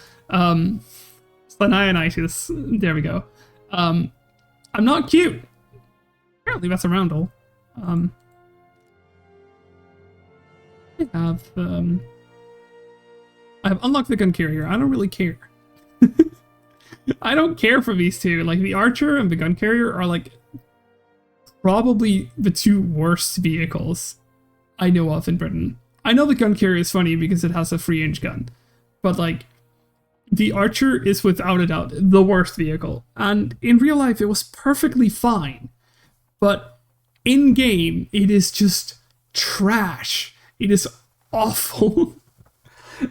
Slanionitis, there we go. I'm not cute. Apparently that's a roundel. I have unlocked the gun carrier. I don't really care. I don't care for these two. Like, the archer and the gun carrier are, like, probably the two worst vehicles I know of in Britain. I know the gun carrier is funny because it has a 3-inch gun. But, like, the archer is without a doubt the worst vehicle. And in real life, it was perfectly fine. But in-game, it is just trash. It is awful.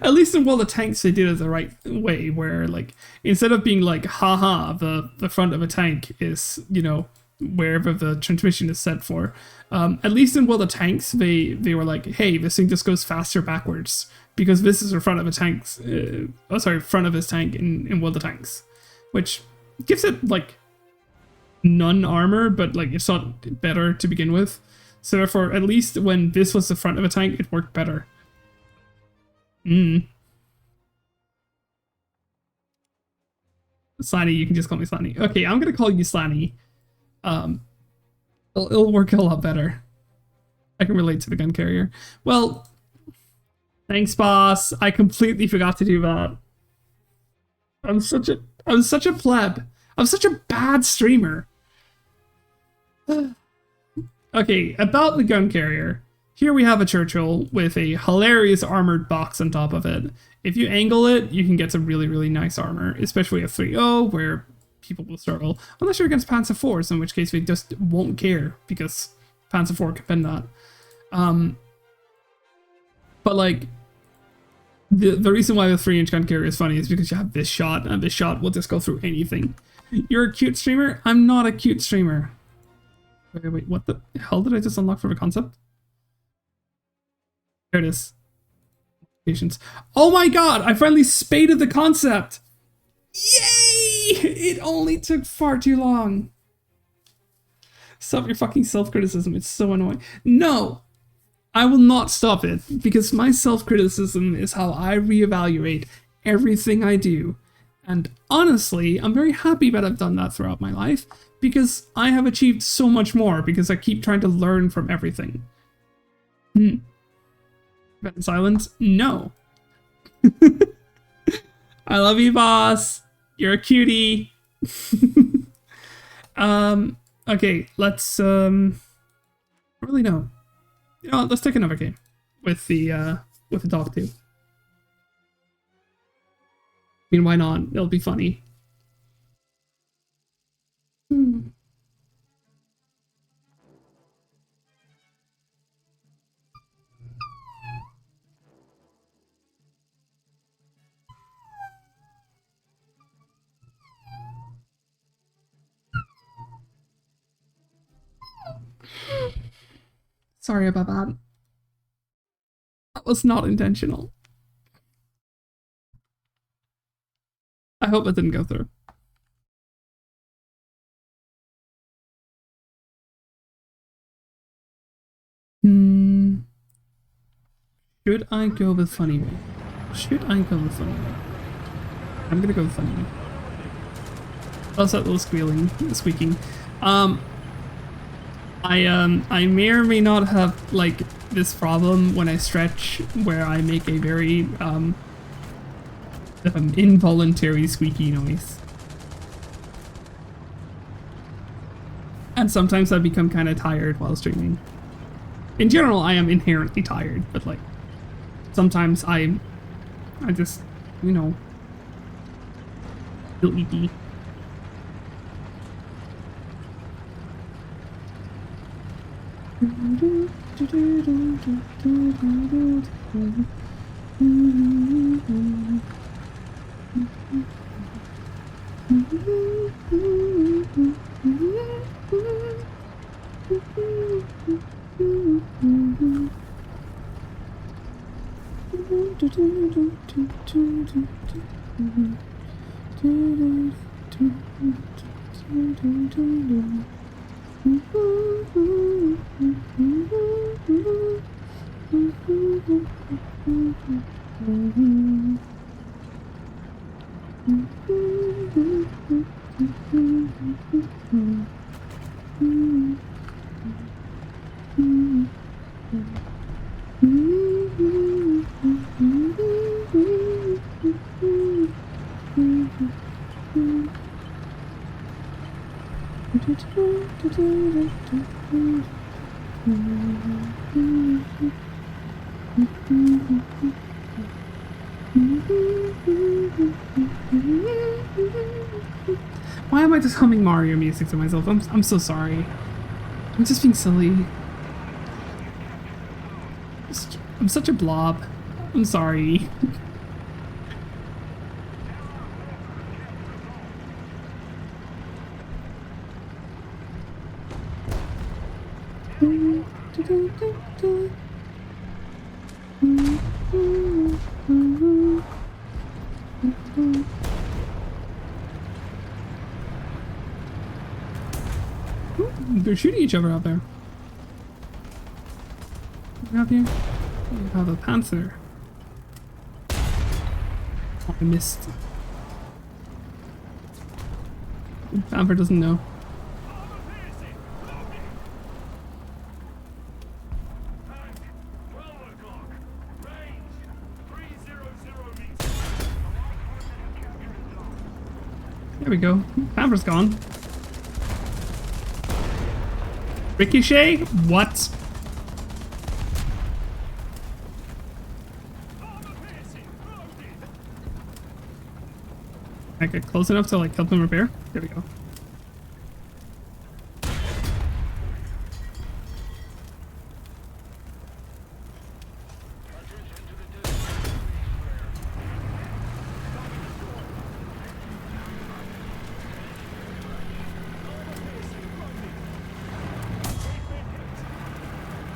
At least in World of Tanks, they did it the right way, where, like, instead of being like, haha, the front of a tank is, you know, wherever the transmission is set for. At least in World of Tanks, they were like, hey, this thing just goes faster backwards, because this is the front of a tank, front of his tank in World of Tanks. Which gives it, like, none armor, but, like, it's not better to begin with. So therefore, at least when this was the front of a tank, it worked better. Slanny, you can just call me Slanny. Okay, I'm gonna call you Slanny. It'll work a lot better. I can relate to the gun carrier. Well, thanks, boss. I completely forgot to do that. I'm such a pleb. I'm such a bad streamer. Okay, about the gun carrier. Here we have a Churchill with a hilarious armored box on top of it. If you angle it, you can get some really, really nice armor, especially a 3.0 where people will struggle. Unless you're against Panzer IVs, in which case they just won't care because Panzer IV can bend that. But like, the reason why the 3-inch gun carrier is funny is because you have this shot, and this shot will just go through anything. You're a cute streamer? I'm not a cute streamer. Wait, what the hell did I just unlock for the concept? There it is. Patience. Oh my god, I finally spaded the concept! Yay! It only took far too long. Stop your fucking self-criticism, it's so annoying. No! I will not stop it, because my self-criticism is how I reevaluate everything I do. And honestly, I'm very happy that I've done that throughout my life, because I have achieved so much more, because I keep trying to learn from everything. But in silence? No. I love you, boss. You're a cutie. Okay, let's, really no. You know what, let's take another game with the dog too. I mean, why not? It'll be funny. Sorry about that. That was not intentional. I hope it didn't go through. Should I go with funny way? Should I go with funny way? I'm gonna go with funny way. That's that little squeaking. I may or may not have, like, this problem when I stretch where I make a very, involuntary squeaky noise. And sometimes I become kind of tired while streaming. In general, I am inherently tired, but, like, sometimes I just, you know, feel eepy. Why am I just humming Mario music to myself? I'm so sorry. I'm just being silly. I'm such a blob. I'm sorry. They're shooting each other out there. Out here, you have a Panther. Oh, I missed. Panther doesn't know. There we go. Panther's gone. Ricochet? What? I get close enough to like help him repair? There we go.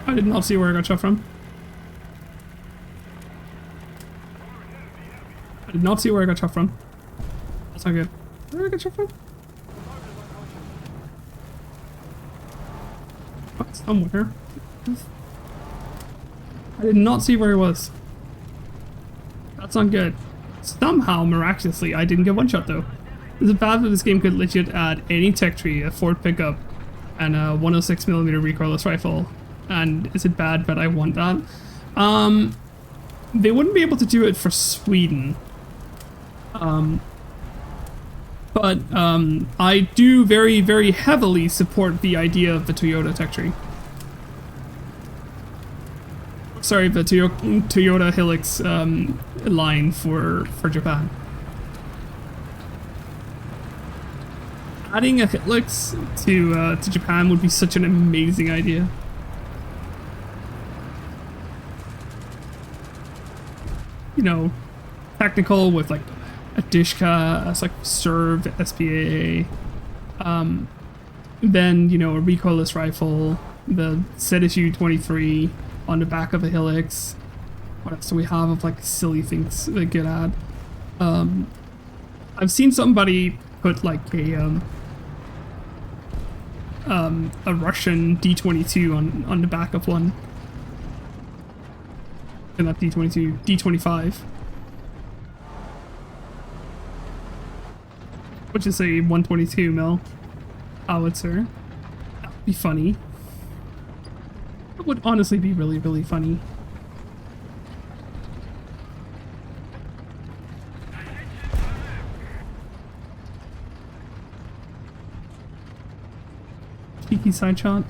I did not see where I got shot from. I did not see where I got shot from. That's not good. Where did I get shot from? Oh, somewhere. I did not see where he was. That's not good. Somehow, miraculously, I didn't get one shot though. Is it bad that this game could legit add any tech tree, a Ford pickup, and a 106mm recoilless rifle? And is it bad that I want that? They wouldn't be able to do it for Sweden. But I do very, very heavily support the idea of the Toyota tech tree. Sorry, the Toyota Hilux line for Japan. Adding a Hilux to Japan would be such an amazing idea. You know, technical with like a Dishka, as like served SPA, then you know a recoilless rifle, the ZSU 23 on the back of a Hilux. What else do we have of like silly things they could add? I've seen somebody put like a Russian D22 on the back of one. And not D22, D25. Which is a 122 mil howitzer. That would be funny. That would honestly be really, really funny. Cheeky side shot.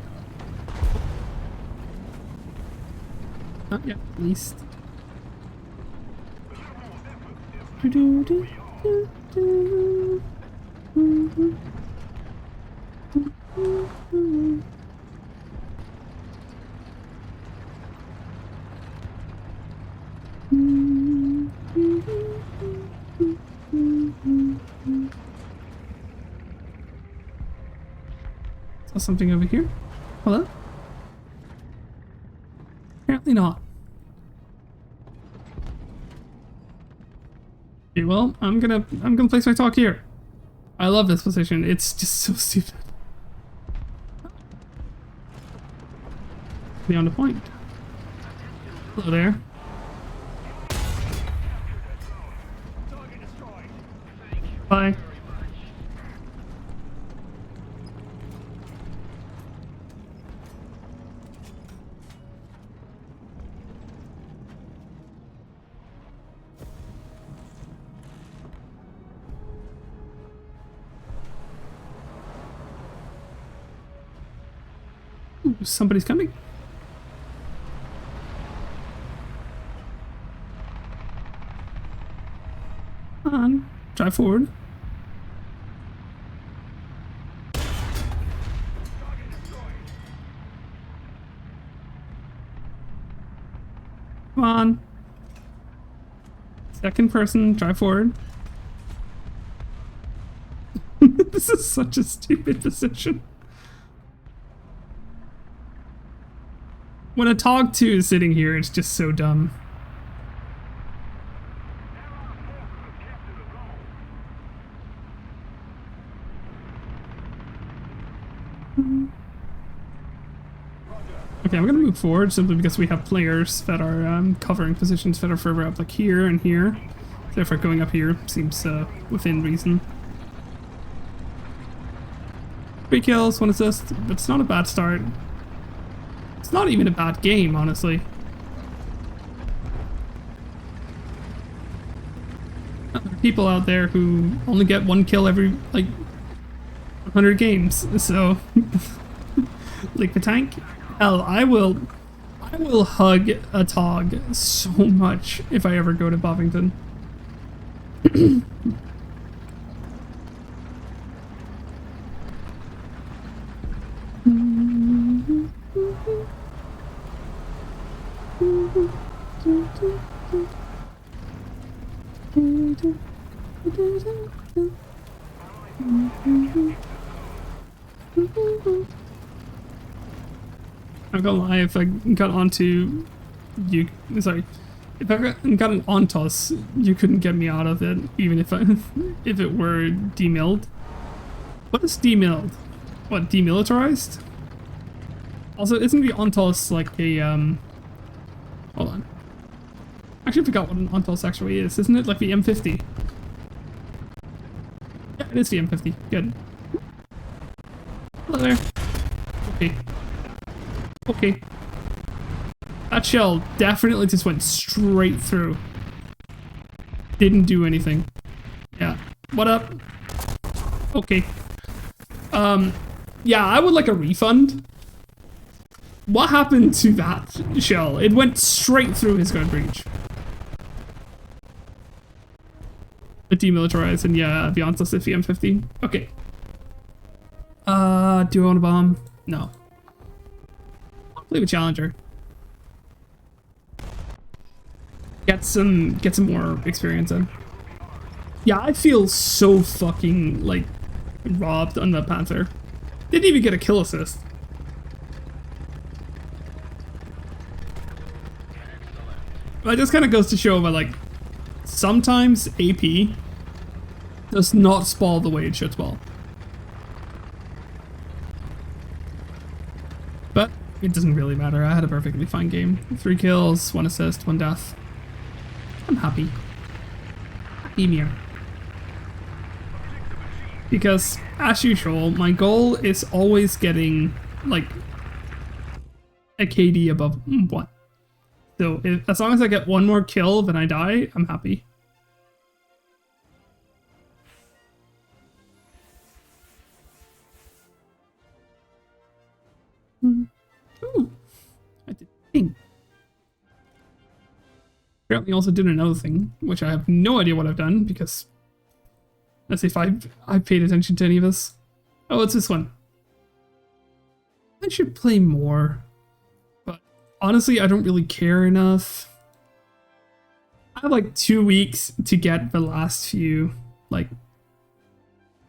Not yet, at least. Saw something over here. Hello? Apparently not. Okay, well, I'm gonna place my talk here. I love this position. It's just so stupid. Beyond the point. Hello there. Bye. Ooh, somebody's coming. Come on, drive forward. Come on. Second person, drive forward. This is such a stupid position. When a Tog 2 is sitting here, it's just so dumb. Okay, I'm gonna move forward simply because we have players that are covering positions that are further up, like here and here. Therefore, going up here seems within reason. 3 kills, 1 assist. That's not a bad start. It's not even a bad game, honestly. There are people out there who only get 1 kill every, like, 100 games, so... Like the tank? Hell, I will hug a Tog so much if I ever go to Bovington. I'm gonna lie, if I got onto you, sorry, if I got an Ontos, you couldn't get me out of it, even if if it were demilled. What is demilled? What, demilitarized? Also, isn't the Ontos like a hold on. Actually, I forgot what an Ontos actually is. Isn't it like the M50? Yeah, it is the M50. Good. Hello there. Okay. Okay. That shell definitely just went straight through. Didn't do anything. Yeah. What up? Okay. Yeah, I would like a refund. What happened to that shell? It went straight through his guard breach. It demilitarized, and yeah, beyond us if M50. Okay. Do I want a bomb? No. Leave a challenger. Get some more experience in. Yeah, I feel so fucking like robbed on the Panther. Didn't even get a kill assist. That just kind of goes to show that like sometimes AP does not spawn the way it should spawn. But it doesn't really matter. I had a perfectly fine game. 3 kills, 1 assist, 1 death. I'm happy. Happy mere. Because, as usual, my goal is always getting, like, a KD above 1. So, as long as I get 1 more kill than I die, I'm happy. Ooh, I did a thing. Apparently also did another thing, which I have no idea what I've done, because let's see if I've paid attention to any of this. Oh, it's this one. I should play more, but honestly, I don't really care enough. I have like 2 weeks to get the last few, like,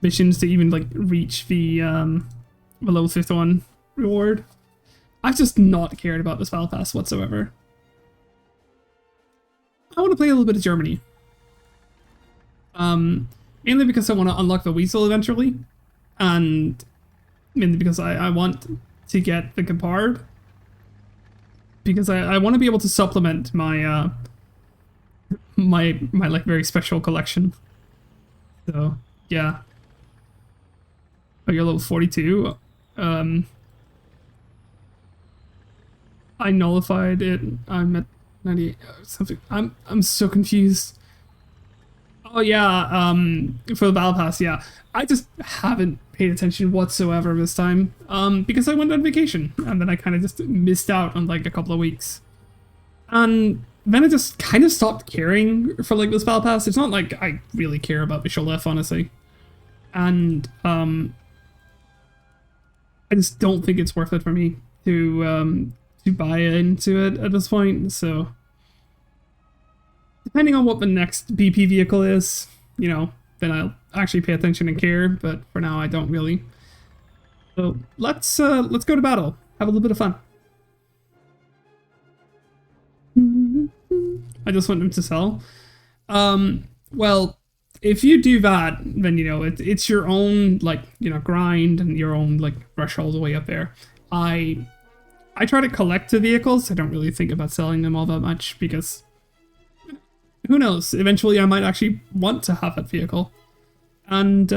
missions to even, like, reach the level 51 reward. I've just not cared about this battle pass whatsoever. I want to play a little bit of Germany. Mainly because I want to unlock the Weasel eventually, and mainly because I want to get the Gepard, because I want to be able to supplement my my like very special collection. So yeah. Oh, you're level 42. I nullified it. I'm at 98 something. I'm so confused. Oh yeah, for the battle pass, yeah. I just haven't paid attention whatsoever this time. Because I went on vacation and then I kind of just missed out on like a couple of weeks. And then I just kind of stopped caring for like this battle pass. It's not like I really care about the Sholef, honestly. And I just don't think it's worth it for me to buy into it at this point. So depending on what the next BP vehicle is, you know, then I'll actually pay attention and care. But for now, I don't really. So let's go to battle. Have a little bit of fun. I just want them to sell. Well, if you do that, then, you know, it's your own, like, you know, grind and your own, like, threshold way up there. I try to collect the vehicles. I don't really think about selling them all that much because who knows? Eventually I might actually want to have that vehicle. And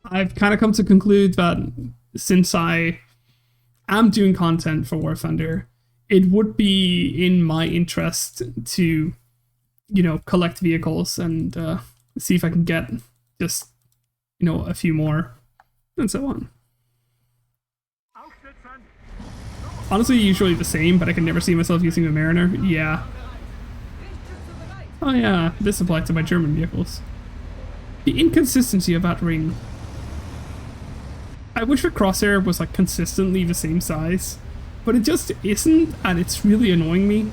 I've kind of come to conclude that since I am doing content for War Thunder, it would be in my interest to, you know, collect vehicles and see if I can get just, you know, a few more and so on. Honestly, usually the same, but I can never see myself using a Mariner. Yeah. Oh yeah, this applies to my German vehicles. The inconsistency of that ring. I wish the crosshair was like consistently the same size, but it just isn't, and it's really annoying me.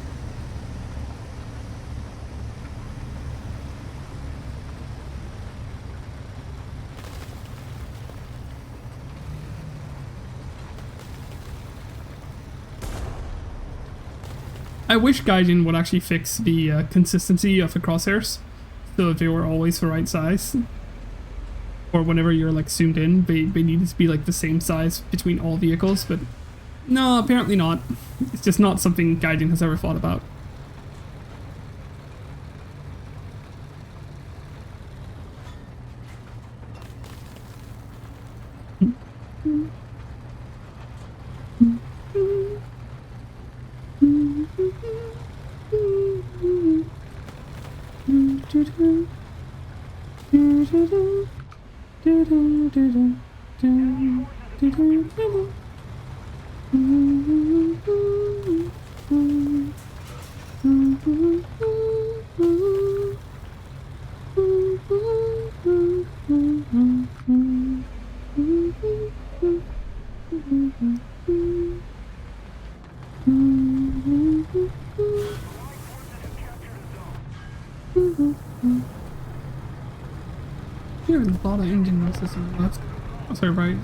I wish Gaijin would actually fix the consistency of the crosshairs, so that they were always the right size. Or whenever you're like zoomed in, they needed to be like the same size between all vehicles, but no, apparently not. It's just not something Gaijin has ever thought about. Here in the bottom engine noises on the left. Oh, sorry, right.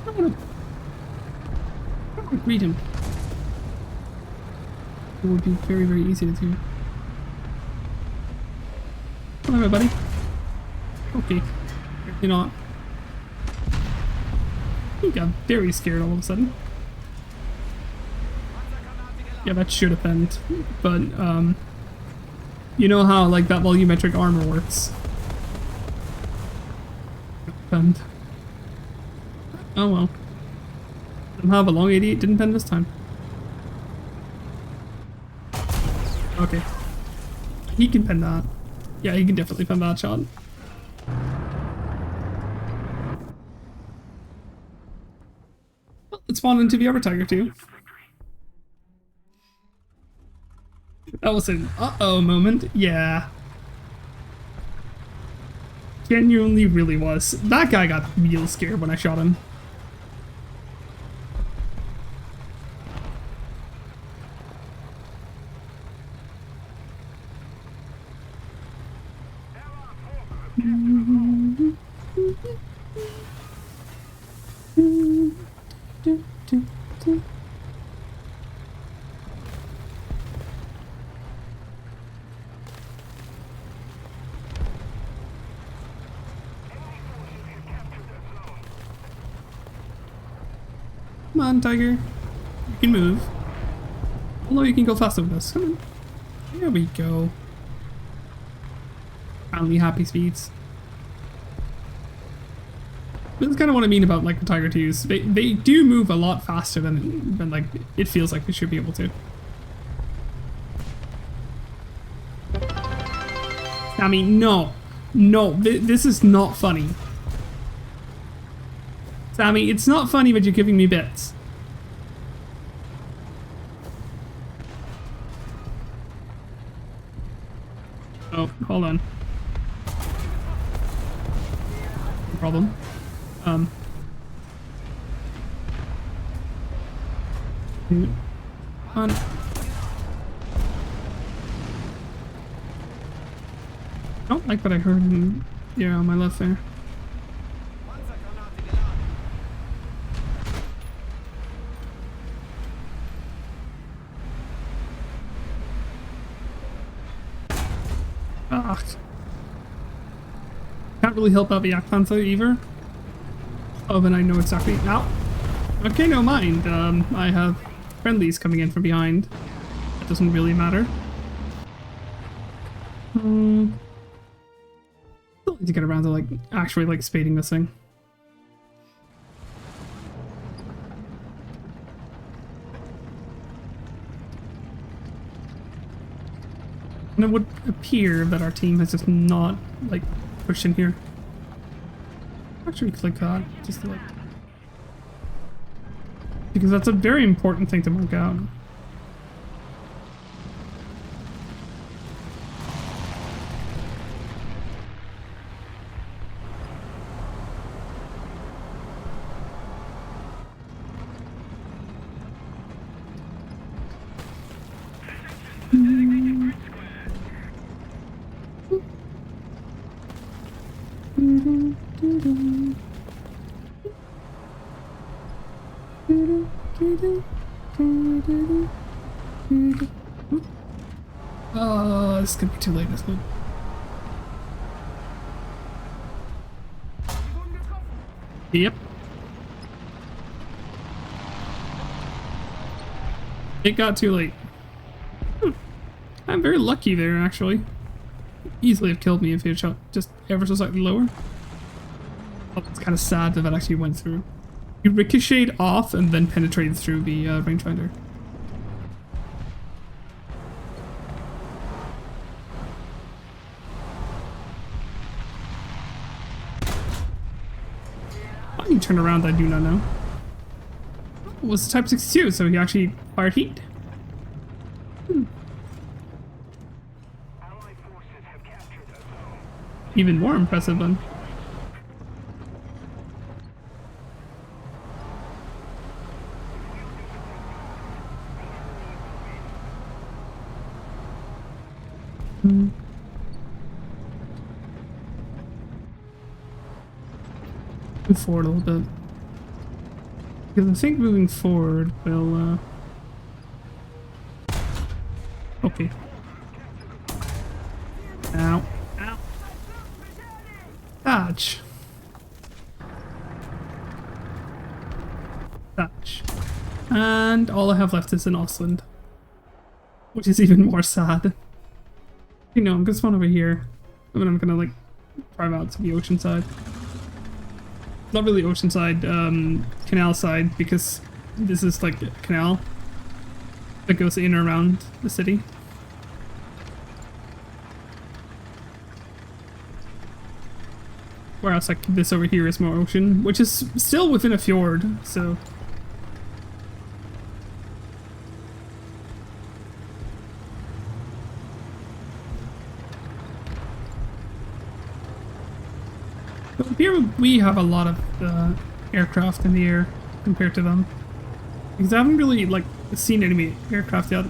I want to read him. It would be very, very easy to do. Come on, buddy. Okay. You're not. He got very scared all of a sudden. Yeah, that should have been. But, you know how, like, that volumetric armor works. Bend. Oh well. Somehow the long 88 didn't bend this time. Okay. He can pen that. Yeah, he can definitely pen that shot. Well, let's spawn into the other tiger too. That was an uh-oh moment. Yeah. Genuinely really was. That guy got real scared when I shot him. Come on, Tiger. You can move. Although you can go faster with us. Come on. There we go. Finally happy speeds. This is kind of what I mean about like the Tiger 2s. They do move a lot faster than like it feels like they should be able to. Sammy, no. No, this is not funny. Sammy, it's not funny but you're giving me bits. Oh, hold on. No problem. On. I don't like what I heard in, yeah, on my left there. Ah. Can't really help out the Jagdpanzer either. Oh, then I know exactly. Now. Okay, no mind. I have friendlies coming in from behind. That doesn't really matter. Still need to get around to like actually like spading this thing. And it would appear that our team has just not like pushed in here. Actually click that just to like, because that's a very important thing to mark out. Oh, this could be too late, isn't it? Yep. It got too late. I'm very lucky there, actually. Easily have killed me if he had shot just ever so slightly lower. Oh, it's kind of sad that actually went through. He ricocheted off and then penetrated through the rangefinder. Why he turned around, I do not know. Oh, it was Type 62, so he actually fired heat. Even more impressive then. Move forward a little bit. Because I think moving forward will, okay. Ow. Ow. Dodge. Dodge. And all I have left is an Ostland. Which is even more sad. You know, I'm gonna spawn over here. And then I'm gonna, like, drive out to the ocean side. Not really ocean side, canal side, because this is like a canal that goes in and around the city. Whereas like this over here is more ocean, which is still within a fjord, so. But here we have a lot of aircraft in the air compared to them. Because I haven't really like seen enemy aircraft yet.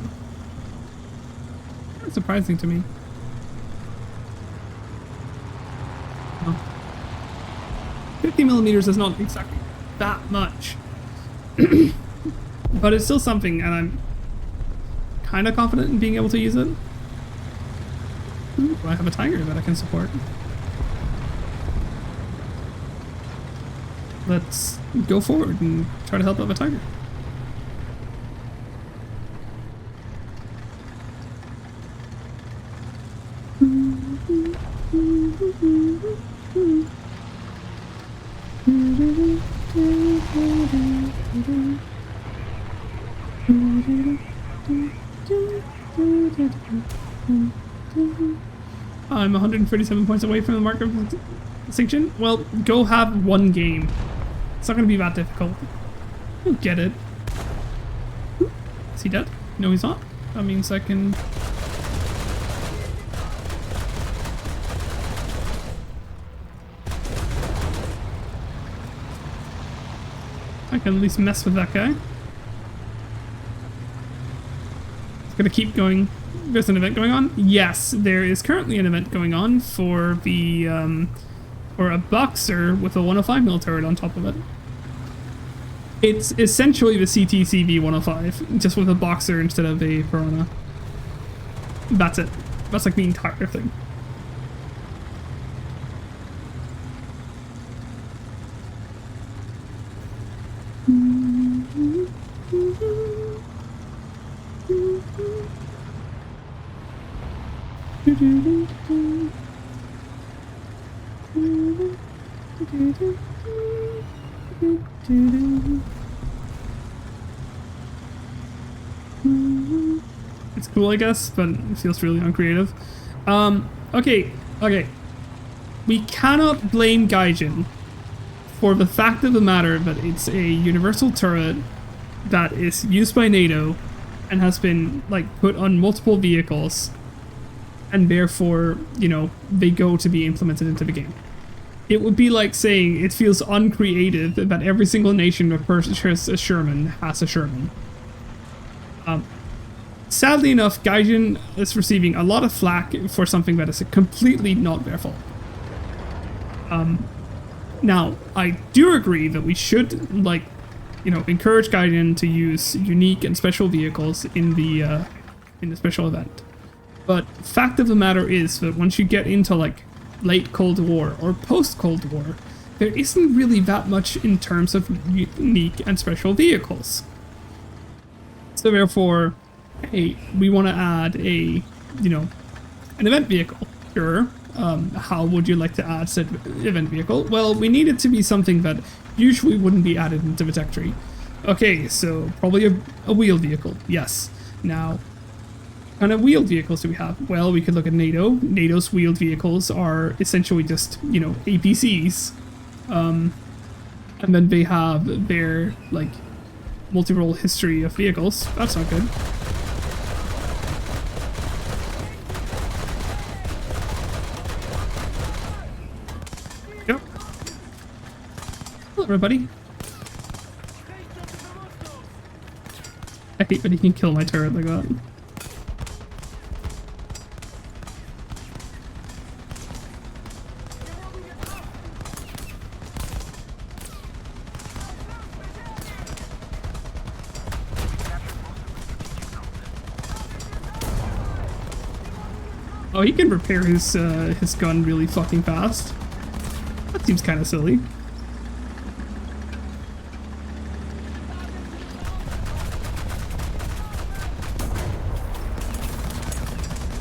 That's surprising to me. Oh. 50 millimeters is not exactly that much. But it's still something, and I'm kind of confident in being able to use it. Ooh, I have a tiger that I can support. Let's go forward and try to help out the tiger. I'm 137 points away from the mark of extinction. Well, go have one game. It's not going to be that difficult. You'll get it. Is he dead? No, he's not. That means I can... I can at least mess with that guy. It's gonna keep going. There's an event going on? Yes, there is currently an event going on for the, for a boxer with a 105 mil turret on top of it. It's essentially the CTCV 105, just with a boxer instead of a Piranha. That's it. That's like the entire thing. It's cool, I guess, but it feels really uncreative. Okay. We cannot blame Gaijin for the fact of the matter that it's a universal turret that is used by NATO and has been, like, put on multiple vehicles, and therefore, you know, they go to be implemented into the game. It would be like saying it feels uncreative that every single nation that purchases a Sherman has a Sherman. Sadly enough, Gaijin is receiving a lot of flack for something that is completely not their fault. Now, I do agree that we should, like, you know, encourage Gaijin to use unique and special vehicles in the special event. But fact of the matter is that once you get into, like, late Cold War or post-Cold War, there isn't really that much in terms of unique and special vehicles. So therefore, hey, we want to add a, you know, an event vehicle. Sure. How would you like to add said event vehicle? Well, we need it to be something that usually wouldn't be added into the tech tree. Okay, so probably a wheeled vehicle. Yes. Now, what kind of wheeled vehicles do we have? Well, we could look at NATO. NATO's wheeled vehicles are essentially just, you know, APCs. And then they have their, like, multi-role history of vehicles. That's not good. Yep. Hello, everybody. I hate that he can kill my turret like that. Oh, he can repair his gun really fucking fast. That seems kind of silly.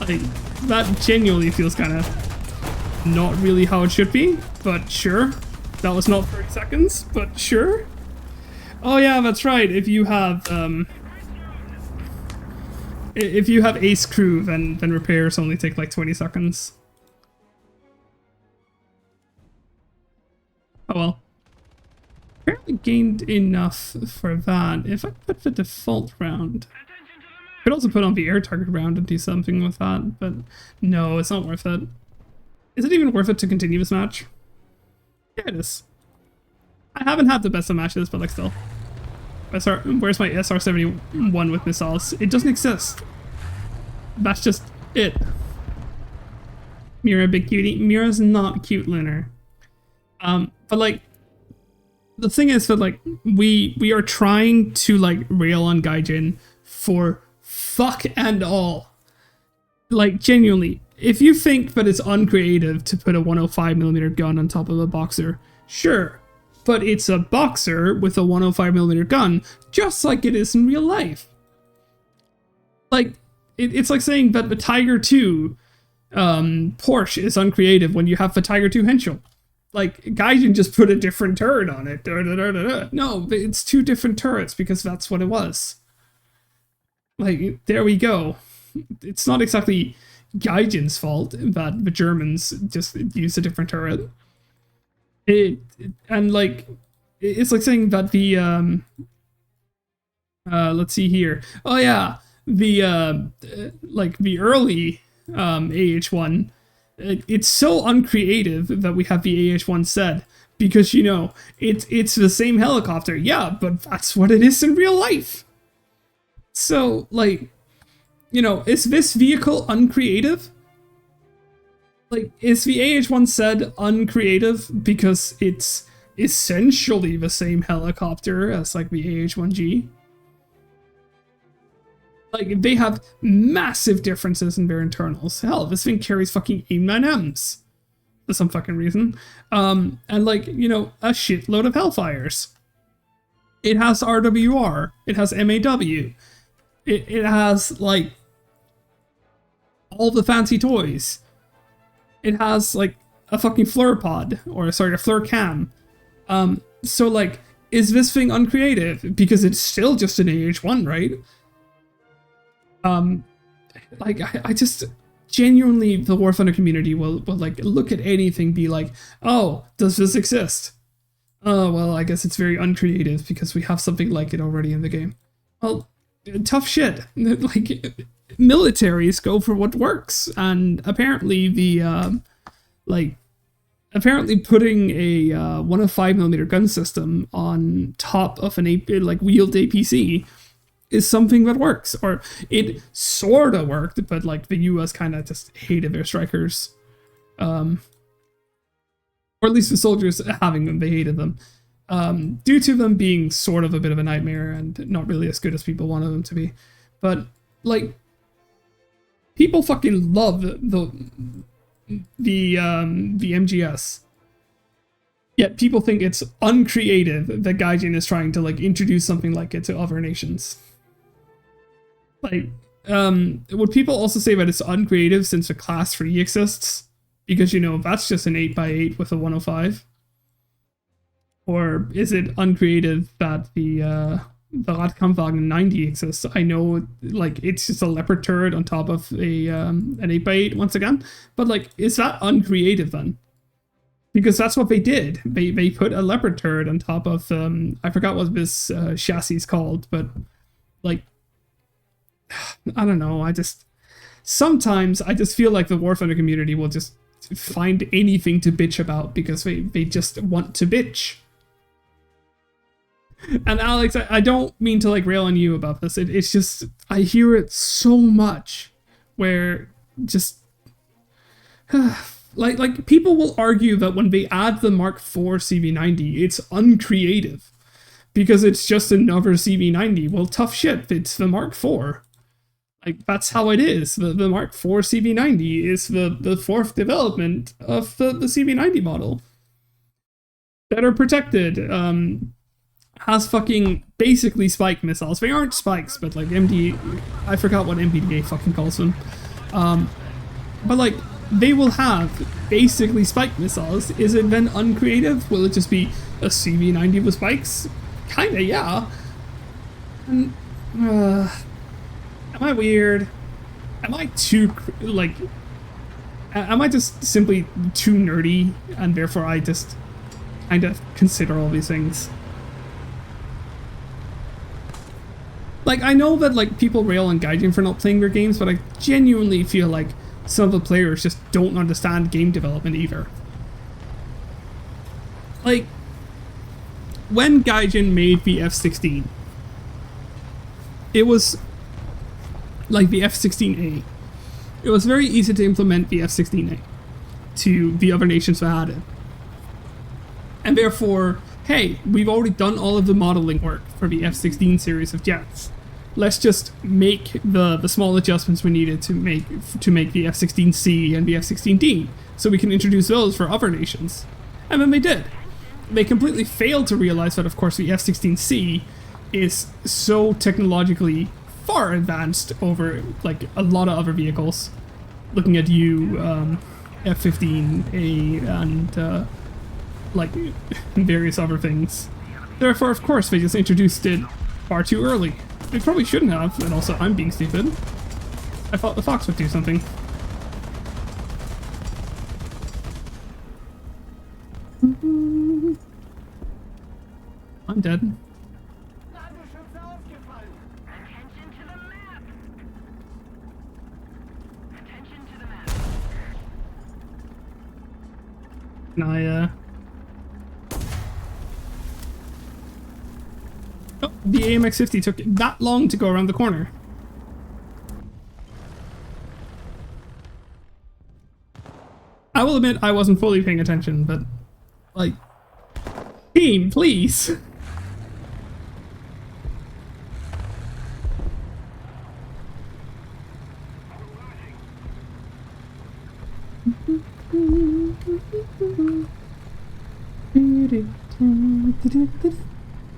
Like, that genuinely feels kind of not really how it should be, but sure. That was not 30 seconds, but sure. Oh yeah, that's right. If you have ace crew, then repairs only take like 20 seconds. Oh well. Apparently gained enough for that. If I put the default round, could also put on the air target round and do something with that, but no, it's not worth it. Is it even worth it to continue this match? Yeah, it is. I haven't had the best of matches, but like still. Where's my SR-71 with missiles? It doesn't exist. That's just it. Mira, big cutie. Mira's not cute, Lunar. But like, the thing is that like we are trying to like rail on Gaijin for fuck and all. Like genuinely, if you think that it's uncreative to put a 105mm gun on top of a Boxer, sure, but it's a Boxer with a 105mm gun, just like it is in real life. Like it's like saying that the Tiger 2 Porsche is uncreative when you have the Tiger 2 Henschel. Like, Gaijin just put a different turret on it. No, it's two different turrets because that's what it was. Like, there we go. It's not exactly Gaijin's fault that the Germans just used a different turret. It's like saying that the let's see here. Oh yeah, the early AH-1. It's so uncreative that we have the AH-1 said because you know it's the same helicopter. Yeah, but that's what it is in real life. So like, you know, is this vehicle uncreative? Like, is the AH-1 said uncreative because it's essentially the same helicopter as like the AH-1G? Like, they have massive differences in their internals. Hell, this thing carries fucking AIM-9Ms for some fucking reason. And like, you know, a shitload of Hellfires. It has RWR. It has MAW. It has, like, all the fancy toys. It has, like, a fucking Fleur pod. Or, sorry, a Fleur cam. So, like, is this thing uncreative? Because it's still just an AH-1, right? Like, I just genuinely, the War Thunder community will like look at anything, be like, oh, does this exist? Oh, well, I guess it's very uncreative because we have something like it already in the game. Well, tough shit. Like, militaries go for what works, and apparently the apparently putting a 105mm gun system on top of an wheeled APC is something that works, or it sorta worked, but like the US kind of just hated their strikers, or at least the soldiers having them, they hated them, due to them being sort of a bit of a nightmare and not really as good as people wanted them to be. But like, people fucking love the MGS. Yet people think it's uncreative that Gaijin is trying to like introduce something like it to other nations. Like, would people also say that it's uncreative since the class 3 exists? Because, you know, that's just an 8x8 with a 105. Or is it uncreative that the Radkampfwagen 90 exists? I know, like, it's just a Leopard turret on top of a an 8x8 once again. But, like, is that uncreative then? Because that's what they did. They put a Leopard turret on top of, I forgot what this chassis is called, but, like, I don't know, sometimes I just feel like the War Thunder community will just find anything to bitch about because they just want to bitch. And Alex, I don't mean to like rail on you about this, it's just, I hear it so much where just, like people will argue that when they add the Mark IV CV90, it's uncreative because it's just another CV90. Well, tough shit, it's the Mark IV. Like, that's how it is. The Mark IV CV90 is the fourth development of the CV90 model. Better protected. Has fucking basically spike missiles. They aren't spikes, but like I forgot what MBDA fucking calls them. But like, they will have basically spike missiles. Is it then uncreative? Will it just be a CV90 with spikes? Kinda, yeah. And, am I weird? Am I too, like, am I just simply too nerdy and therefore I just kind of consider all these things? Like, I know that, like, people rail on Gaijin for not playing their games, but I genuinely feel like some of the players just don't understand game development either. Like, when Gaijin made the F-16, it was like the F-16A. It was very easy to implement the F-16A to the other nations that had it. And therefore, hey, we've already done all of the modeling work for the F-16 series of jets. Let's just make the small adjustments we needed to make the F-16C and the F-16D, so we can introduce those for other nations. And then they did. They completely failed to realize that, of course, the F-16C is so technologically far advanced over like a lot of other vehicles. Looking at you, F-15A, and like various other things. Therefore, of course, they just introduced it far too early. They probably shouldn't have, and also I'm being stupid. I thought the Fox would do something. I'm dead. Attention to the map. Attention to the map. Can I, Oh, the AMX-50 took that long to go around the corner. I will admit I wasn't fully paying attention, but, like, team, please.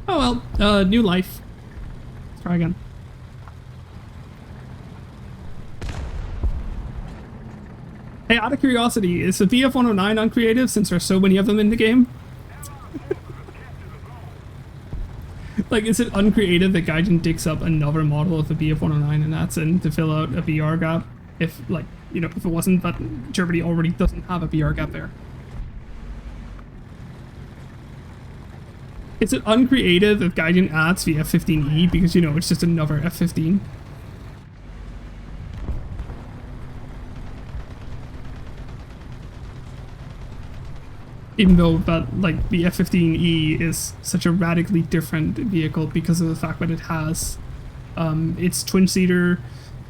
Oh well, new life. Let's try again. Hey, out of curiosity, is the VF-109 uncreative since there's so many of them in the game? Like, is it uncreative that Gaijin digs up another model of the VF-109 and that's in to fill out a BR gap? If, like, you know, if it wasn't, but Germany already doesn't have a BR gap there. Is it uncreative if Gaijin adds the F-15E because, you know, it's just another F-15? Even though that, like, the F-15E is such a radically different vehicle because of the fact that it has, it's twin-seater,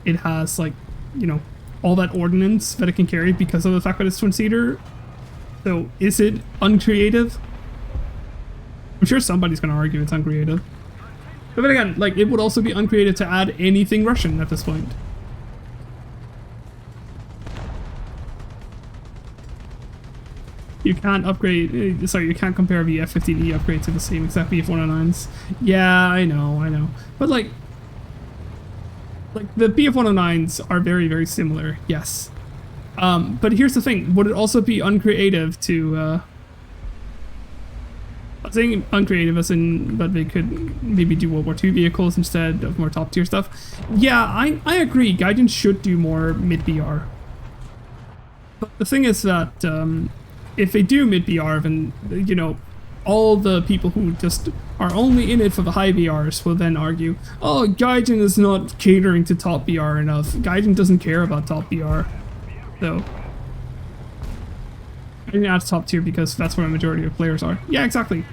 it has, like, you know, all that ordnance that it can carry because of the fact that it's twin-seater. So, is it uncreative? I'm sure somebody's going to argue it's uncreative. But then again, like, it would also be uncreative to add anything Russian at this point. You can't upgrade, sorry, you can't compare the F-15E upgrade to the same exact BF-109s. Yeah, I know. But like the BF-109s are very, very similar, yes. But here's the thing, would it also be uncreative to, I'm saying uncreative as in that they could maybe do World War II vehicles instead of more top tier stuff. Yeah, I agree, Gaijin should do more mid-BR. But the thing is that, if they do mid-BR, then, you know, all the people who just are only in it for the high BRs will then argue, oh, Gaijin is not catering to top BR enough. Gaijin doesn't care about top BR. So, I think that's top tier because that's where a majority of players are. Yeah, exactly.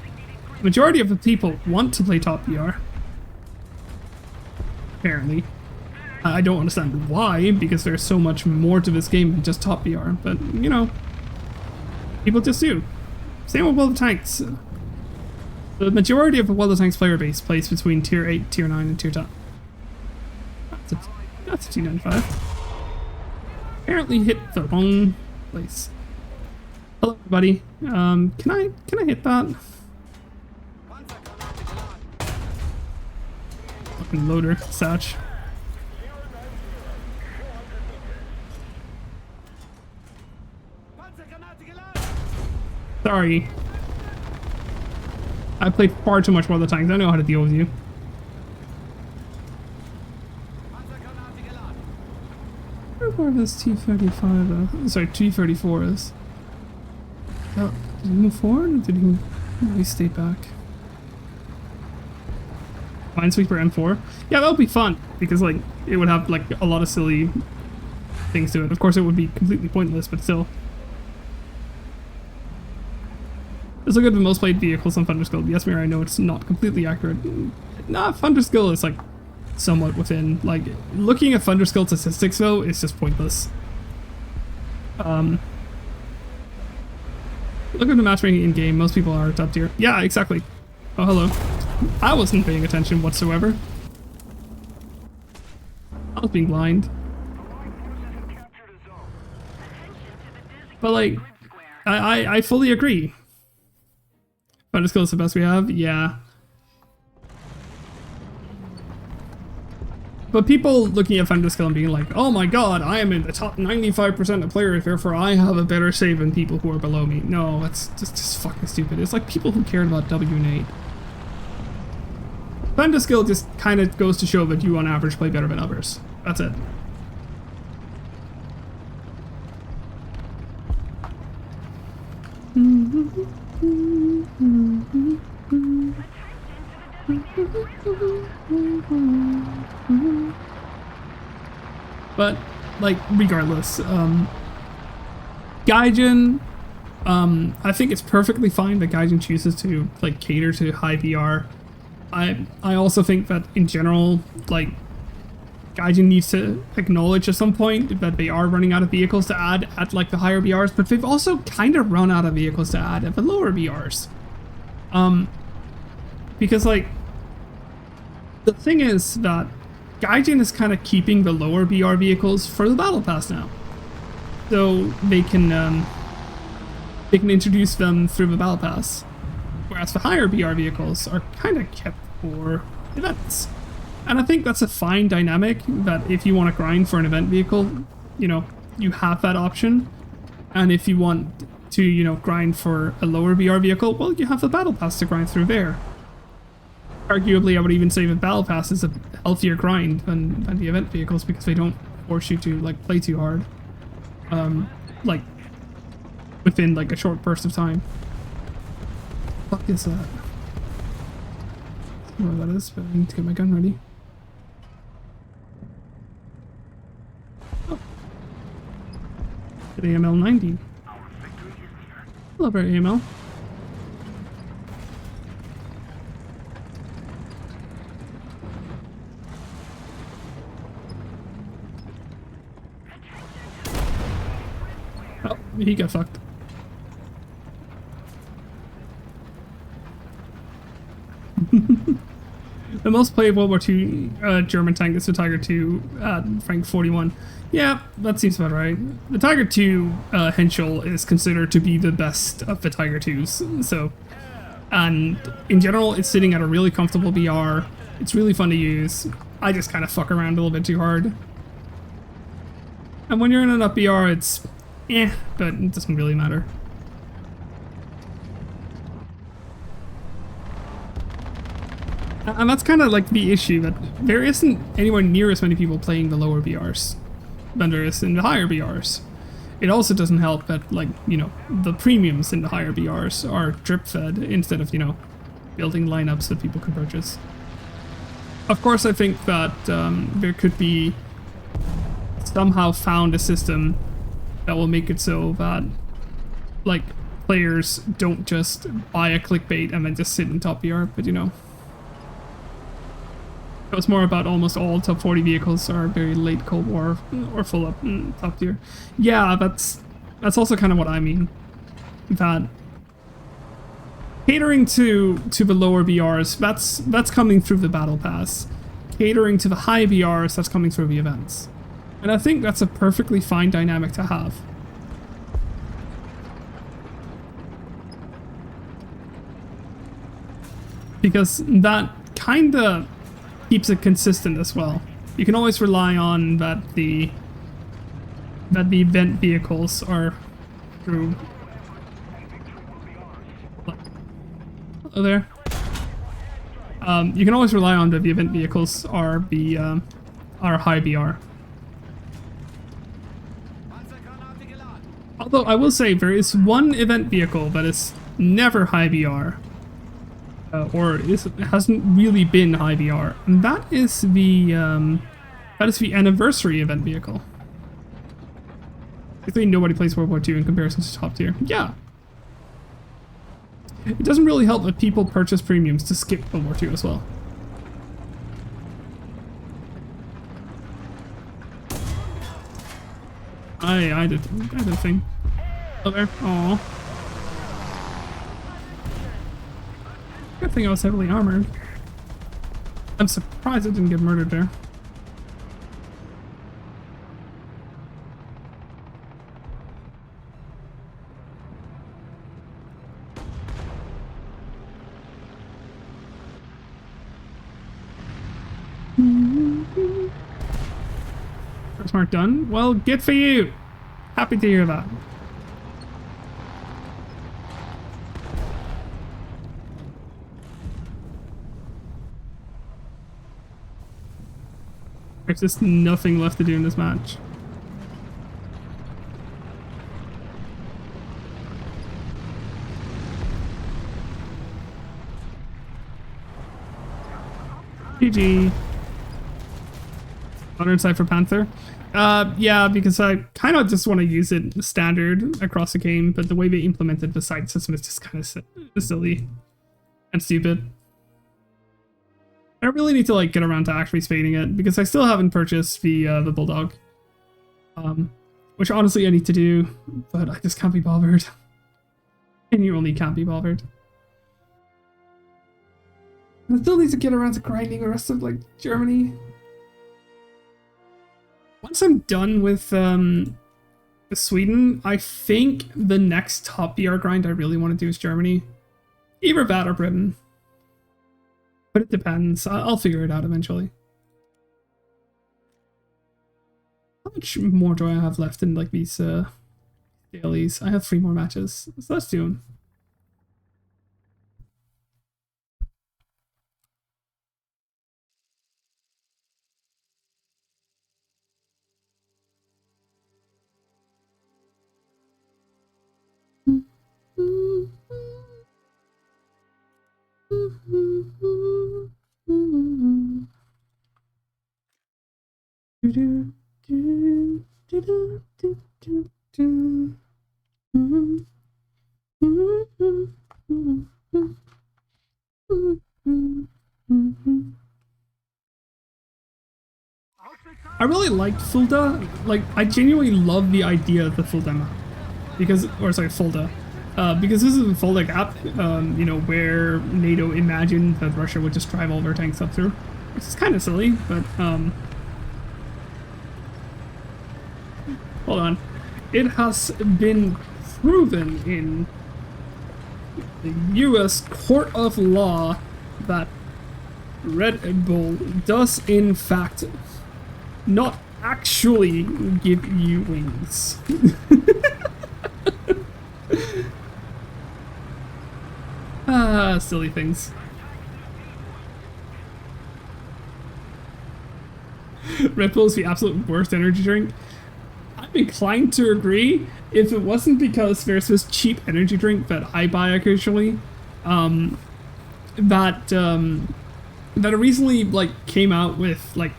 Majority of the people want to play top BR. Apparently. I don't understand why, because there's so much more to this game than just top BR, but, you know, people just do. Same with World of Tanks. The majority of the World of Tanks player base plays between tier 8, tier 9, and tier 10. That's a T95. Apparently hit the wrong place. Hello everybody. Can I hit that? Fucking loader, Satch. Sorry. I played far too much World of Tanks. I know how to deal with you. Where this T-35 sorry, T-34 is. Oh, did he move forward or did he stay back? Minesweeper M4? Yeah, that would be fun because like it would have like a lot of silly things to it. Of course it would be completely pointless, but still. Let's look at the most played vehicles on Thunderskull. Yes, Mira, I know it's not completely accurate. Nah, Thunderskull is like somewhat within. Like, looking at Thunderskull statistics though is just pointless. Look at the matchmaking in game. Most people are top tier. Yeah, exactly. Oh, hello. I wasn't paying attention whatsoever. I was being blind. But like, I fully agree. Thunderskill is the best we have. Yeah. But people looking at Thunderskill and being like, oh my god, I am in the top 95% of players, therefore I have a better save than people who are below me. No, it's just fucking stupid. It's like people who cared about W and 8. Thunderskill just kind of goes to show that you on average play better than others. That's it. But, like, regardless, Gaijin, I think it's perfectly fine that Gaijin chooses to, like, cater to high VR. I also think that, in general, like, Gaijin needs to acknowledge at some point that they are running out of vehicles to add at, like, the higher BRs, but they've also kind of run out of vehicles to add at the lower BRs. Because, like, the thing is that Gaijin is kind of keeping the lower BR vehicles for the Battle Pass now. So they can introduce them through the Battle Pass. Whereas the higher BR vehicles are kind of kept for events. And I think that's a fine dynamic, that if you want to grind for an event vehicle, you know, you have that option. And if you want to, you know, grind for a lower BR vehicle, well, you have the Battle Pass to grind through there. Arguably, I would even say that Battle Pass is a healthier grind than the event vehicles, because they don't force you to, like, play too hard. Like, within, like, a short burst of time. What the fuck is that? I don't know what that is, but I need to get my gun ready. Oh. At AML 90. Hello there, AML. Oh, he got fucked. The most played World War II German tank is the Tiger II at rank 41. Yeah, that seems about right. The Tiger II Henschel is considered to be the best of the Tiger IIs, so... And in general, it's sitting at a really comfortable BR. It's really fun to use. I just kind of fuck around a little bit too hard. And when you're in an up BR, it's... but it doesn't really matter. And that's kind of like the issue, that there isn't anywhere near as many people playing the lower BRs than there is in the higher BRs. It also doesn't help that, like, you know, the premiums in the higher BRs are drip fed instead of, you know, building lineups that people can purchase. Of course, I think that there could be somehow found a system that will make it so that, like, players don't just buy a clickbait and then just sit in top BR, but, you know. It was more about almost all top 40 vehicles are very late Cold War or full up top tier. Yeah, that's also kind of what I mean. That catering to the lower BRs, that's coming through the Battle Pass. Catering to the high BRs, that's coming through the events. And I think that's a perfectly fine dynamic to have. Because that kinda keeps it consistent as well. You can always rely on that the event vehicles are through. Hello there. You can always rely on that the event vehicles are are high BR. Although I will say there is one event vehicle that is never high BR. Or hasn't really been high BR, and that is the anniversary event vehicle. I think nobody plays World War II in comparison to top tier. Yeah. It doesn't really help that people purchase premiums to skip World War II as well. I did a thing. Oh there. Aww. think I was heavily armored. I'm surprised I didn't get murdered there. First mark done. Well, good for you. Happy to hear that. There's just nothing left to do in this match. GG. Modern Cypher Panther. Yeah, because I kind of just want to use it standard across the game, but the way they implemented the sight system is just kind of silly and stupid. I really need to like get around to actually spading it because I still haven't purchased the Bulldog, which honestly I need to do, but I just can't be bothered. And you only can't be bothered. I still need to get around to grinding the rest of like Germany. Once I'm done with Sweden, I think the next top BR grind I really want to do is Germany, either that or Britain. But it depends. I'll figure it out eventually. How much more do I have left in like these dailies? I have 3 more matches, so let's do them. I really liked Fulda. Like, I genuinely love the idea of the Fulda map. Because, or sorry, Fulda. Because this is a Fulda Gap, you know, where NATO imagined that Russia would just drive all their tanks up through. Which is kind of silly, but, hold on. It has been proven in the US Court of Law that Red Bull does, in fact, not actually give you wings. Ah, silly things. Red Bull is the absolute worst energy drink. I'm inclined to agree if it wasn't because there's this cheap energy drink that I buy occasionally, that recently like came out with like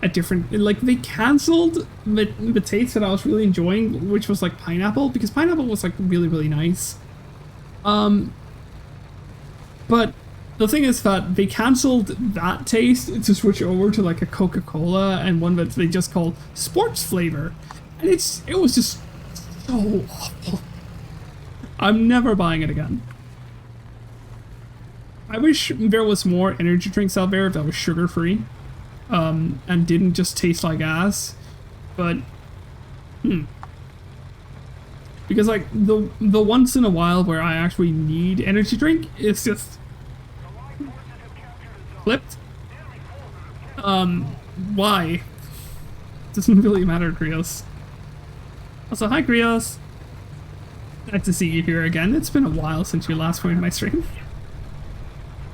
a different, like they cancelled the taste that I was really enjoying, which was like pineapple, because pineapple was like really nice. But the thing is that they cancelled that taste to switch over to like a Coca-Cola and one that they just call sports flavor. And it was just so awful. I'm never buying it again. I wish there was more energy drinks out there that was sugar-free, and didn't just taste like ass. But, because like the once in a while where I actually need energy drink, it's just flipped. Why? Doesn't really matter, Krios. Also, hi Krios. Nice to see you here again. It's been a while since you last joined my stream.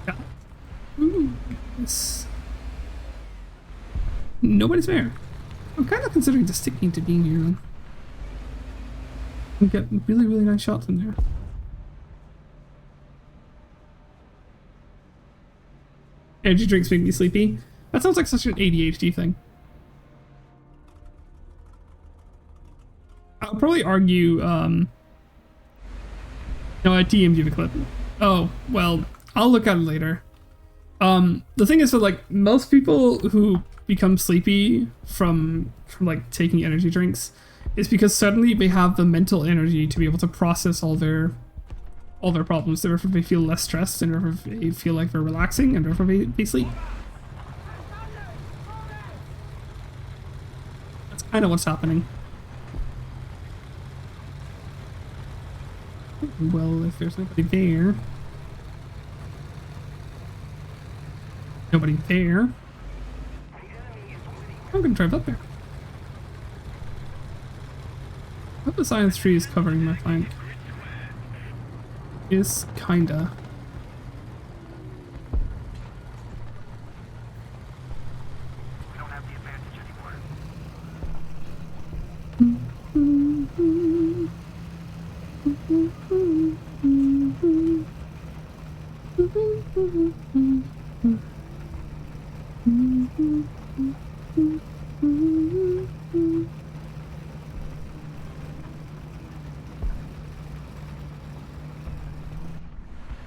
Yeah. Ooh, nobody's there. I'm kind of considering just sticking to being here. You get really nice shots in there. Energy drinks make me sleepy. That sounds like such an ADHD thing. I'll probably argue, no, I DM'd you the clip. Oh, well, I'll look at it later. The thing is that, like, most people who become sleepy from like, taking energy drinks is because suddenly they have the mental energy to be able to process all their all their problems. Therefore, they feel less stressed, and therefore they feel like they're relaxing, and therefore they sleep. That's kind of what's happening. Well, if there's nobody there... Nobody there. I'm gonna drive up there. I hope the science tree is covering my flank. Is kinda. We don't have the advantage anymore.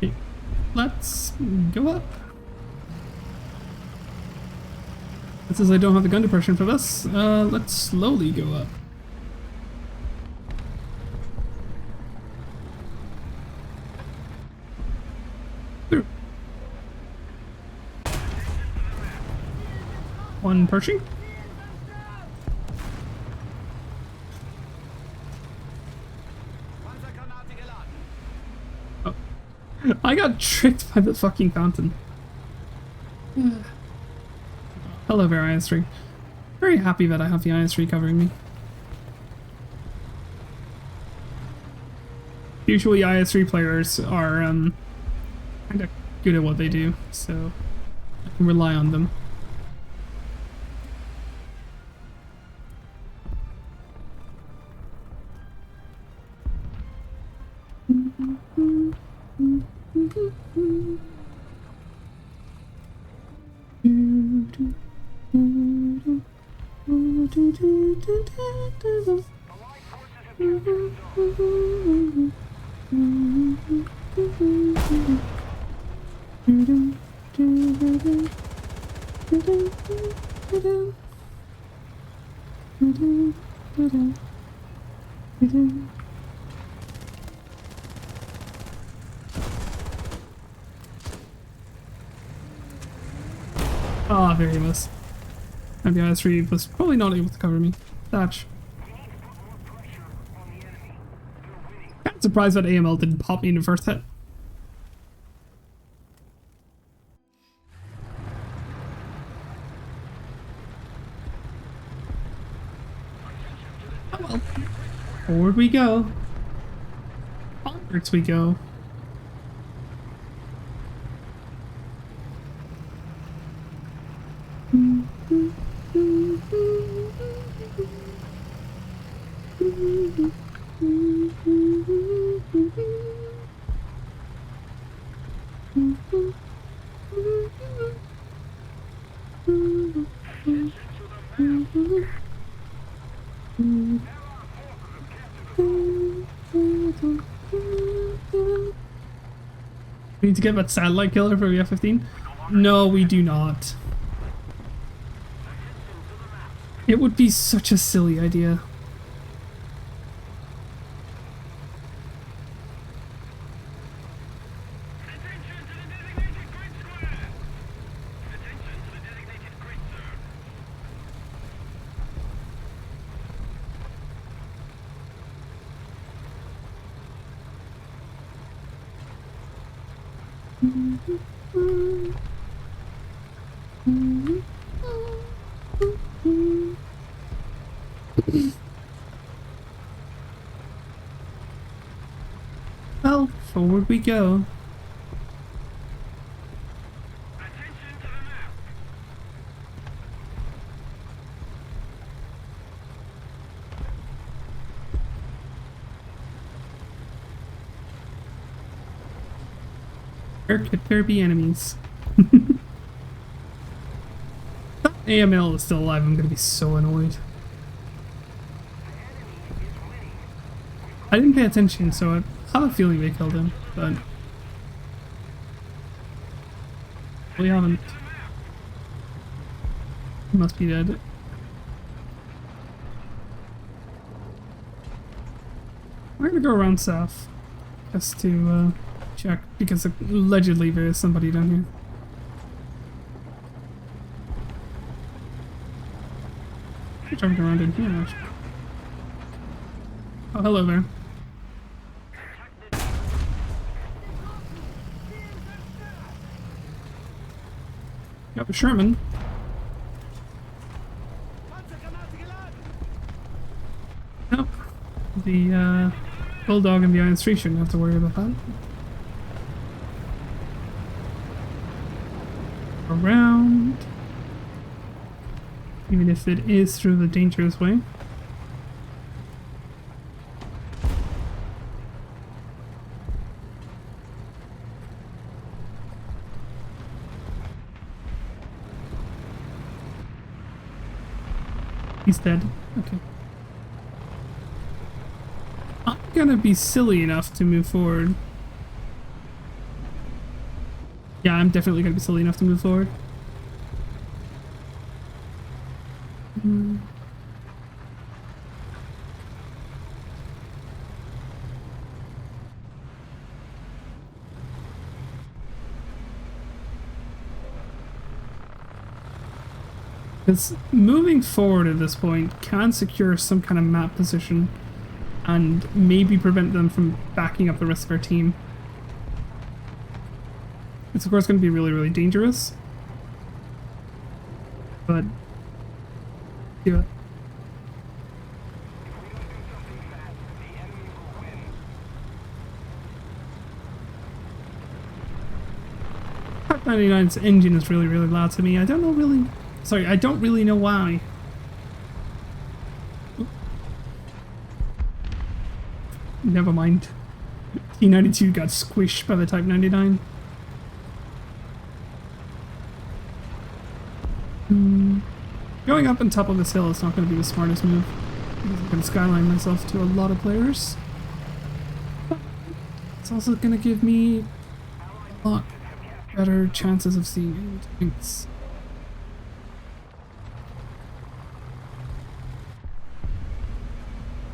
Okay, let's go up. Since I don't have the gun depression for this, let's slowly go up. Through. One Pershing. Oh. I got tricked by the fucking fountain. Hello there, Iron String. Very happy that I have the Iron String covering me. Usually IS3 players are kind of good at what they do, so I can rely on them. Ah, there he was. And the IS3 was probably not able to cover me. Thatch. I'm surprised that AML didn't pop me in the first hit. Oh well. Forward we go. Onwards we go. We need to get that satellite killer for the F-15? No, we do not. It would be such a silly idea. Well, forward we go. Where could there be enemies? If AML is still alive, I'm gonna be so annoyed. I didn't pay attention, so I have a feeling they killed him, but we haven't. He must be dead. We're gonna go around south. Just to check, because allegedly there is somebody down here. Jumped around in here, actually. Oh, hello there. Got the Sherman. Nope. The Bulldog and the Iron 3 shouldn't have to worry about that. Around. Even if it is through the dangerous way. He's dead. Okay. I'm gonna be silly enough to move forward. Yeah, I'm definitely gonna be silly enough to move forward. Because moving forward at this point can secure some kind of map position and maybe prevent them from backing up the rest of our team. It's of course going to be really, really dangerous. But do it. Part 99's engine is really, really loud to me. I don't know really... Sorry, I don't really know why. Never mind. T92 got squished by the Type 99. Going up on top of this hill is not going to be the smartest move. Because I can skyline myself to a lot of players. But it's also going to give me a lot better chances of seeing enemy tanks.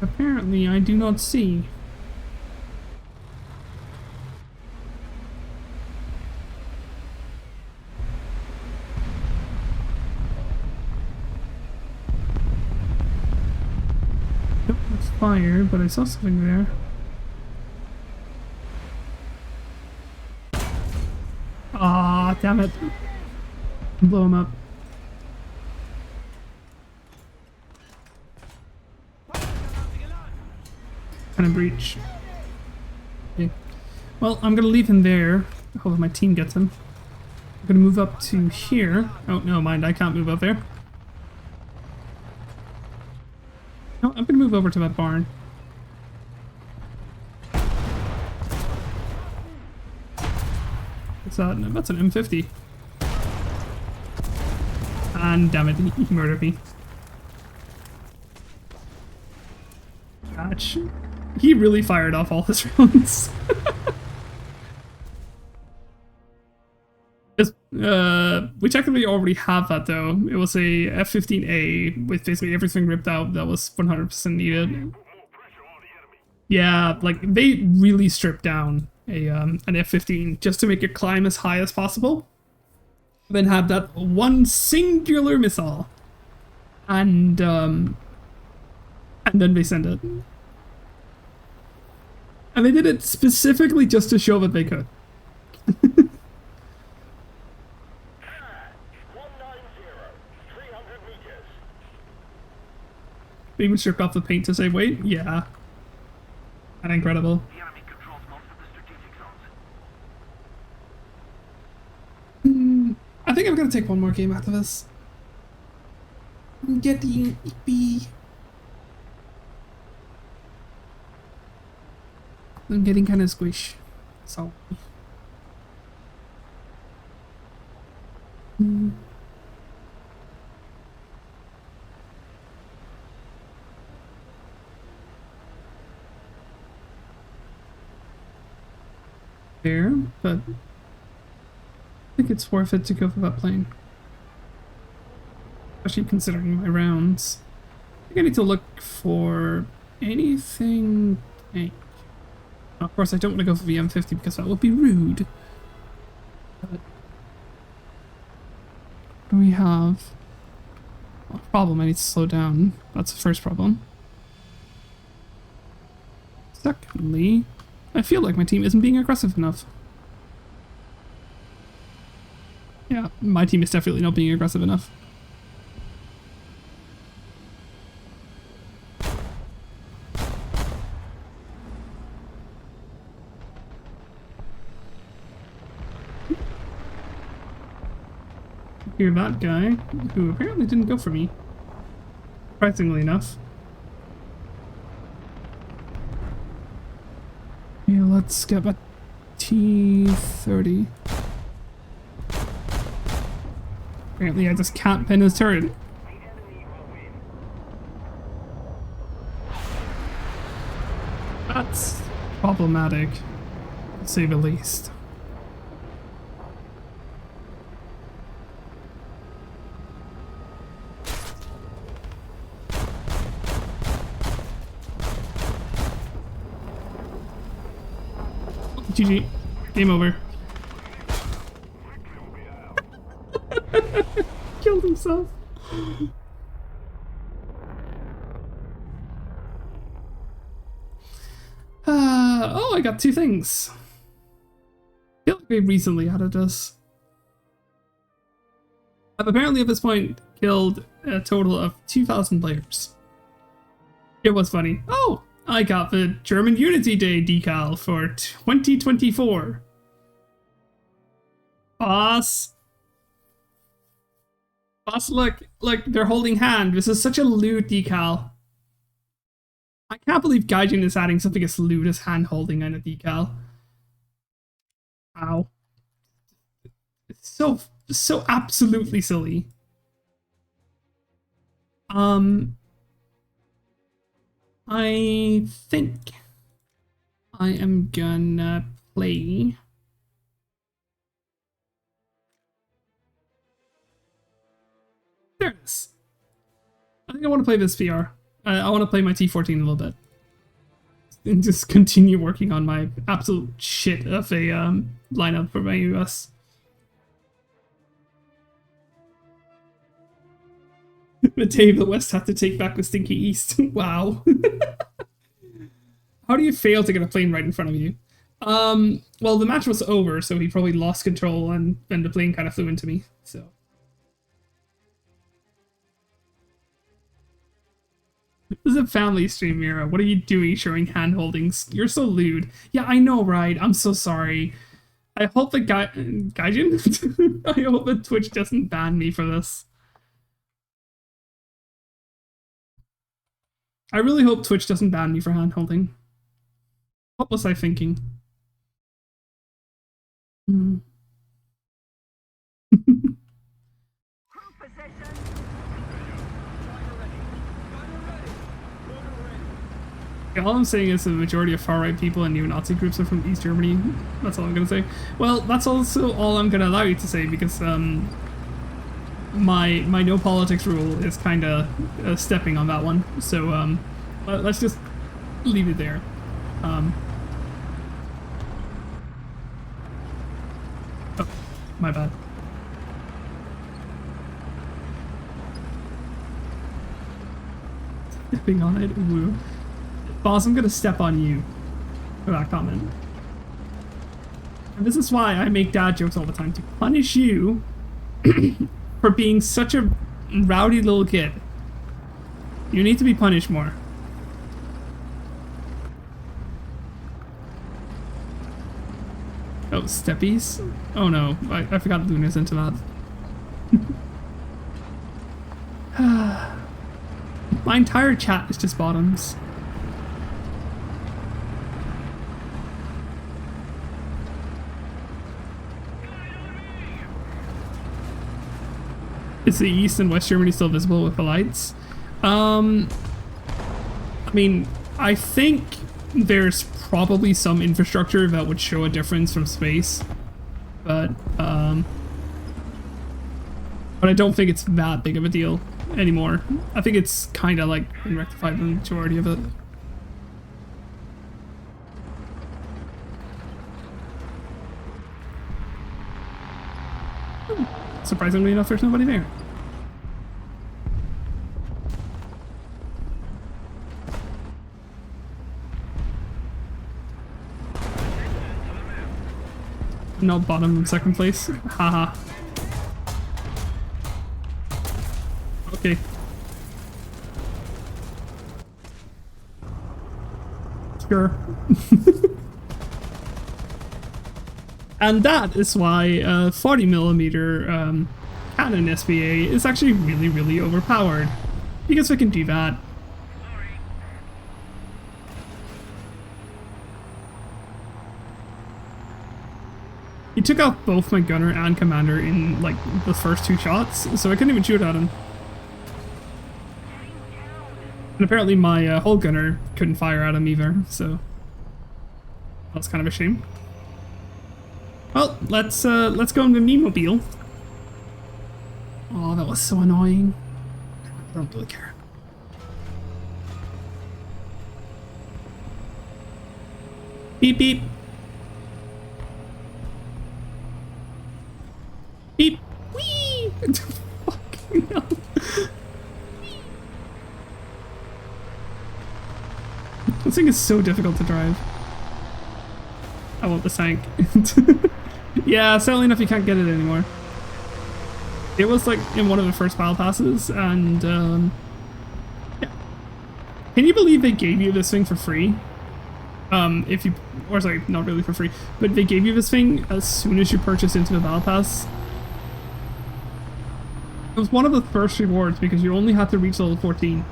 Apparently, I do not see. Nope, it's fire, but I saw something there. Ah, damn it. Blow him up. Kind of breach. Okay. Well, I'm gonna leave him there. Hopefully my team gets him. I'm gonna move up to here. Oh, no, mind, I can't move up there. No, I'm gonna move over to that barn. What's that? No, that's an M50. And damn it, he murdered me. Gosh. He really fired off all his rounds. We technically already have that though. It was a F-15A with basically everything ripped out that was 100% needed. Yeah, like they really stripped down an F-15 just to make it climb as high as possible. Then have that one singular missile. And then they send it. And they did it specifically just to show that they could. They even stripped off the paint to save weight? Yeah. And incredible. The enemy controls most of the strategic zones. I think I'm gonna take one more game out of this. I'm getting ippy. I'm getting kind of squish. So. There, but I think it's worth it to go for that plane. Especially considering my rounds. I think I need to look for anything tank. Of course, I don't want to go for the M50 because that would be rude. But what do we have? Well, problem, I need to slow down. That's the first problem. Secondly, I feel like my team isn't being aggressive enough. Yeah, my team is definitely not being aggressive enough. Hear that guy, who apparently didn't go for me. Surprisingly enough. Yeah, let's get a T-30. Apparently I just can't pin his turret. That's problematic, to say the least. GG. Game over. Killed himself. Oh, I got 2 things. I feel like we recently added this. I've apparently at this point killed a total of 2,000 players. It was funny. Oh! I got the German Unity Day decal for 2024. Boss, look, they're holding hand. This is such a lewd decal. I can't believe Gaijin is adding something as lewd as hand holding on a decal. Ow. It's so absolutely silly. I think I am gonna play there it is. I think I want to play this VR. I want to play my T14 a little bit and just continue working on my absolute shit of a lineup for my US. The day the West had to take back the stinky East. Wow. How do you fail to get a plane right in front of you? Well, the match was over, so he probably lost control and then the plane kind of flew into me, so. This is a family stream, Mira. What are you doing showing hand holdings? You're so lewd. Yeah, I know, right? I'm so sorry. I hope that Gaijin? I hope that Twitch doesn't ban me for this. I really hope Twitch doesn't ban me for hand-holding. What was I thinking? Yeah, all I'm saying is the majority of far-right people and neo-Nazi groups are from East Germany. That's all I'm gonna say. Well, that's also all I'm gonna allow you to say because my no politics rule is kind of stepping on that one. So let's just leave it there. Oh, my bad. Stepping on it, woo. Boss, I'm gonna step on you for that comment. And this is why I make dad jokes all the time, to punish you for being such a rowdy little kid. You need to be punished more. Oh, steppies? Oh no, I forgot Luna's into that. My entire chat is just bottoms. Is the East and West Germany still visible with the lights? I mean, I think there's probably some infrastructure that would show a difference from space, but I don't think it's that big of a deal anymore. I think it's kind of like been rectified the majority of it. surprisingly enough, there's nobody there. No, bottom, second place. Haha. Okay. Sure. And that is why 40mm Canon SVA is actually really, really overpowered. Because we can do that. He took out both my gunner and commander in like the first 2 shots, so I couldn't even shoot at him. And apparently my hull gunner couldn't fire at him either, so that's kind of a shame. Well, let's go in the Me-mobile. Oh, that was so annoying. I don't really care. Beep beep. Beep. Whee! Fucking hell. This thing is so difficult to drive. I want the tank. Yeah, sadly enough you can't get it anymore. It was like in one of the first battle passes, and yeah. Can you believe they gave you this thing for free? If you, or sorry, not really for free, but they gave you this thing as soon as you purchased into the battle pass. It was one of the first rewards because you only had to reach level 14.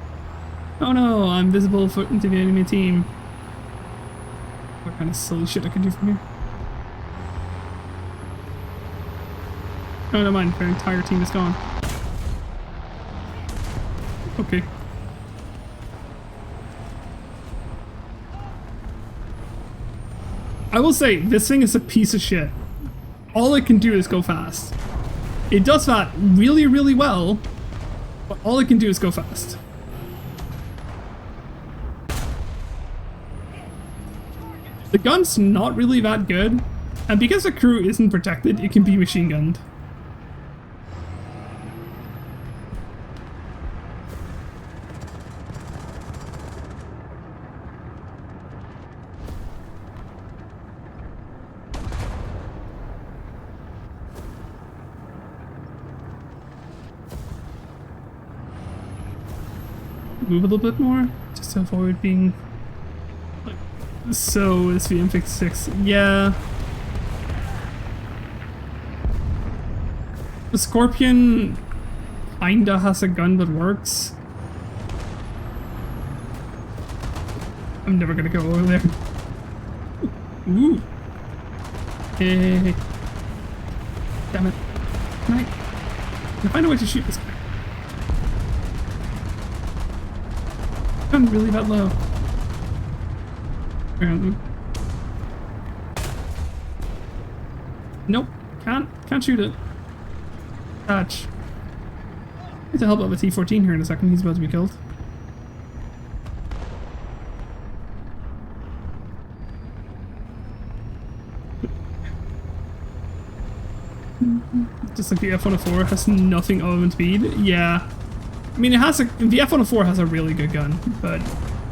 Oh no, I'm visible into the enemy team. What kind of silly shit I can do from here? Oh, never mind, their entire team is gone. Okay. I will say, this thing is a piece of shit. All it can do is go fast. It does that really, really well, but all it can do is go fast. The gun's not really that good, and because the crew isn't protected, it can be machine gunned. Move a little bit more, just to avoid being like so is the M56. Yeah. The Scorpion kinda has a gun that works. I'm never gonna go over there. Ooh. Hey. Damn it. Can I find a way to shoot this guy? I'm really that low. Apparently. Nope. Can't shoot it. Touch. Need to help out with T-14 here in a second. He's about to be killed. Just like the F-104 has nothing other than speed. Yeah. I mean, it has a, the F-104 has a really good gun, but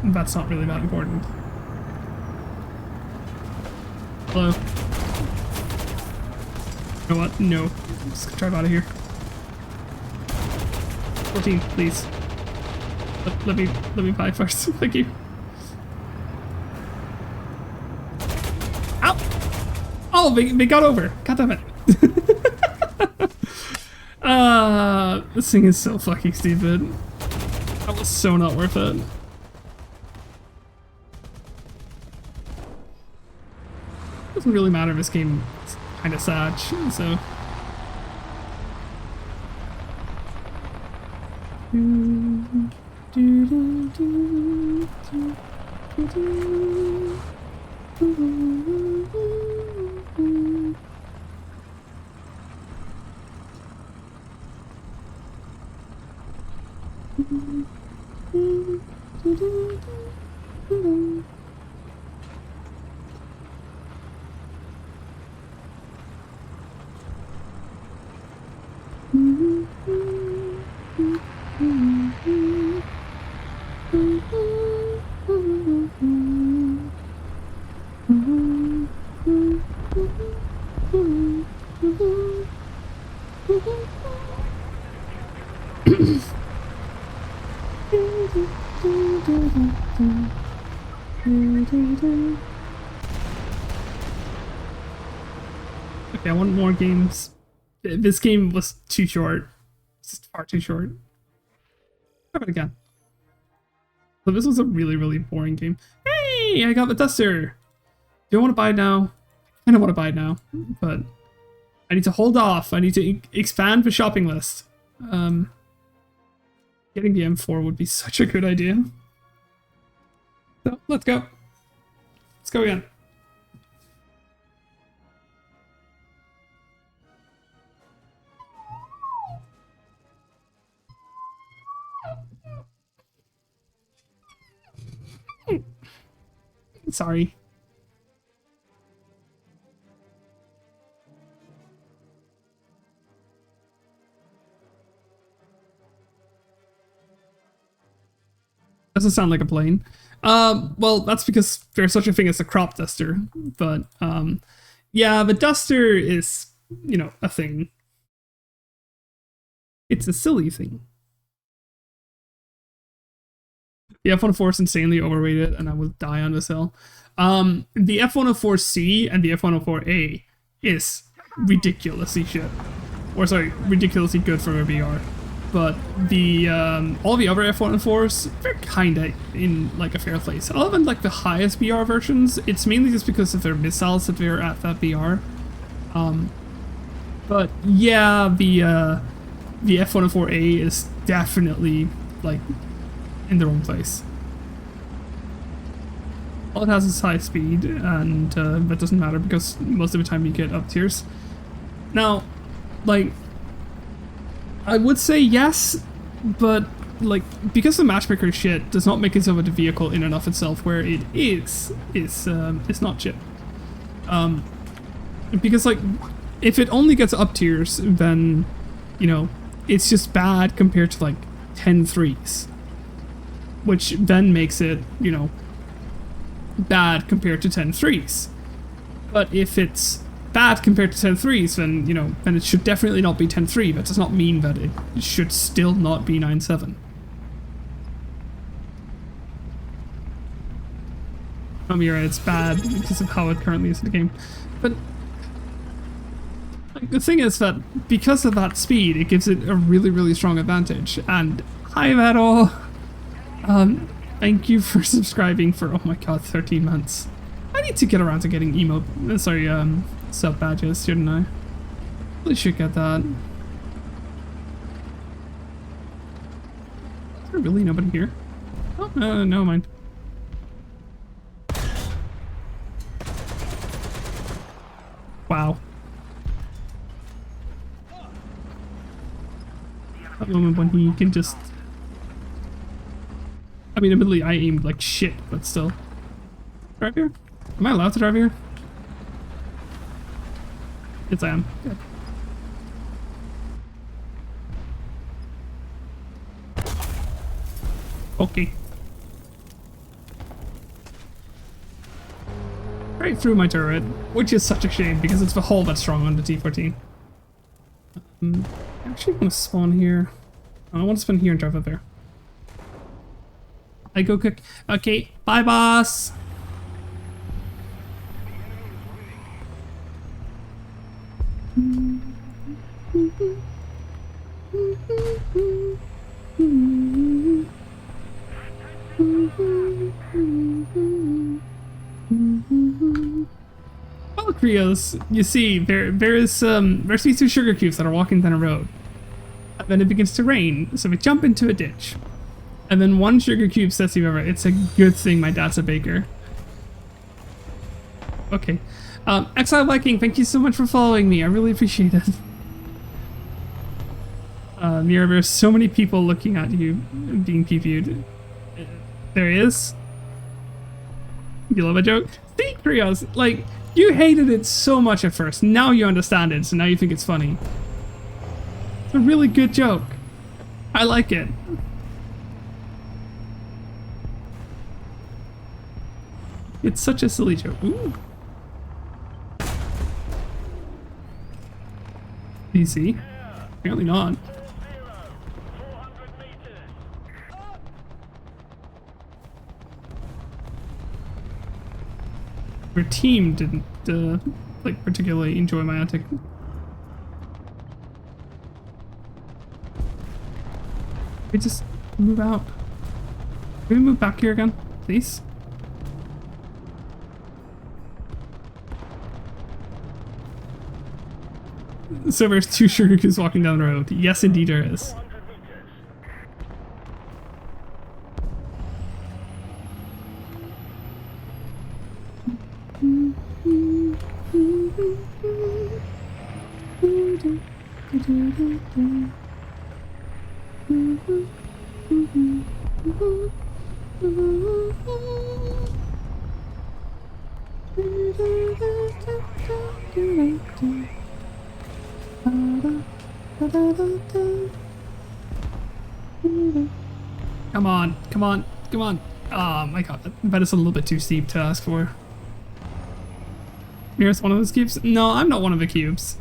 that's not really that important. Hello. You know what? No. Just drive out of here. 14, please. Let me buy first. Thank you. Ow! Oh, they got over. God damn it. This thing is so fucking stupid. That was so not worth it. Doesn't really matter if this game is kind of sad, so. Okay, I want more games. This game was too short. It's just far too short. Try it again. So this was a really, really boring game. Hey, I got the Duster. Do I want to buy it now? I kind of want to buy it now, but I need to hold off. I need to expand the shopping list. Getting the M4 would be such a good idea. So, let's go. Let's go again. Sorry. Doesn't sound like a plane. Well, that's because there's such a thing as a crop duster. But, yeah, the duster is, you know, a thing. It's a silly thing. The F-104 is insanely overrated, and I will die on this hill. The F-104C and the F-104A is ridiculously shit. Or sorry, ridiculously good for a VR. But the all the other F-104s, they're kinda in like a fair place. Other than like the highest VR versions, it's mainly just because of their missiles that they're at that VR. But yeah, the F-104A is definitely like in the wrong place. All it has is high speed, and that doesn't matter because most of the time you get up tiers. Now, like, I would say yes, but like because the matchmaker shit does not make it so that the vehicle in and of itself where it is not shit. Because like if it only gets up tiers, then you know it's just bad compared to like 10 threes, which then makes it, you know, bad compared to 10 threes. But if it's bad compared to 10 threes, then, you know, then it should definitely not be 10-3. That does not mean that it should still not be 9-7. You're right, it's bad because of how it currently is in the game. But like, the thing is that because of that speed, it gives it a really, really strong advantage. And hi, Metal! Thank you for subscribing for, oh my god, 13 months. I need to get around to getting sub badges, shouldn't I? Really should get that. Is there really nobody here? Oh, no mind. Wow. That moment when he can just... I mean, admittedly, I aimed like shit, but still. Drive here? Am I allowed to drive here? Yes, I am. Good. Okay. Right through my turret, which is such a shame because it's the hull that's strong on the T-14. I actually want to spawn here. I want to spawn here and drive up there. I go cook. Okay, bye, boss. Well, Krios, you see, there's these two sugar cubes that are walking down a road. And then it begins to rain, so we jump into a ditch. And then one sugar cube says to you, it's a good thing my dad's a baker. Okay. Exile Viking, thank you so much for following me. I really appreciate it. Mira, there's so many people looking at you being PPU'd. There he is. You love a joke? See, Krios, like, you hated it so much at first. Now you understand it, so now you think it's funny. It's a really good joke. I like it. It's such a silly joke. Ooh. PC? Apparently not. Your team didn't, like, particularly enjoy my antic. We just move out. Can we move back here again, please? So there's 2 sugar cubes walking down the road. Yes, indeed there is. 400 meters. Come on, come on, come on. Oh my god, that is a little bit too steep to ask for. Here's one of those cubes. No, I'm not one of the cubes.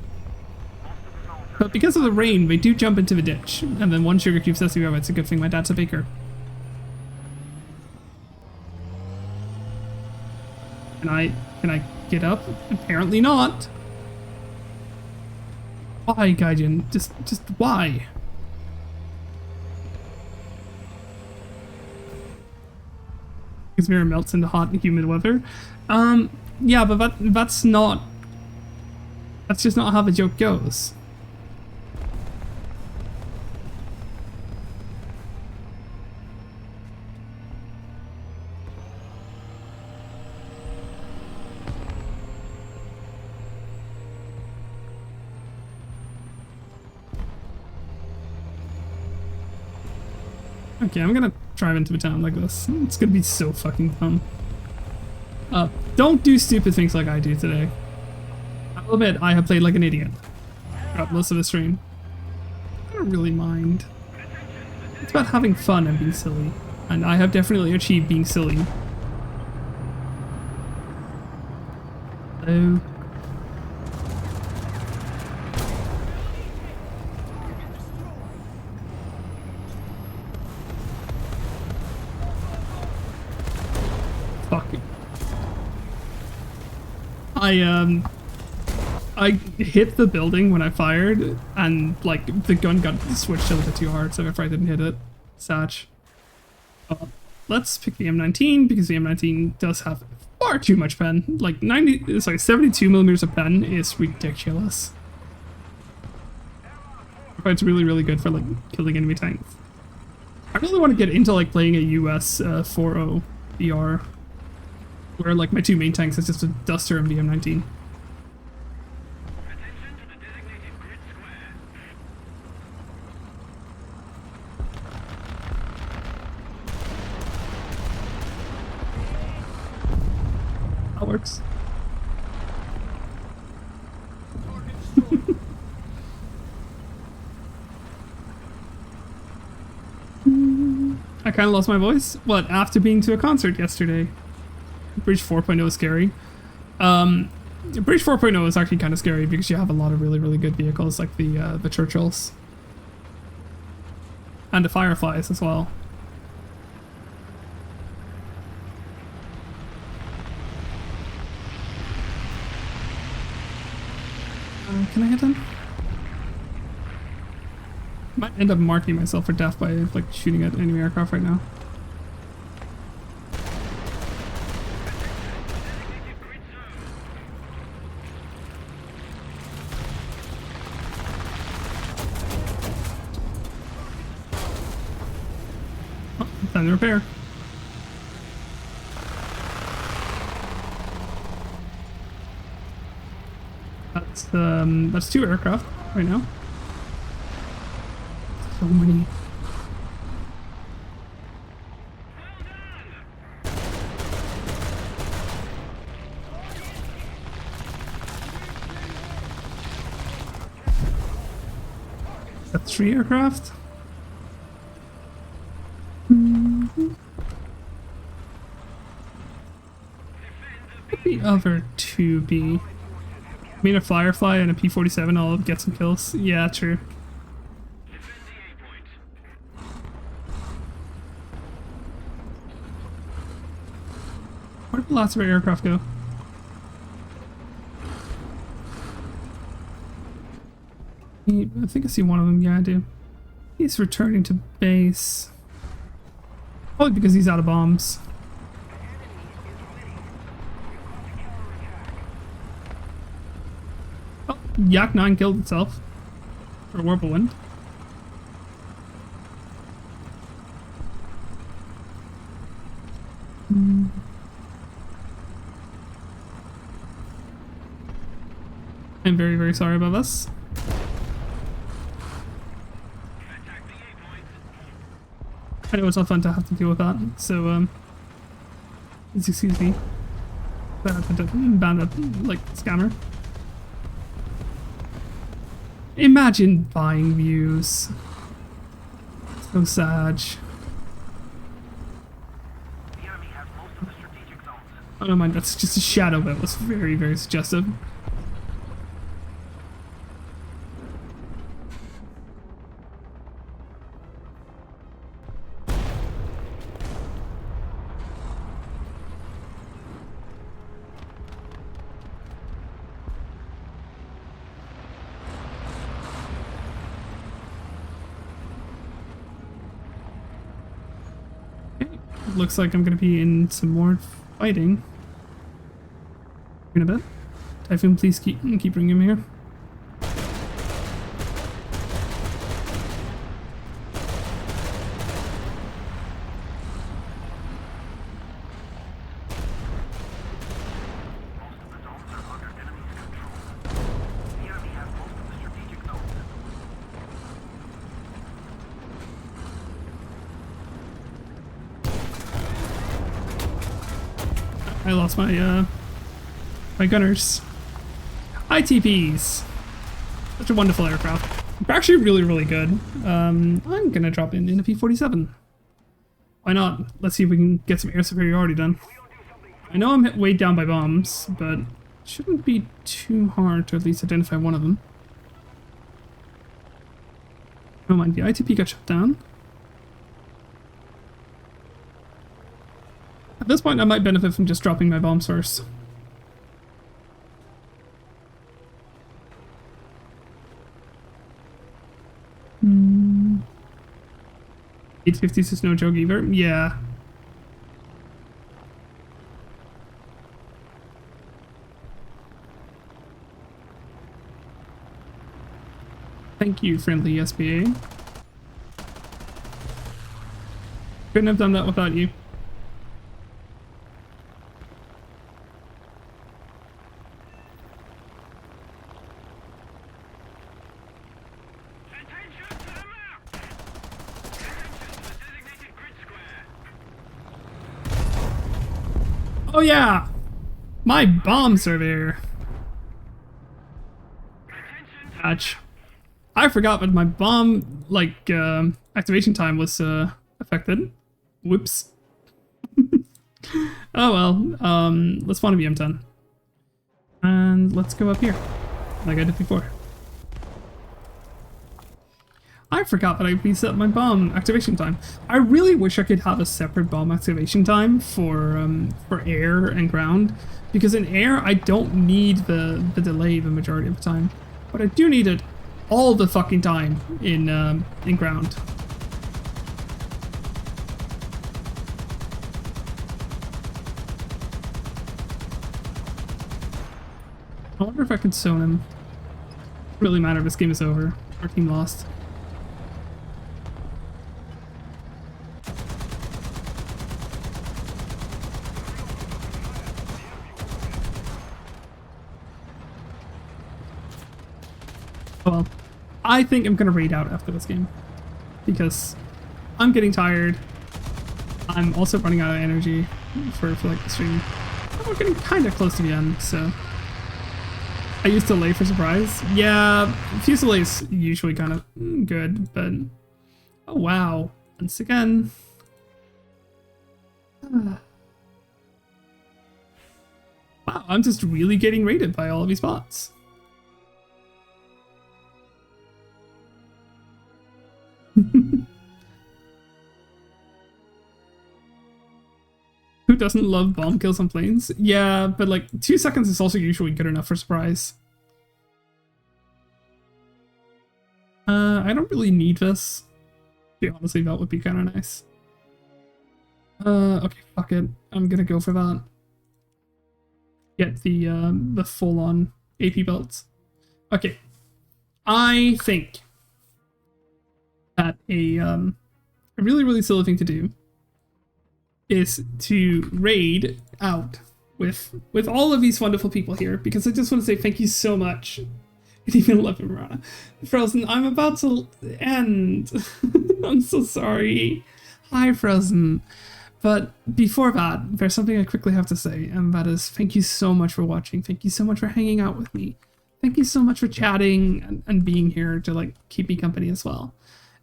But because of the rain, they do jump into the ditch. And then 1 sugar cube says to me, oh, it's a good thing my dad's a baker. Can I get up? Apparently not. Why, Gaijin? Just why? Because mirror melts into hot and humid weather. Yeah, but that's not... That's just not how the joke goes. Okay, I'm gonna drive into the town like this. It's gonna be so fucking fun. Don't do stupid things like I do today. I'll admit, I have played like an idiot throughout most of the stream. I don't really mind. It's about having fun and being silly. And I have definitely achieved being silly. Hello? Fuck. I hit the building when I fired, and like the gun got switched a little bit too hard, so after I didn't hit it. Satch. Let's pick the M19 because the M19 does have far too much pen. Like 72 millimeters of pen is ridiculous. But it's really, really good for like killing enemy tanks. I really want to get into like playing a US 4.0 VR, where like my 2 main tanks is just a Duster and the M19. Attention to the designated grid square. That works. I kind of lost my voice. What, after being to a concert yesterday? Bridge 4.0 is scary. Bridge 4.0 is actually kind of scary because you have a lot of really, really good vehicles like the Churchills. And the Fireflies as well. Can I hit them? Might end up marking myself for death by like shooting at enemy aircraft right now. Oh, time to repair. That's 2 aircraft right now. So many. That's 3 aircraft. What the other 2 be? I mean, a Firefly and a P-47, I'll get some kills. Yeah, true. Where did the last of our aircraft go? I think I see one of them. Yeah, I do. He's returning to base. Probably because he's out of bombs. Oh, Yak 9 killed itself. For a whirlwind. I'm very, very sorry about this. I know it's not fun to have to deal with that, so, excuse me. Bandit, like, scammer. Imagine buying views. So sad. The enemy has most of the strategic zones. I don't mind, that's just a shadow, but it was very, very suggestive. Looks like I'm gonna be in some more fighting in a bit. Typhoon, please keep bringing him here. Most of the zones are under enemy's control. The enemy has most of the strategic zones. I lost my my gunners. ITPs. Such a wonderful aircraft. They're actually really, really good. I'm gonna drop in a P-47. Why not? Let's see if we can get some air superiority done. I know I'm weighed down by bombs, but it shouldn't be too hard to at least identify one of them. Oh mind, the ITP got shut down. At this point, I might benefit from just dropping my bombs first. Hmm. 850s is no joke either. Yeah. Thank you, friendly SPA. Couldn't have done that without you. Attention to the map! Attention to the designated grid square! Oh yeah! My bombs are there. Attention to Patch. I forgot that my bomb, like, activation time was, affected. Whoops. Oh well, let's spawn a BM10. And let's go up here, like I did before. I forgot that I reset my bomb activation time. I really wish I could have a separate bomb activation time for air and ground, because in air I don't need the delay the majority of the time, but I do need it all the fucking time in ground. I wonder if I could zone him. Doesn't really matter if this game is over. Our team lost. Oh well. I think I'm gonna raid out after this game. Because I'm getting tired. I'm also running out of energy for like the stream. We're getting kind of close to the end, so... I use delay for surprise. Yeah, Fusilier is usually kind of good, but... Oh wow. Once again... Wow, I'm just really getting raided by all of these bots. Who doesn't love bomb kills on planes? Yeah, but like 2 seconds is also usually good enough for surprise. really need this. Honestly, that would be kind of nice. Okay, fuck it. I'm gonna go for that. Get the full-on AP belts. Okay. I think that a really, really silly thing to do is to raid out with all of these wonderful people here, because I just want to say thank you so much. I even love you, Marana. Frozen, I'm about to end. I'm so sorry. Hi, Frozen. But before that, there's something I quickly have to say, and that is thank you so much for watching. Thank you so much for hanging out with me. Thank you so much for chatting and being here to like keep me company as well.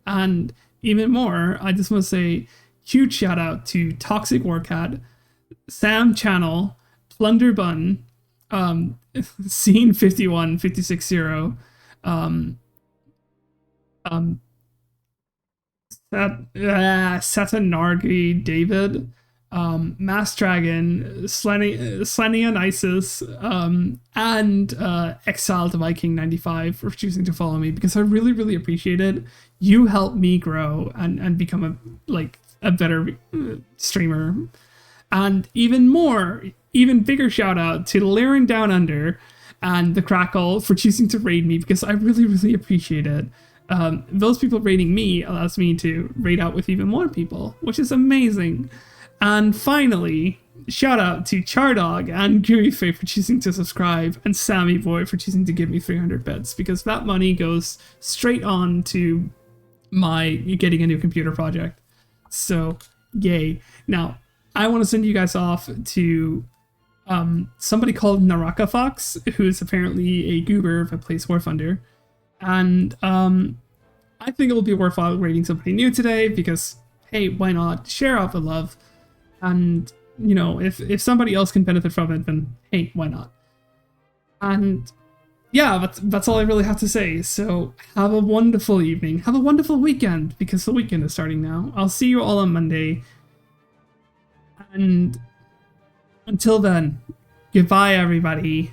And even more, I just want to say huge shout out to Toxic Warcat, Sam Channel, Plunder Bun, Scene 51, 560, Satanargi David, Mass Dragon, Slenian Isis, and Exiled Viking 95 for choosing to follow me, because I really, really appreciate it. You helped me grow and become a better streamer. And even bigger shout out to Lyran Down Under and the Crackle for choosing to raid me, because I really, really appreciate it. Those people raiding me allows me to raid out with even more people, which is amazing. And finally, shout out to Chardog and Gurife for choosing to subscribe, and Sammy Boy for choosing to give me 300 bits, because that money goes straight on to my getting a new computer project. So, yay. Now, I want to send you guys off to somebody called Naraka Fox, who is apparently a goober that plays War Thunder. And I think it will be worthwhile rating somebody new today, because, hey, why not? Share out the love. And, you know, if somebody else can benefit from it, then, hey, why not? And, yeah, that's all I really have to say. So, have a wonderful evening. Have a wonderful weekend, because the weekend is starting now. I'll see you all on Monday. And until then, goodbye, everybody.